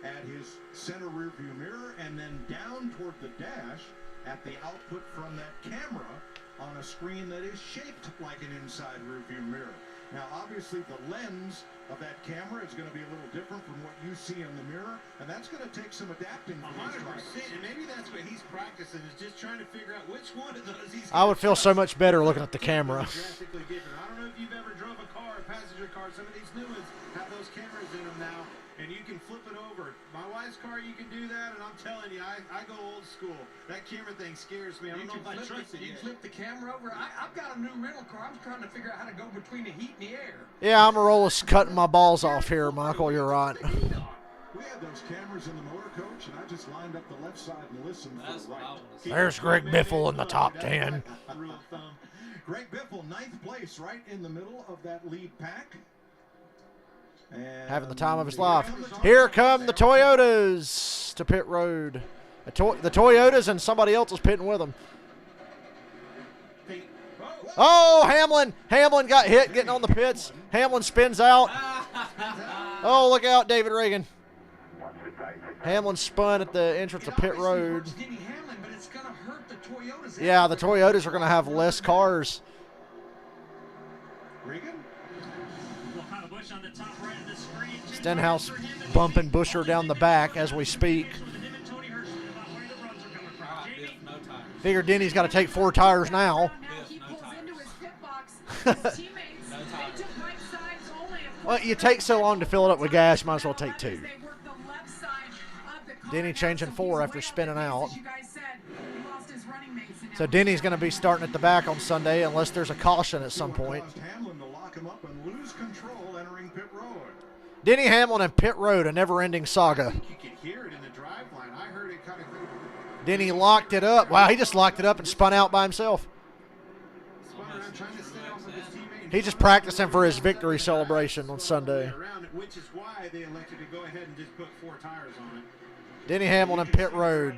at his center rear view mirror and then down toward the dash at the output from that camera on a screen that is shaped like an inside rear view mirror. Now, obviously, the lens of that camera is going to be a little different from what you see in the mirror, and that's going to take some adapting. 100%, and maybe that's what he's practicing, is just trying to figure out which one of those he's I would feel so much better looking at the camera. drastically different. I don't know if you've ever drove a car, a passenger car. Some of these new ones have those cameras in them now, and you can flip it over. My wife's car, you can do that, and I'm telling you, I go old school. That camera thing scares me. I don't know if I trust it You yet. flip the camera over. I've got a new rental car. I'm trying to figure out how to go between the heat and the air. Yeah, I'm a roll of cutting my balls off here, Michael. You're right. We had those cameras in the motor coach, and I just lined up the left side and listened for the right. There's Greg Biffle in the top 10. Rule of thumb. Greg Biffle, 9th place, right in the middle of that lead pack. And Having the time of his life. Here come the Toyotas to pit road. The Toyotas and somebody else is pitting with them. Oh, Hamlin. Hamlin got hit getting on the pits. Hamlin spins out. Oh, look out, David Reagan. Hamlin spun at the entrance of pit road. Yeah, the Toyotas are going to have less cars. Stenhouse bumping Busher down the back as we speak. Figure Denny's got to take 4 tires now. Well, you take so long to fill it up with gas, might as well take 2. Denny changing 4 after spinning out. So Denny's going to be starting at the back on Sunday unless there's a caution at some point. Denny Hamlin and pit road, a never-ending saga. You could hear it in the driveline. I heard it kind of. Denny locked it up. Wow, he just locked it up and spun out by himself. He's just practicing for his victory celebration on Sunday. Which is why they elected to go ahead and just put 4 tires on it. Denny Hamlin and pit road.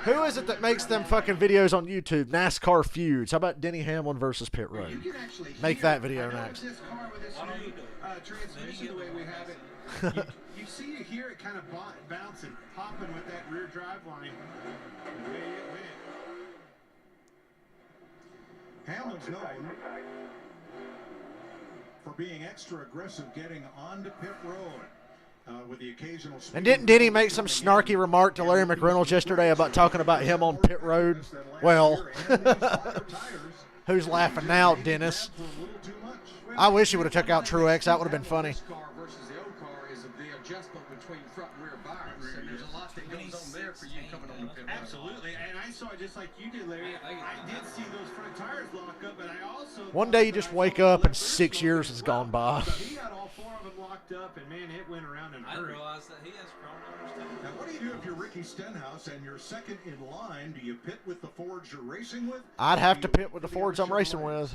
Who is it that makes them fucking videos on YouTube? NASCAR feuds. How about Denny Hamlin versus pit road? Make that video next. Transmission the way we have it. You see, you hear it kind of bouncing, popping with that rear drive line. Way it went. Hamlin's known for being extra aggressive getting onto pit road with the occasional. And didn't Denny make some snarky remark to Larry McReynolds yesterday about talking about him on pit road? Well, who's laughing now, Dennis? I wish he would have took out Truex. That would have been funny. Versus the old car is the adjustment between front and rear bars, and there's a lot that goes on there for you coming on the pit road. Absolutely, and I saw it just like you did, Larry. I did see those front tires lock up, but I also one day you just wake up and 6 years has gone by. He got all 4 of them locked up, and man, it went around and I realized that he has chrome numbers too. Now, what do you do if you're Ricky Stenhouse and you're second in line? Do you pit with the Fords you're racing with? I'd have to pit with the Fords I'm racing with.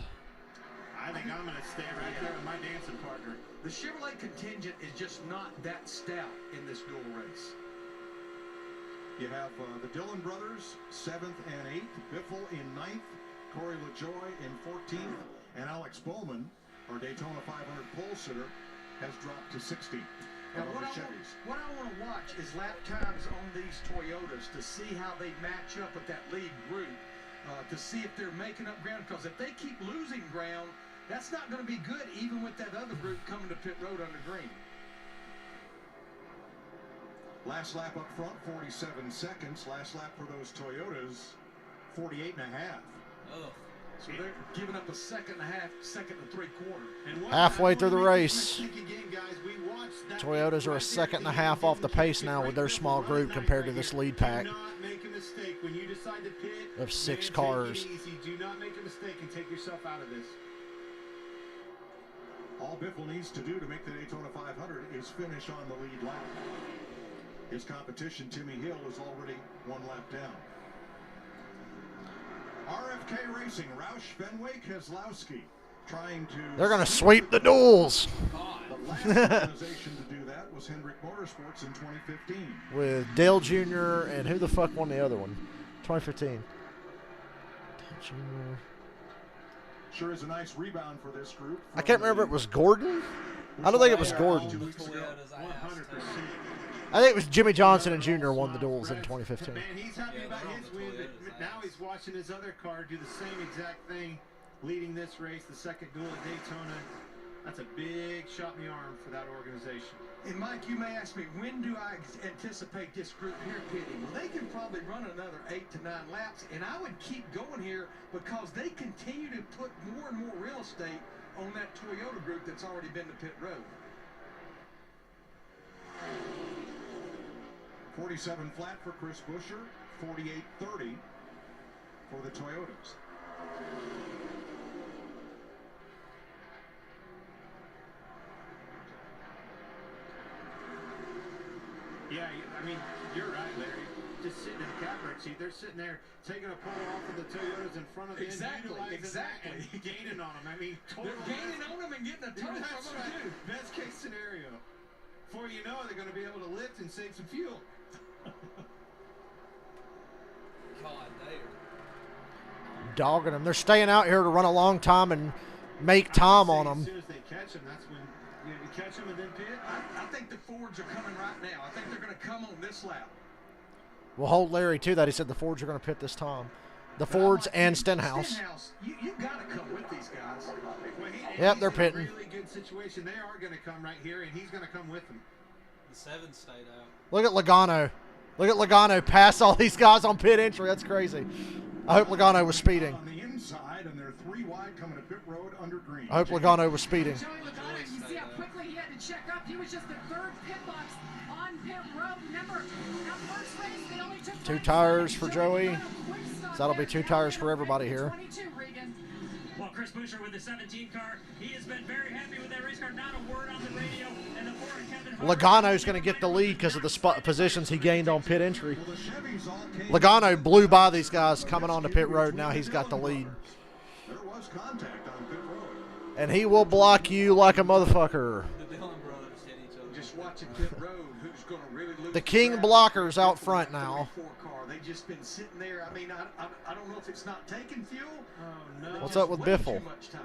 I think I'm going to stay right there with my dancing partner. The Chevrolet contingent is just not that stout in this dual race. You have the Dillon brothers, 7th and 8th, Biffle in 9th, Corey LaJoy in 14th, and Alex Bowman, our Daytona 500 pole sitter, has dropped to 16th. Now, what I want to watch is lap times on these Toyotas to see how they match up with that lead group, to see if they're making up ground. Because if they keep losing ground, that's not going to be good, even with that other group coming to pit road under green. Last lap up front, 47 seconds. Last lap for those Toyotas, 48 and a half. Oh. So they're giving up a second and a half, second and 3/4. Halfway through the race. Toyotas are a second and a half off the pace now with their small group compared to this lead pack of 6 cars. Do not make a mistake and take yourself out of this. All Biffle needs to do to make the Daytona 500 is finish on the lead lap. His competition, Timmy Hill, is already 1 lap down. RFK Racing, Roush, Fenway, Keselowski, trying to... They're going to sweep the duels. The last organization to do that was Hendrick Motorsports in 2015. With Dale Jr. and who the fuck won the other one? 2015. Junior. Sure is a nice rebound for this group. I can't remember if it was Gordon. I don't think it was Gordon. 2 weeks ago. 100%. I think it was Jimmy Johnson and Jr. won the duels in 2015. Man, he's happy about his win, but now he's watching his other car do the same exact thing, leading this race, the second duel at Daytona. That's a big shot in the arm for that organization. And Mike, you may ask me, when do I anticipate this group here pitting? Well, they can probably run another 8 to 9 laps, and I would keep going here because they continue to put more and more real estate on that Toyota group that's already been to pit road. 47 flat for Chris Buescher, 48-30 for the Toyotas. Yeah, I mean, you're right, Larry. Just sitting in the catbird seat, they're sitting there taking a pull off of the Toyotas in front of them, Exactly. and gaining on them. I mean, They're gaining on them and getting a total That's from them, right. too. Best case scenario. Before you know it, they're going to be able to lift and save some fuel. God, they are. Dogging them. They're staying out here to run a long time and make time on As them. soon as they catch them, that's when you catch them and then pit. I think the Fords are coming right now. I think they're going to come on this lap. We'll hold Larry to that. He said the Fords are going to pit this time. The Fords and Stenhouse. You got to come with these guys. Well, Yep, he's they're in pitting. a really good situation. They are going to come right here, and he's going to come with them. The 7 stayed out. Look at Logano. Look at Logano pass all these guys on pit entry. That's crazy. I hope Logano was speeding. On the inside, and they're 3 wide coming to pit road under green. I hope Logano was speeding. Joey Logano, you see how quickly he had to check up. He was just the 3rd pit box on pit road. Remember, that first race, they only took 2 tires for Joey. So that'll be 2 tires for everybody here. 22, Regan. Well, Chris Buescher with the 17 car, he has been very happy with that race car. Not a word on the radio. And the Ford Kevin Logano's going to get the lead because of the spot positions he gained on pit entry. Logano blew by these guys coming onto pit road. Now he's got the lead. There was contact on pit road. And he will block you like a motherfucker. The Dillon brothers hit each other. Just watching pit road, who's going to really lose The King blockers out front now. 4 car. They've just been sitting there. I mean, I don't know if it's not taking fuel. Oh, no. What's up with Way Biffle? Too much time.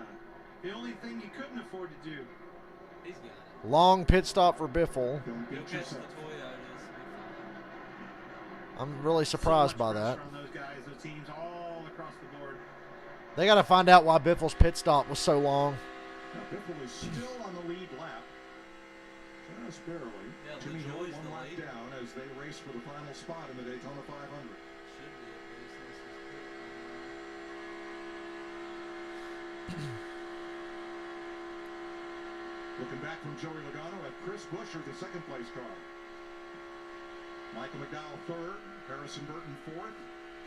The only thing you couldn't afford to do. He's got it. Long pit stop for Biffle. Don't He'll get catch the yourself. Toyotas. I'm really surprised So by much that. pressure on those guys, those teams all across the board. They got to find out why Biffle's pit stop was so long. Now, Biffle is still on the lead lap. Just barely. Yeah, Jimmy Hill LaJoy's 1 the lap lead. down as they race for the final spot in the Daytona 500. Should be at least. Looking back from Joey Logano at Chris Buescher, the 2nd place car. Michael McDowell 3rd, Harrison Burton 4th,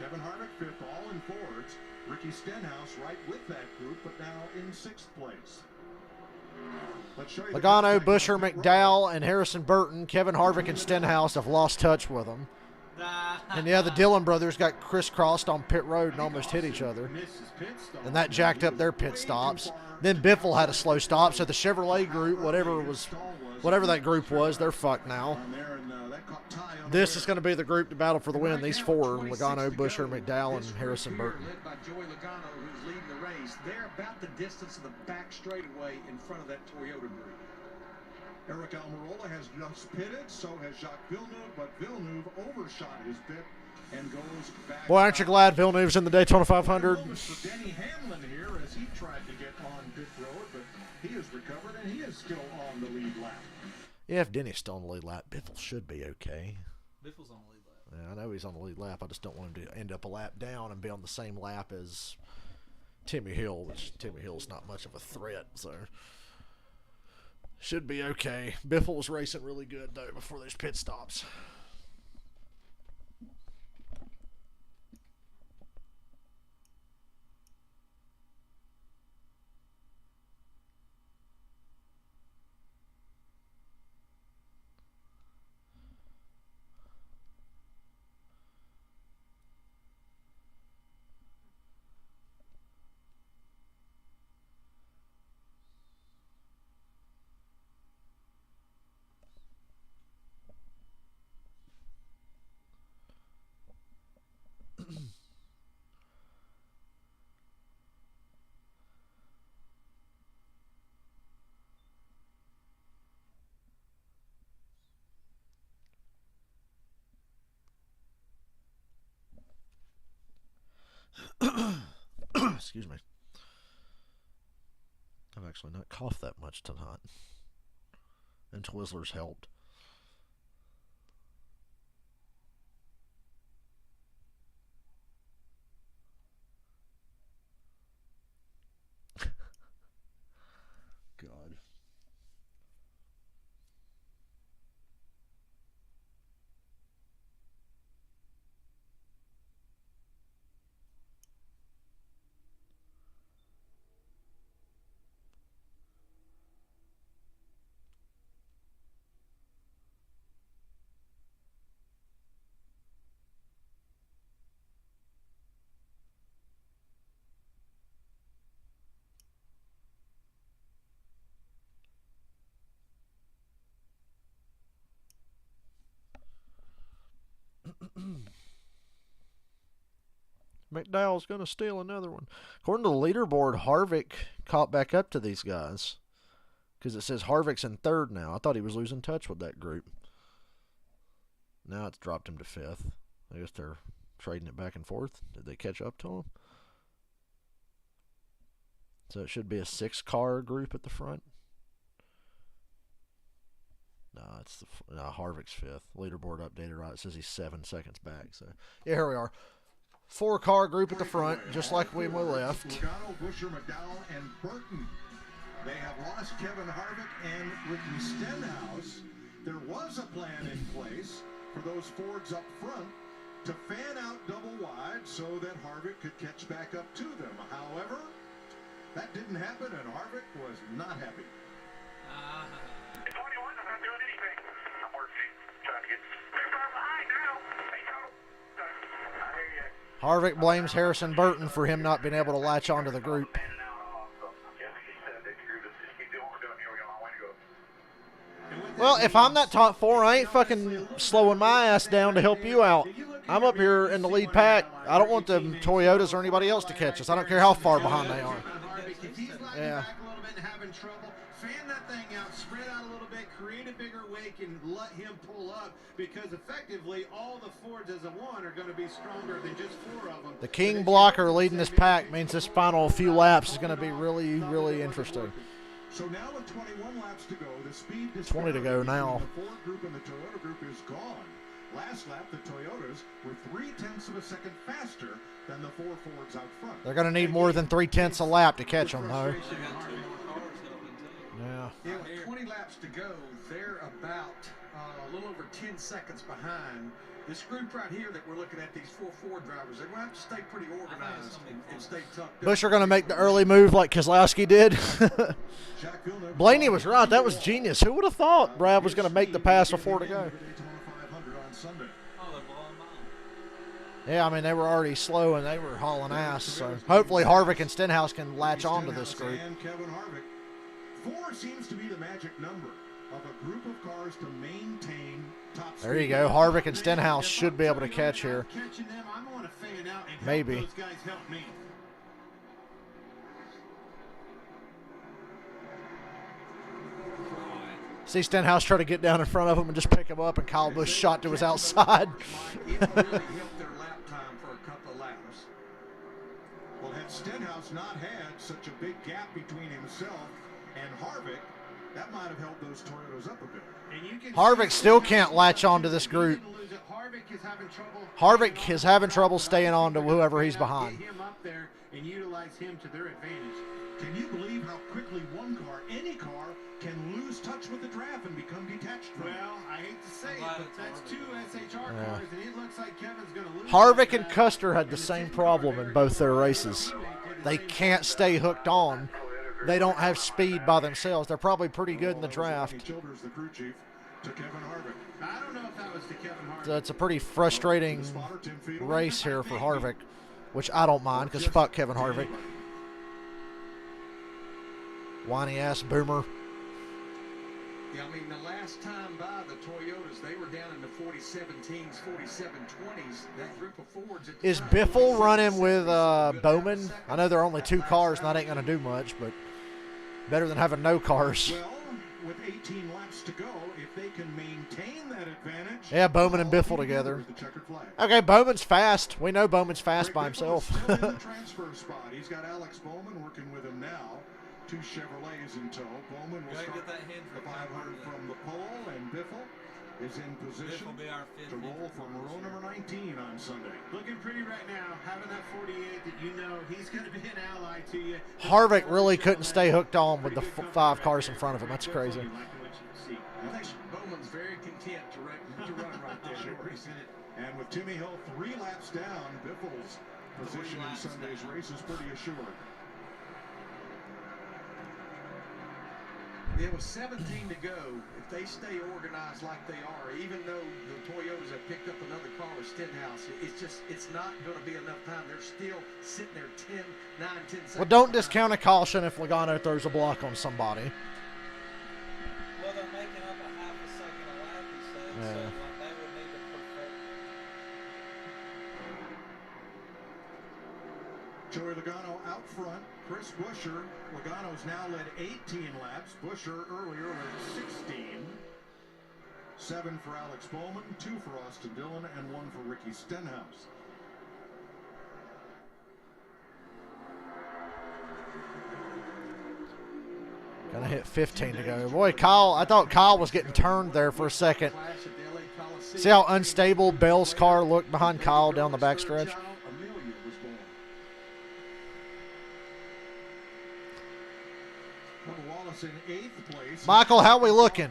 Kevin Harvick 5th, all in Fords. Ricky Stenhouse right with that group, but now in 6th place. Let's show you the Logano, contact Buescher, on pit road. McDowell, and Harrison Burton. Kevin Harvick and Stenhouse have lost touch with them. And yeah, the Dillon brothers got crisscrossed on pit road and almost hit each other. Misses pit stop. And that jacked up their pit stops. Then Biffle had a slow stop, so the Chevrolet group, whatever that group was, they're fucked now. On there, and that caught Ty on This the is going to be the group to battle for the win. Right These now, 4, 26 Logano, to Buescher, go. McDowell, and This Harrison group Burton. here, led by Joey Logano, who's leading the race. They're about the distance of the back straightaway in front of that Toyota group. Eric Almirola has just pitted, so has Jacques Villeneuve, but Villeneuve overshot his pit and goes back. Boy, aren't you glad Villeneuve's in the Daytona 500? Moments for Denny Hamlin here as he tried to get on pit road, but he has recovered and he is still on the lead lap. Yeah, if Denny's still on the lead lap, Biffle should be okay. Biffle's on the lead lap. Yeah, I know he's on the lead lap. I just don't want him to end up a lap down and be on the same lap as Timmy Hill, which Timmy Hill's not much of a threat, so should be okay. Biffle was racing really good, though, before those pit stops. Excuse me. I've actually not coughed that much tonight. And Twizzlers helped. God. McDowell's going to steal another one. According to the leaderboard, Harvick caught back up to these guys. Because it says Harvick's in third now. I thought he was losing touch with that group. Now it's dropped him to fifth. I guess they're trading it back and forth. Did they catch up to him? So it should be a 6-car group at the front. No, Harvick's fifth. Leaderboard updated right. It says he's 7 seconds back. So yeah, here we are. 4-car group at the front, just like when we left. Logano, Busher, McDowell, and Burton. They have lost Kevin Harvick and Ricky Stenhouse. There was a plan in place for those Fords up front to fan out double wide so that Harvick could catch back up to them. However, that didn't happen, and Harvick was not happy. 21, I'm not doing anything. I'm working, trying to get too far behind now. Hey, I hear you. Harvick blames Harrison Burton for him not being able to latch onto the group. Well, if I'm that top 4, I ain't fucking slowing my ass down to help you out. I'm up here in the lead pack. I don't want the Toyotas or anybody else to catch us. I don't care how far behind they are. Yeah. Fan that thing out, spread out a little bit, create a bigger wake, and let him pull up, because effectively all the Fords as a one are going to be stronger than just 4 of them. The King blocker leading this pack means this final few laps is going to be really, really interesting. So now with 21 laps to go, the speed 20 to go now. The Ford group and the Toyota group is gone. Last lap, the Toyotas were 0.3 of a second faster than the 4 Fords out front. They're going to need more than 0.3 a lap to catch them, though. Yeah. Yeah, with 20 laps to go, they're about a little over 10 seconds behind. This group right here that we're looking at, these 4 Ford drivers, they're going to have to stay pretty organized and stay tucked. Bush are going to make the early move like Keselowski did. Blaney was right. That was genius. Who would have thought Brad was going to make the pass before to go? Yeah, I mean, they were already slow and they were hauling ass. So hopefully Harvick and Stenhouse can latch on to this group. And Kevin Harvick. 4 seems to be the magic number of a group of cars to maintain top speed. There you go. Harvick and Stenhouse should be able to catch here. Maybe. See Stenhouse try to get down in front of him and just pick him up, and Kyle Busch shot to his outside. Well, had Stenhouse not had such a big gap between himself and Harvick, that might have helped those Toyotas up a bit. Harvick still can't latch on to this group. Harvick is having trouble staying on to whoever he's behind. Get him up there and utilize him to their advantage. Can you believe how quickly one car, any car, can lose touch with the draft and become detached from it? Well, I hate to say it, but that's 2 SHR cars, and it looks like Kevin's going to lose. Harvick and Custer had the same problem in both their races. They can't stay hooked on. They don't have speed by themselves. They're probably pretty good in the draft. Childers, the crew chief, to Kevin Harvick. I don't know if that was to Kevin Harvick. So it's a pretty frustrating race here for Harvick, which I don't mind because fuck Kevin Harvick. Whiny ass boomer. Yeah, I mean, the last time by the Toyotas, they were down in the 47-teens, 47-20s. That group of Fords. Is Biffle running with Bowman? I know there are only 2 cars, and that ain't going to do much, but better than having no cars. Well, with 18 laps to go, if they can maintain that advantage. Yeah, Bowman and Biffle together. Okay, Bowman's fast. We know Bowman's fast by himself. Still in the transfer spot. He's got Alex Bowman working with him now. 2 Chevrolets in tow. Bowman will start the 500 from the pole, and Biffle is in position to roll from row number 19 on Sunday. Looking pretty right now, having that 48 that you know he's going to be an ally to you. Harvick really couldn't stay hooked on with the 5 cars in front of him. That's crazy. I think Bowman's very content to run right there. And with Timmy Hill 3 laps down, Biffle's position in Sunday's race is pretty assured. It was 17 to go. If they stay organized like they are, even though the Toyotas have picked up another car with Stenhouse, it's not going to be enough time. They're still sitting there 9, 10 seconds. Well, don't discount a caution if Logano throws a block on somebody. Well, they're making up a half a second a lap, he said, so like, they would need to perfect. Joey Logano out front. Chris Buescher. Logano's now led 18 laps. Buescher earlier led 16. 7 for Alex Bowman, 2 for Austin Dillon, and 1 for Ricky Stenhouse. Gonna hit 15 to go. Boy, Kyle, I thought Kyle was getting turned there for a second. See how unstable Bell's car looked behind Kyle down the backstretch? In 8th place. Michael, how we looking?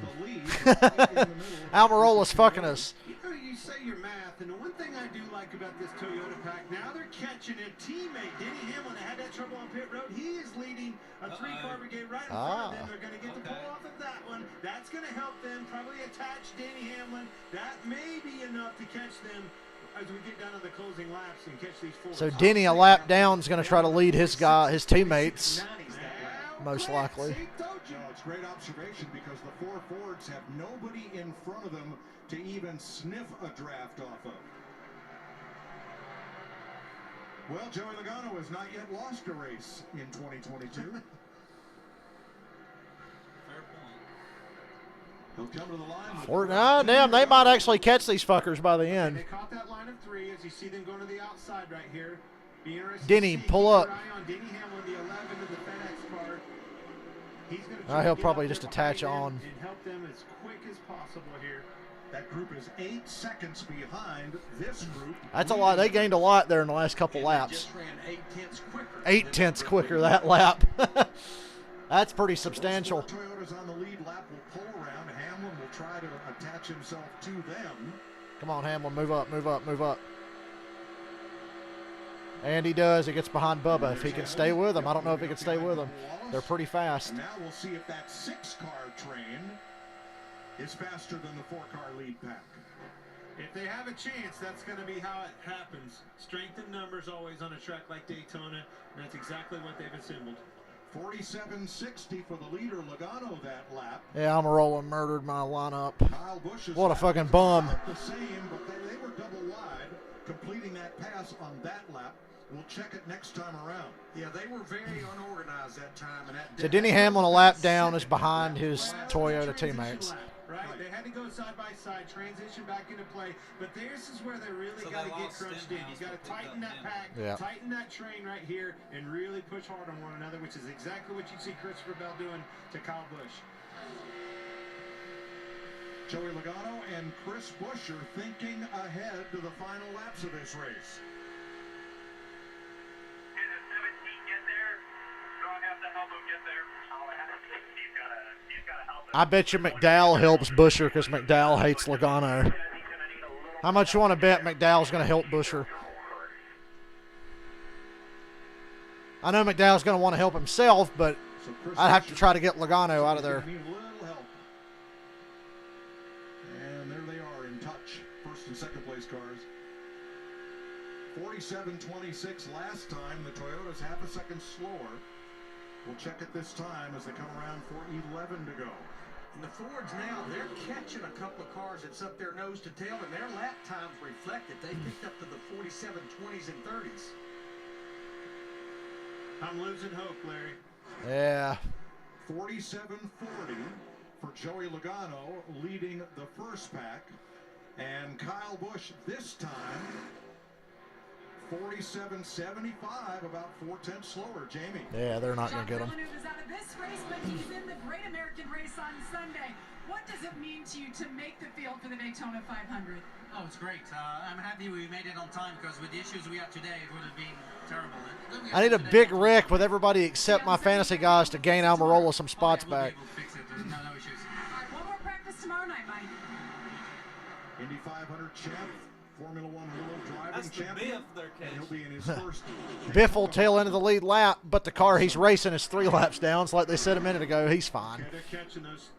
Almirola's fucking us. You know, you say your math, and the one thing I do like about this Toyota pack, now they're catching a teammate. Denny Hamlin had that trouble on pit road. He is leading a 3-car brigade right in front of them. They're going to get the pull off of that one. That's going to help them probably attach Denny Hamlin. That may be enough to catch them as we get down to the closing laps and catch these 4. So Denny, a lap down, is going to try to lead his teammates, most likely. It's great observation because the 4 Fords have nobody in front of them to even sniff a draft off of. Well, Joey Logano has not yet lost a race in 2022. Fair point. He'll come to the line. Or, damn, they might actually catch these fuckers by the end. They caught that line of 3 as you see them going to the outside right here. Denny, pull up. Denny Hamlin, the 11 of the FedEx car. He's going to He'll probably just attach on. And help them as quick as possible here. That group is 8 seconds behind this group. That's a lot. They gained a lot there in the last couple laps. Just ran 8/10 quicker. 8/10 quicker that lap. That's pretty substantial. Toyotas on the lead lap will pull around. Hamlin will try to attach himself to them. Come on, Hamlin, move up, move up, move up. And he does. He gets behind Bubba. If he can stay with him, I don't know if he can stay with him. They're pretty fast. And now we'll see if that 6-car train is faster than the 4-car lead pack. If they have a chance, that's going to be how it happens. Strength in numbers always on a track like Daytona, and that's exactly what they've assembled. 47.60 for the leader, Logano, that lap. Yeah, Almirola murdered my lineup. Kyle Busch What a fucking bum. The same, but they were double wide, completing that pass on that lap. We'll check it next time around. Yeah, they were very unorganized that time. And So Denny Hamlin, a lap down, is behind his Toyota teammates. Right, they had to go side by side, transition back into play, but this is where they really got to get crunched in. You got to tighten that pack, tighten that train right here, and really push hard on one another, which is exactly what you see Christopher Bell doing to Kyle Busch. Joey Logano and Chris Buescher thinking ahead to the final laps of this race. I bet you McDowell helps Buescher because McDowell hates Logano. How much you want to bet McDowell's going to help Buescher? I know McDowell's going to want to help himself, but I'd have to try to get Logano out of there. And there they are in touch. First and second place cars. 47.26 last time. The Toyota's half a second slower. We'll check it this time as they come around for 11 to go. And the Fords now, they're catching a couple of cars that's up their nose to tail, and their lap times reflect it. They picked up to the 47.20s and 30s. I'm losing hope, Larry. Yeah. 47.40 for Joey Logano leading the first pack. And Kyle Busch this time 47.75, about 4/10 slower. Jamie. Yeah, they're not going to get him. Villeneuve is out of this race, but he's in the Great American Race on Sunday. What does it mean to you to make the field for the Daytona 500? Oh, it's great. I'm happy we made it on time because with the issues we had today, it would have been terrible. I need a big wreck with everybody except my fantasy guys to gain Almirola some spots back. Fix it. There's no issues. All right, one more practice tomorrow night, Mike. Indy 500 champ, Formula One World Driving That's the champion. Biff they're And he'll catching. be in his first. Biff will tail into the lead lap, but the car he's racing is 3 laps down. So like they said a minute ago, he's fine. Okay, they're catching those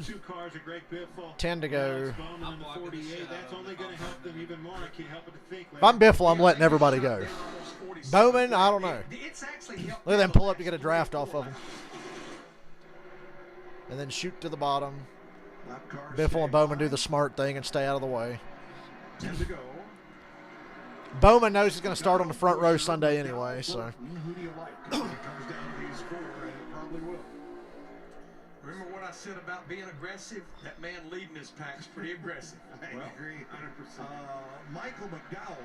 2 cars of Greg Biffle. 10 to go. Bowman in the 48. That's only going to help them even more. I can't help but to think. If I'm Biffle, I'm letting everybody go. Bowman, I don't know. Look at them pull up to get a draft off of him. And then shoot to the bottom. Biffle and Bowman do the smart thing and stay out of the way. 10 to go. Bowman knows he's going to start on the front row Sunday anyway, so. Who do you like? It comes down to these 4, and it probably will. Remember what I said about being aggressive? That man leading his pack's pretty aggressive. I agree 100%. Michael McDowell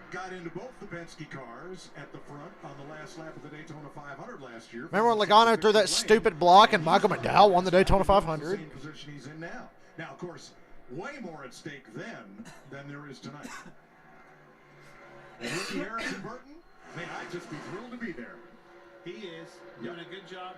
got into both the Penske cars at the front on the last lap of the Daytona 500 last year. Remember when Logano threw that stupid block and Michael McDowell won the Daytona 500? Same position he's in now. Now, of course, way more at stake then than there is tonight. And Ricky Harrison Burton, man, I'd just be thrilled to be there. He is doing a good job,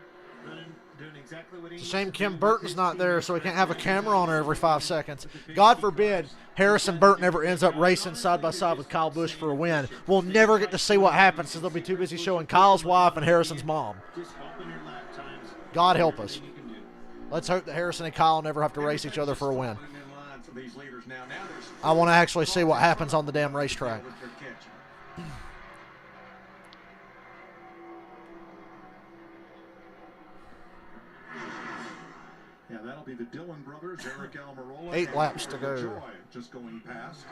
doing exactly what he It's a needs shame to Kim do. Burton's not there, so we can't have a camera on her every 5 seconds. God forbid Harrison Burton ever ends up racing side by side with Kyle Busch for a win. We'll never get to see what happens because they'll be too busy showing Kyle's wife and Harrison's mom. Just open your lap times. God help us. Let's hope that Harrison and Kyle never have to race each other for a win. I want to actually see what happens on the damn racetrack. Yeah, that'll be the Dillon brothers, Eric Almirola. 8 and laps to go. Joy just going past.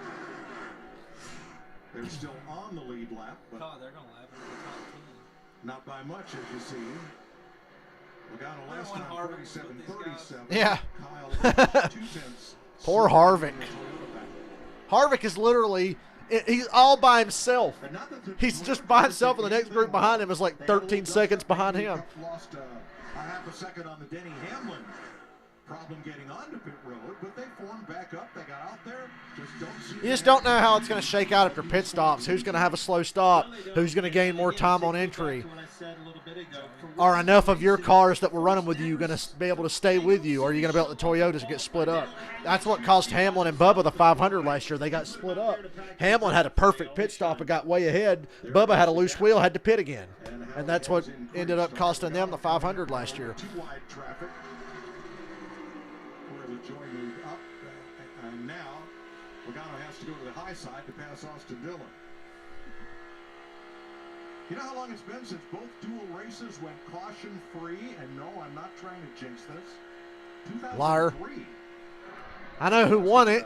They're still on the lead lap, but they're going to lap in the top 10. not by much, as you see. Logano last time, 47-37. Yeah. Kyle, 2/10. Poor Harvick. Harvick is literally, he's all by himself. He's just by himself, and the next group behind him is like 13 seconds behind him. Lost a half a second on the Denny Hamlin problem getting onto pit road, but they formed back up. They got out there. You just don't know how it's going to shake out after pit stops. Who's going to have a slow stop? Who's going to gain more time on entry? Are enough of your cars that were running with you going to be able to stay with you? Or are you going to be able to Toyotas and get split up? That's what cost Hamlin and Bubba the 500 last year. They got split up. Hamlin had a perfect pit stop and got way ahead. Bubba had a loose wheel, had to pit again. And that's what ended up costing them the 500 last year. Too wide traffic. Where the Joy moved up, and now Logano has to go to the high side to pass Austin Dillon. You know how long it's been since both dual races went caution-free? And no, I'm not trying to jinx this. 2003. Liar. I know who won it.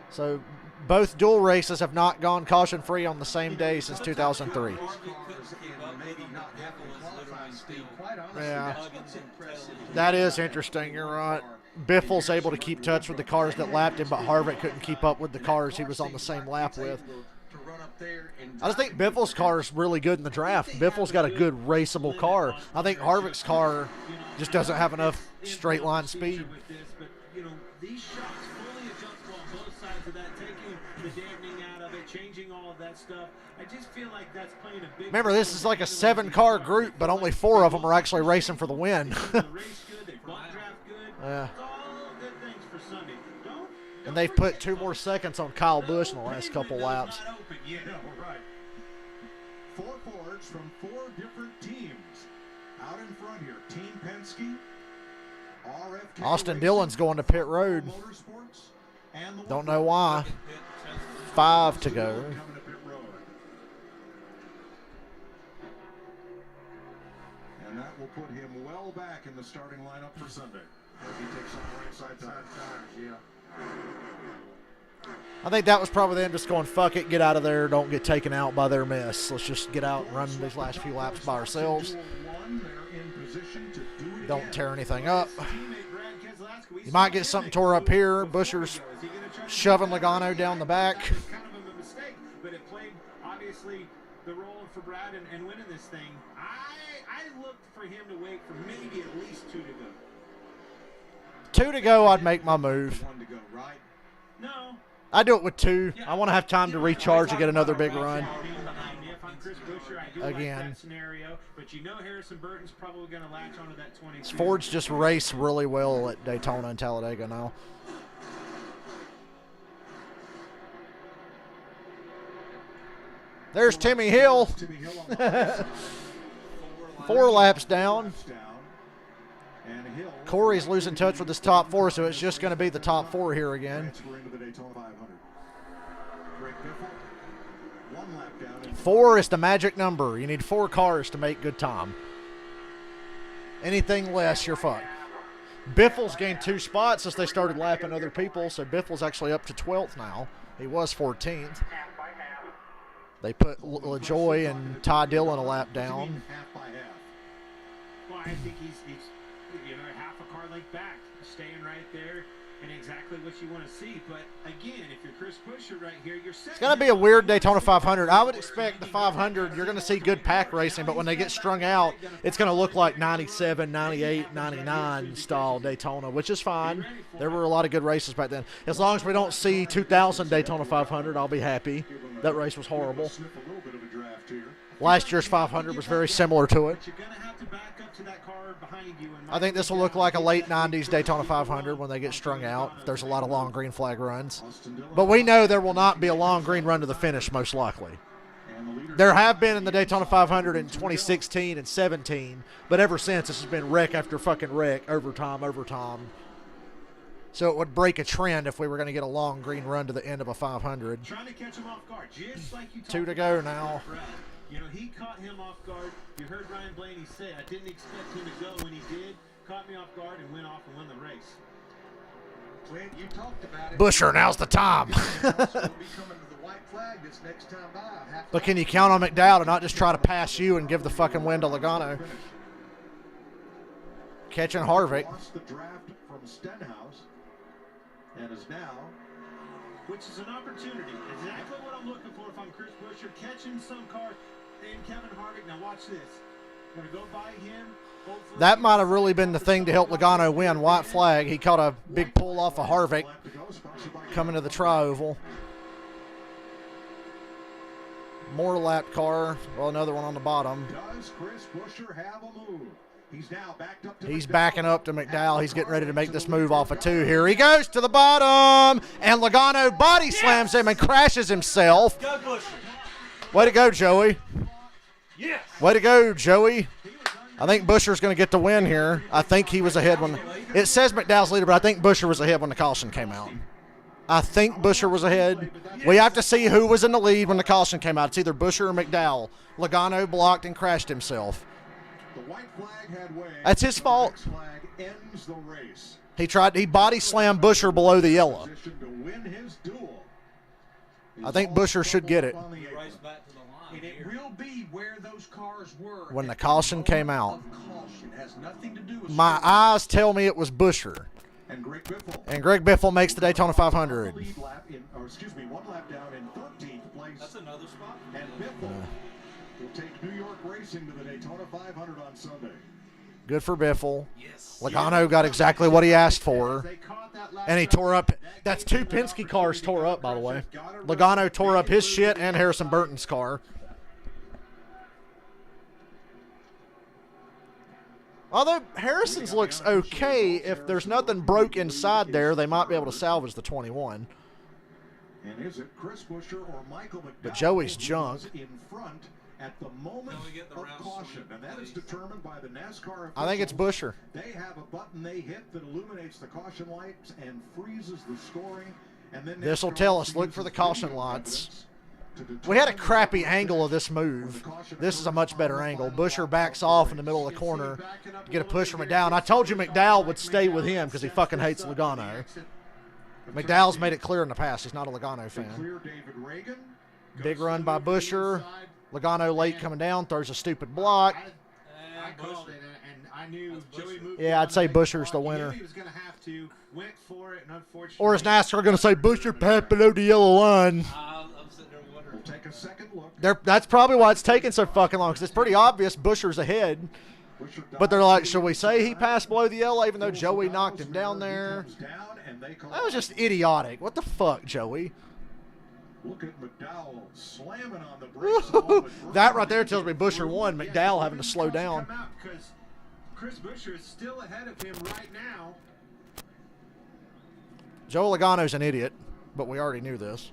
So both dual races have not gone caution-free on the same day since 2003. Yeah, that is interesting. You're right. Biffle's able to keep touch with the cars that lapped him, but Harvick couldn't keep up with the cars he was on the same lap with. I just think Biffle's car is really good in the draft. Biffle's got a good raceable car. I think Harvick's car just doesn't have enough straight line speed. These shots fully adjustable on both sides of that, taking the dampening out of it, changing all of that stuff. I just feel like that's playing a big. Remember, this is like a 7-car group, but only 4 of them are actually racing for the win. Yeah. And they've put 2 more seconds on Kyle Busch in the last couple laps. Yeah, right. 4 Fords from 4 different teams out in front here. Team Penske, RFK Austin Racing, Dillon's going to pit road. Motorsports, and the Don't know why. 5 to go. coming to pit road. And that will put him well back in the starting lineup for Sunday. As he takes on the right side tires, yeah. I think that was probably them just going, fuck it, get out of there, don't get taken out by their mess. Let's just get out and run these last few laps by ourselves. Don't tear anything up. You might get something tore up here. Buscher's shoving Logano down the back. Kind of a mistake, but it played, obviously, the role for Brad and winning this thing. I looked for him to wait for maybe at least 2 to go. 2 to go, I'd make my move. 1 to go, right? No. I do it with 2. I want to have time to recharge and get another big run. Again. Scenario, but you know Harrison Burton's probably going to latch onto that 22. Fords just race really well at Daytona and Talladega now. There's Timmy Hill. 4 laps down. Corey's losing touch with his top 4, so it's just going to be the top 4 here again. 4 is the magic number. You need 4 cars to make good time. Anything less, you're fucked. Biffle's gained 2 spots since they started lapping other people, so Biffle's actually up to 12th now. He was 14th. They put LaJoy and Ty Dillon a lap down. Well, I think he's half a car length back, staying right there, and exactly what you want to see. But again, if you're Chris Buescher right here, you're set. It's going to be a weird Daytona 500. I would expect the 500, you're going to see good pack racing, but when they get strung out, it's going to look like 97, 98, 99 style Daytona, which is fine. There were a lot of good races back then. As long as we don't see 2000 Daytona 500, I'll be happy. That race was horrible. Last year's 500 was very similar to it. I think this will look like a late 90s Daytona 500 when they get strung out. There's a lot of long green flag runs. But we know there will not be a long green run to the finish, most likely. There have been in the Daytona 500 in 2016 and 17, but ever since, this has been wreck after fucking wreck, overtime. So it would break a trend if we were going to get a long green run to the end of a 500. Trying to catch him off guard, just like you 2 to go now. You know, he caught him off guard. You heard Ryan Blaney say, I didn't expect him to go when he did. Caught me off guard and went off and won the race. Clint, you talked about it. Buescher, now's the time. But can you count on McDowell to not just try to pass you and give the fucking win to Logano? Catching Harvick. Lost the draft from Stenhouse and is now, which is an opportunity. Exactly what I'm looking for if I'm Chris Buescher, catching some car and Kevin Harvick. Now watch this. I'm gonna go by him. That might have really been the thing to help Logano win. White flag. He caught a big pull off of Harvick coming to the tri-oval. More lap car. Well, another one on the bottom. Does Chris Buescher have a move? He's backing up to McDowell. He's getting ready to make this move off of 2. Here he goes to the bottom. And Logano body slams him and crashes himself. Way to go, Joey. Yes. Way to go, Joey. I think Buescher's going to get the win here. I think he was ahead when it says McDowell's leader, but I think Buescher was ahead when the caution came out. I think Buescher was ahead. We have to see who was in the lead when the caution came out. It's either Buescher or McDowell. Logano blocked and crashed himself. The white flag had way. That's his fault. Flag ends the race. He body slammed Buescher below the yellow. To win his duel. I think Buescher should get it. And it will be where those cars were when the caution came out. Caution has nothing to do with my eyes tell me it was Buescher. And Greg Biffle makes the Daytona 500. One lap down in 13th place. That's another spot. And Biffle will take New York Racing to the Daytona 500 on Sunday. Good for Biffle. Yes. Logano got exactly what he asked for. And he tore up. That's 2 Penske cars tore up, by the way. Logano tore up his shit and Harrison Burton's car. Although Harrison's looks okay, if there's nothing broke inside there, they might be able to salvage the 21. And is it Chris Buescher or Michael McDowell? But Joey's junk. In front at the moment of caution, and that is determined by the NASCAR officials. I think it's Buescher. They have a button they hit that illuminates the caution lights and freezes the scoring. And then this will tell us, look for the caution lights. We had a crappy angle of this move. This is a much better angle. Buescher backs off in the middle of the corner to get a push from McDowell. And I told you McDowell would stay with him because he fucking hates Logano. McDowell's made it clear in the past he's not a Logano fan. Clear David Reagan. Big run by Busher. Logano late coming down, throws a stupid block. I called it, and I knew Joey moved. Yeah, I'd say Busher's the winner. He knew he was going to have to, went for it, and unfortunately. Or is NASCAR going to say Busher passed below the yellow line? I'm sitting there wondering. We'll take a second look. That's probably why it's taking so fucking long, because it's pretty obvious Busher's ahead. But they're like, should we say he passed below the yellow, even though Joey knocked him down there? That was just idiotic. What the fuck, Joey? Look at McDowell slamming on the brakes. That right there tells me Busher won. McDowell having to slow down. Because Chris Busher is still ahead of him right now. Joe Logano's an idiot, but we already knew this.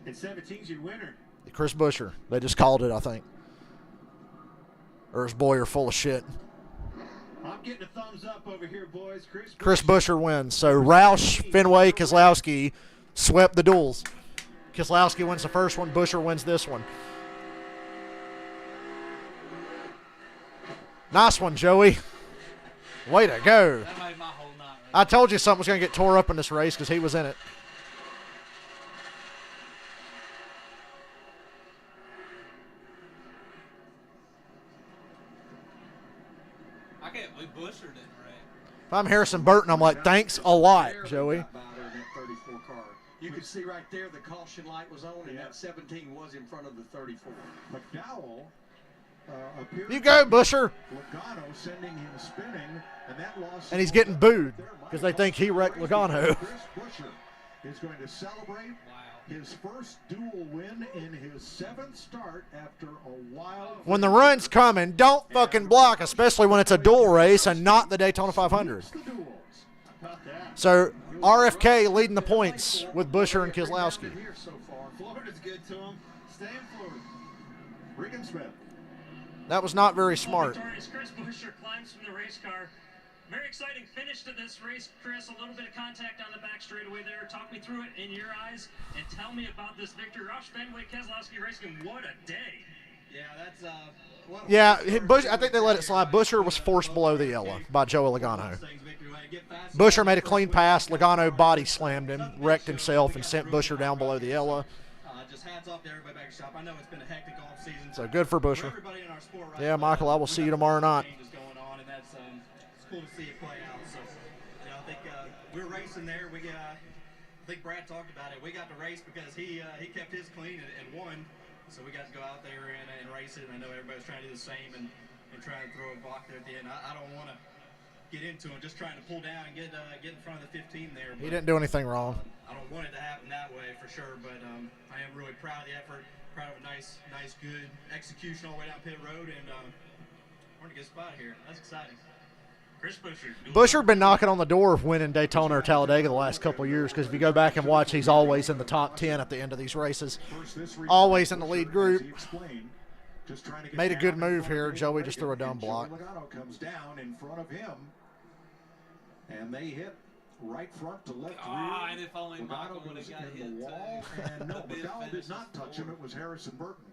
And 17's your winner. Chris Busher. They just called it, I think. Or is Boyer full of shit? I'm getting a thumbs up over here, boys. Chris Busher wins. So Roush, Fenway, Keselowski swept the duels. Keselowski wins the first one. Busher wins this one. Nice one, Joey. Way to go. That made my whole night. I told you something was going to get tore up in this race because he was in it. I can't believe Busher didn't wreck. If I'm Harrison Burton, I'm like, thanks a lot, Joey. You could see right there the caution light was on, and that 17 was in front of the 34. McDowell appeared. You go, Busher. Logano sending him spinning, and that loss. And he's getting booed because they think he wrecked Logano. Chris Busher is going to celebrate his first dual win in his 7th start after a while. When the run's coming, don't fucking block, especially when it's a dual race and not the Daytona 500. So RFK leading the points with Busher and Keselowski. Florida's good to him. Stay in Florida. Regan Smith. That was not very smart. Victorious Chris Busher climbs from the race car. Very exciting finish to this race, Chris. A little bit of contact on the back straightaway there. Talk me through it in your eyes and tell me about this victory. Roush Fenway Keselowski racing. What a day. Yeah, that's I think they let it slide. Busher was forced below the yellow by Joey Logano. Busher made a clean pass. Logano body slammed him, wrecked himself, and sent Busher down below the yellow. Just hats off to everybody back at the shop. I know it's been a hectic off season. So good for Busher. Everybody in our sport right Yeah, now, Michael, I will see you tomorrow night. Changes going on, and that's it's cool to see it play out. So, I think we're racing there. I think Brad talked about it. We got to race because he kept his clean and won. So we got to go out there and race it. And I know everybody's trying to do the same and try and throw a block there at the end. I don't want to get into him, just trying to pull down and get in front of the 15 there. He didn't do anything wrong. I don't want it to happen that way for sure, but I am really proud of the effort, proud of a nice, good execution all the way down pit road, and we're in a good spot here. That's exciting. Chris Busher. Busher been knocking on the door of winning Daytona or Talladega the last couple of years because if you go back and watch, he's always in the top 10 at the end of these races. Always in the lead group. Made a good move here. Joey just threw a dumb block. Logano comes down in front of him, and they hit right front to left rear. And if only Michael would have got hit the wall, and no, McDowell did not touch him. It was Harrison Burton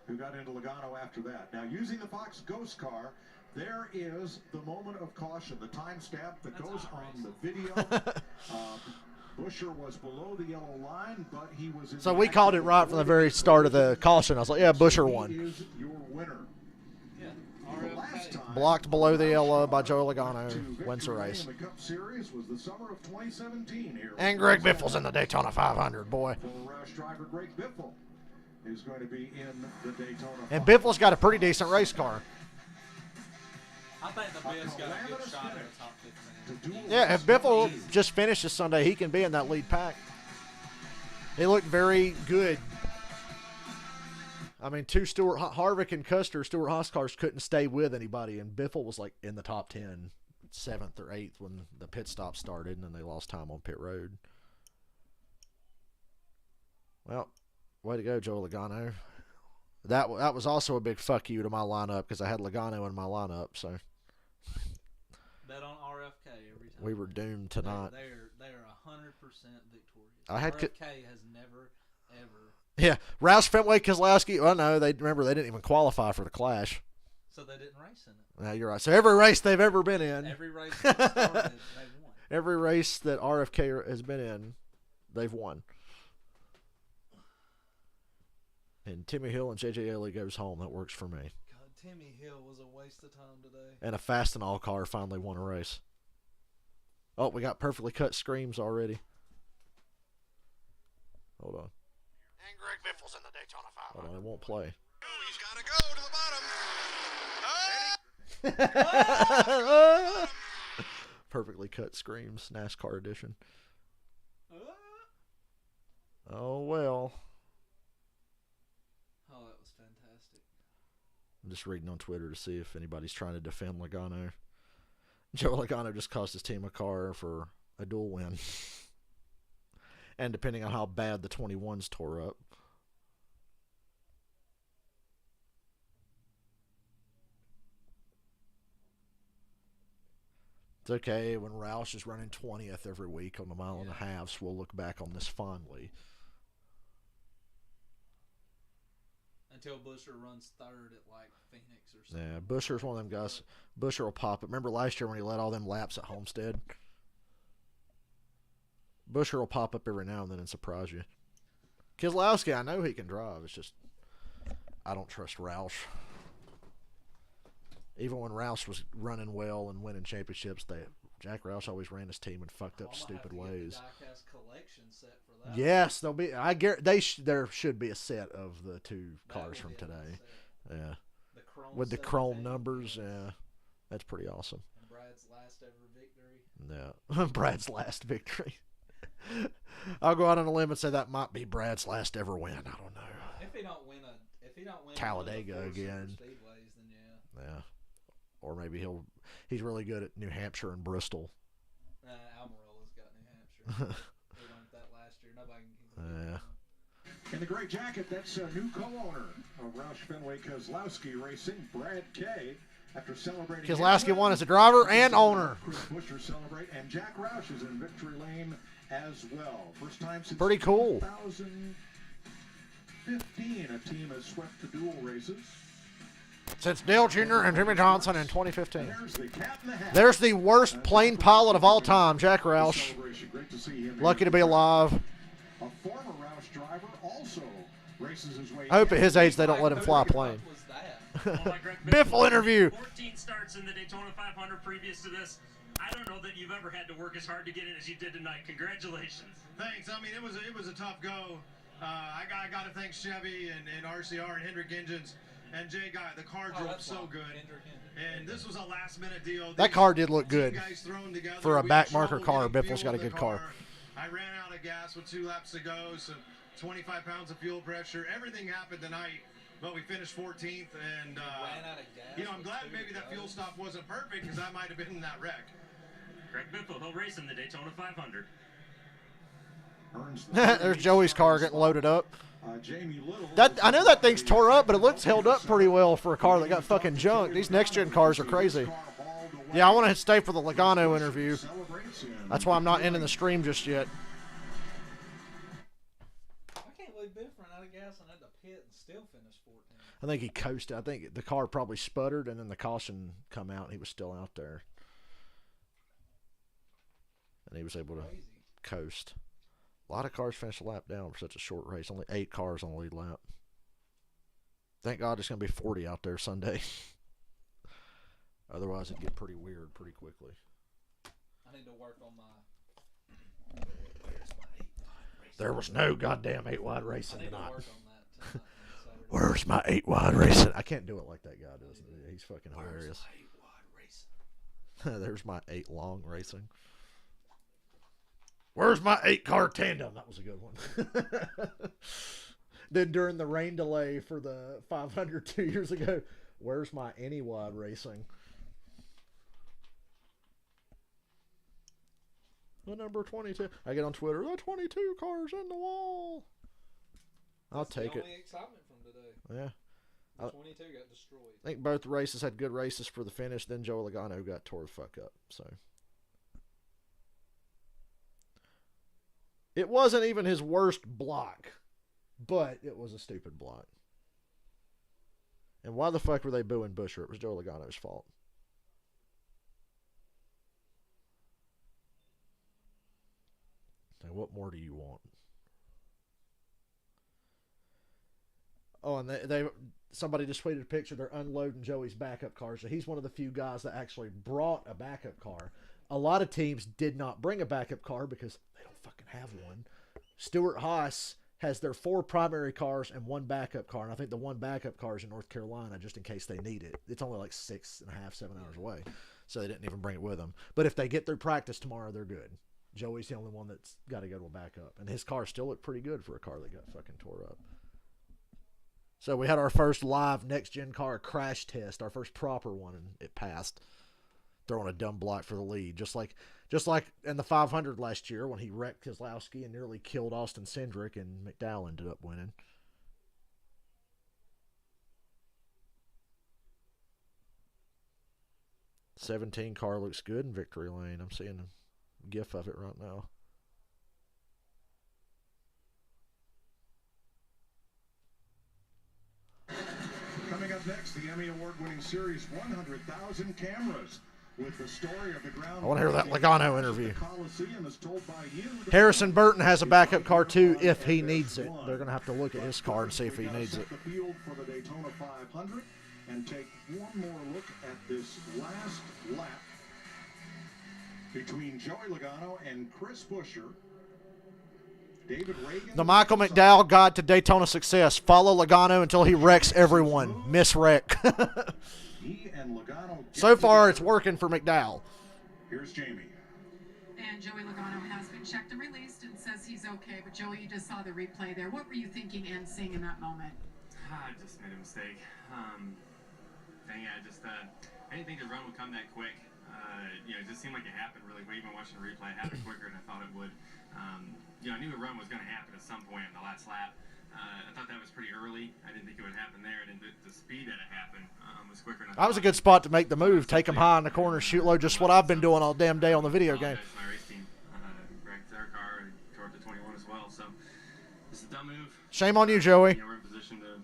who got into Logano after that. Now, using the Fox Ghost car, there is the moment of caution, the timestamp that goes on the video. Busher was below the yellow line, but he was in. So we called it right from the very start of the caution. I was like, yeah, Busher won. He is your winner. The last time Blocked below the yellow by Joe Logano. Wins the race. in the Cup Series was the summer of 2017 here. And Greg Biffle's in the Daytona 500, boy. For Roush driver Greg Biffle is going to be in the Daytona. And Biffle's got a pretty decent race car. I think the Biff's got a good shot at the top 15. Yeah, if Biffle just finishes Sunday, he can be in that lead pack. He looked very good. I mean, Harvick and Custer, Stewart Haas cars couldn't stay with anybody, and Biffle was like in the top 10, 7th or 8th when the pit stop started, and then they lost time on pit road. Well, way to go, Joe Logano. That was also a big fuck you to my lineup because I had Logano in my lineup, so. Bet on RFK every time. We were doomed to not. They are 100% victorious. RFK has never, ever. Yeah, Roush, Fenway, Keselowski. Well, no, they didn't even qualify for the Clash. So they didn't race in it. No, you're right. So every race they've ever been in. Every race they started, they won. Every race that RFK has been in, they've won. And Timmy Hill and JJ Elliott goes home. That works for me. God, Timmy Hill was a waste of time today. And a Fast and All car finally won a race. Oh, we got perfectly cut screams already. Hold on. And Greg Biffle's in the Daytona 500. Hold on, it won't play. He's got to go to the bottom. Perfectly cut screams, NASCAR edition. Oh, well. Oh, that was fantastic. I'm just reading on Twitter to see if anybody's trying to defend Logano. Joe Logano just cost his team a car for a dual win. And depending on how bad the 21s tore up. It's okay when Roush is running 20th every week on the mile and a half, so we'll look back on this fondly. Until Busher runs third at like Phoenix or something. Yeah, Busher's one of them guys. Busher will pop it. Remember last year when he led all them laps at Homestead? Busher will pop up every now and then and surprise you. Keselowski, I know he can drive. It's just I don't trust Roush. Even when Roush was running well and winning championships, Jack Roush always ran his team in fucked up, stupid ways. Yes, there'll be. There should be a set of the two cars from today. Yeah, with the chrome numbers. Yeah, that's pretty awesome. And Brad's last ever victory. Yeah, Brad's last victory. I'll go out on a limb and say that might be Brad's last ever win. I don't know. If he don't win Talladega again. Speedways, then yeah. Or maybe he's really good at New Hampshire and Bristol. Almirola's got New Hampshire. They won that last year. Nobody can. Yeah. In the gray jacket, that's a new co-owner of Roush Fenway Keselowski Racing, Brad Kay. After celebrating, Keselowski won as a driver and owner. Chris Buescher celebrate, and Jack Roush is in victory lane as well. First time since pretty cool. 2015, a team has swept the dual races. Since Dale Jr. and Jimmy Johnson in 2015. There's the worst plane pilot of all time, Jack Roush. Lucky to be alive. A former Roush driver also races his way. I hope at his age they don't let him fly a plane. Biffle interview. 14 starts in the Daytona 500 previous to this. I don't know that you've ever had to work as hard to get in as you did tonight. Congratulations. Thanks. I mean, it was a tough go. I got to thank Chevy and RCR and Hendrick Engines. And Jay the car drove so good. And this was a last-minute deal. That car did look good. For a back marker car, Biffle's got a good car. I ran out of gas with 2 laps to go, so 25 pounds of fuel pressure. Everything happened tonight, but we finished 14th. And, I'm glad maybe that fuel stop wasn't perfect because I might have been in that wreck. Greg Biffle, he'll race in the Daytona 500. There's Joey's car getting loaded up. Jamie Little. I know that thing's tore up, but it looks held up pretty well for a car that got fucking junked. These next-gen cars are crazy. Yeah, I want to stay for the Logano interview. That's why I'm not ending the stream just yet. I can't believe Biff ran out of gas and had to pit and still finish 14th. I think he coasted. I think the car probably sputtered, and then the caution come out, and he was still out there. And he was able to coast. A lot of cars finished a lap down for such a short race. Only 8 cars on the lead lap. Thank God it's going to be 40 out there Sunday. Otherwise, it'd get pretty weird pretty quickly. I need to work on my... There was no goddamn 8-wide racing I need tonight. to work on that tonight. Where's my 8-wide racing? I can't do it like that guy does. He's fucking hilarious. There's my 8-long racing. Where's my 8-car tandem? That was a good one. Then during the rain delay for the 500 2 years ago, where's my any-wide racing? The number 22. I get on Twitter, the 22 car's in the wall. I'll take it. That's the only excitement from today. Yeah. The 22 got destroyed. I think both races had good races for the finish. Then Joe Logano got tore the fuck up. So it wasn't even his worst block, but it was a stupid block. And why the fuck were they booing Buescher? It was Joe Logano's fault. Now, what more do you want? Oh, and somebody just tweeted a picture. They're unloading Joey's backup car. So he's one of the few guys that actually brought a backup car. A lot of teams did not bring a backup car because they don't fucking have one. Stewart Haas has their 4 primary cars and 1 backup car. And I think the 1 backup car is in North Carolina just in case they need it. It's only like 6.5, 7 hours away. So they didn't even bring it with them. But if they get through practice tomorrow, they're good. Joey's the only one that's got to go to a backup. And his car still looked pretty good for a car that got fucking tore up. So we had our first live next-gen car crash test, our first proper one, and it passed. Throwing a dumb block for the lead. Just like in the 500 last year when he wrecked Keselowski and nearly killed Austin Cindric, and McDowell ended up winning. '17 car looks good in victory lane. I'm seeing a gif of it right now. Coming up next, the Emmy Award-winning series 100,000 Cameras with the story of the ground. I want to hear that Logano interview. Coliseum is told by you. Harrison Burton has a backup car too if he needs it. They're going to have to look at his car and see if he needs it. The field for the Daytona 500 and take one more look at this last lap between Joey Logano and Chris Buescher. David Reagan. The Michael McDowell Guide to Daytona Success. Follow Logano until he wrecks everyone. Miss wreck. He and Logano So far, it's working for McDowell. Here's Jamie. And Joey Logano has been checked and released and says he's okay. But Joey, you just saw the replay there. What were you thinking and seeing in that moment? I just made a mistake. I didn't think the run would come that quick. It just seemed like it happened really quick. Even watching the replay, it happened quicker than I thought it would. I knew the run was going to happen at some point in the last lap. I thought that was pretty early. I didn't think it would happen there, and the speed that it happened was quicker than I thought. That was a good spot to make the move. Take him high in the corner, shoot low, just what I've been doing all damn day on the video game. My race team wrecked their car and tore up the 21 as well. So this is a dumb move. Shame on you, Joey. We're in position to.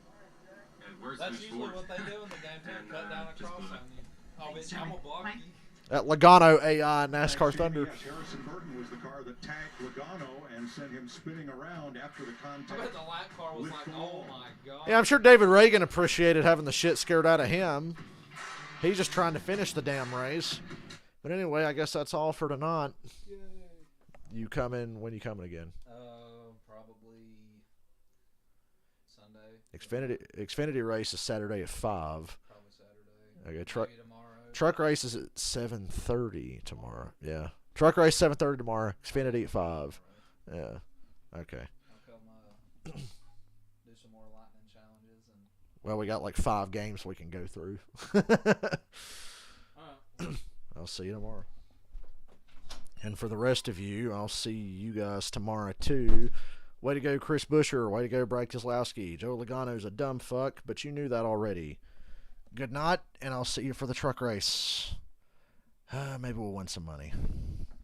That's usually what they do in the game. Cut down a cross on you. Oh, bitch, I'm gonna block you. At Logano AI NASCAR Thunder. Yes, Harrison Burton was the car that tagged Logano and sent him spinning around after the contact. I bet the lap car was like, oh my god. Yeah, I'm sure David Reagan appreciated having the shit scared out of him. He's just trying to finish the damn race. But anyway, I guess that's all for tonight. Yay. You coming? When you coming again? Probably Sunday. Xfinity race is Saturday at 5. Probably Saturday. Okay, truck. Maybe tomorrow. Truck race is at 7:30 tomorrow. Yeah. Truck race 7:30 tomorrow. Xfinity at 5. Yeah. Okay. I'll come do some more lightning challenges and. Well, we got like 5 games we can go through. I'll see you tomorrow. And for the rest of you, I'll see you guys tomorrow too. Way to go, Chris Buescher. Way to go, Brad Keselowski. Joe Logano's a dumb fuck, but you knew that already. Good night, and I'll see you for the truck race. Maybe we'll win some money.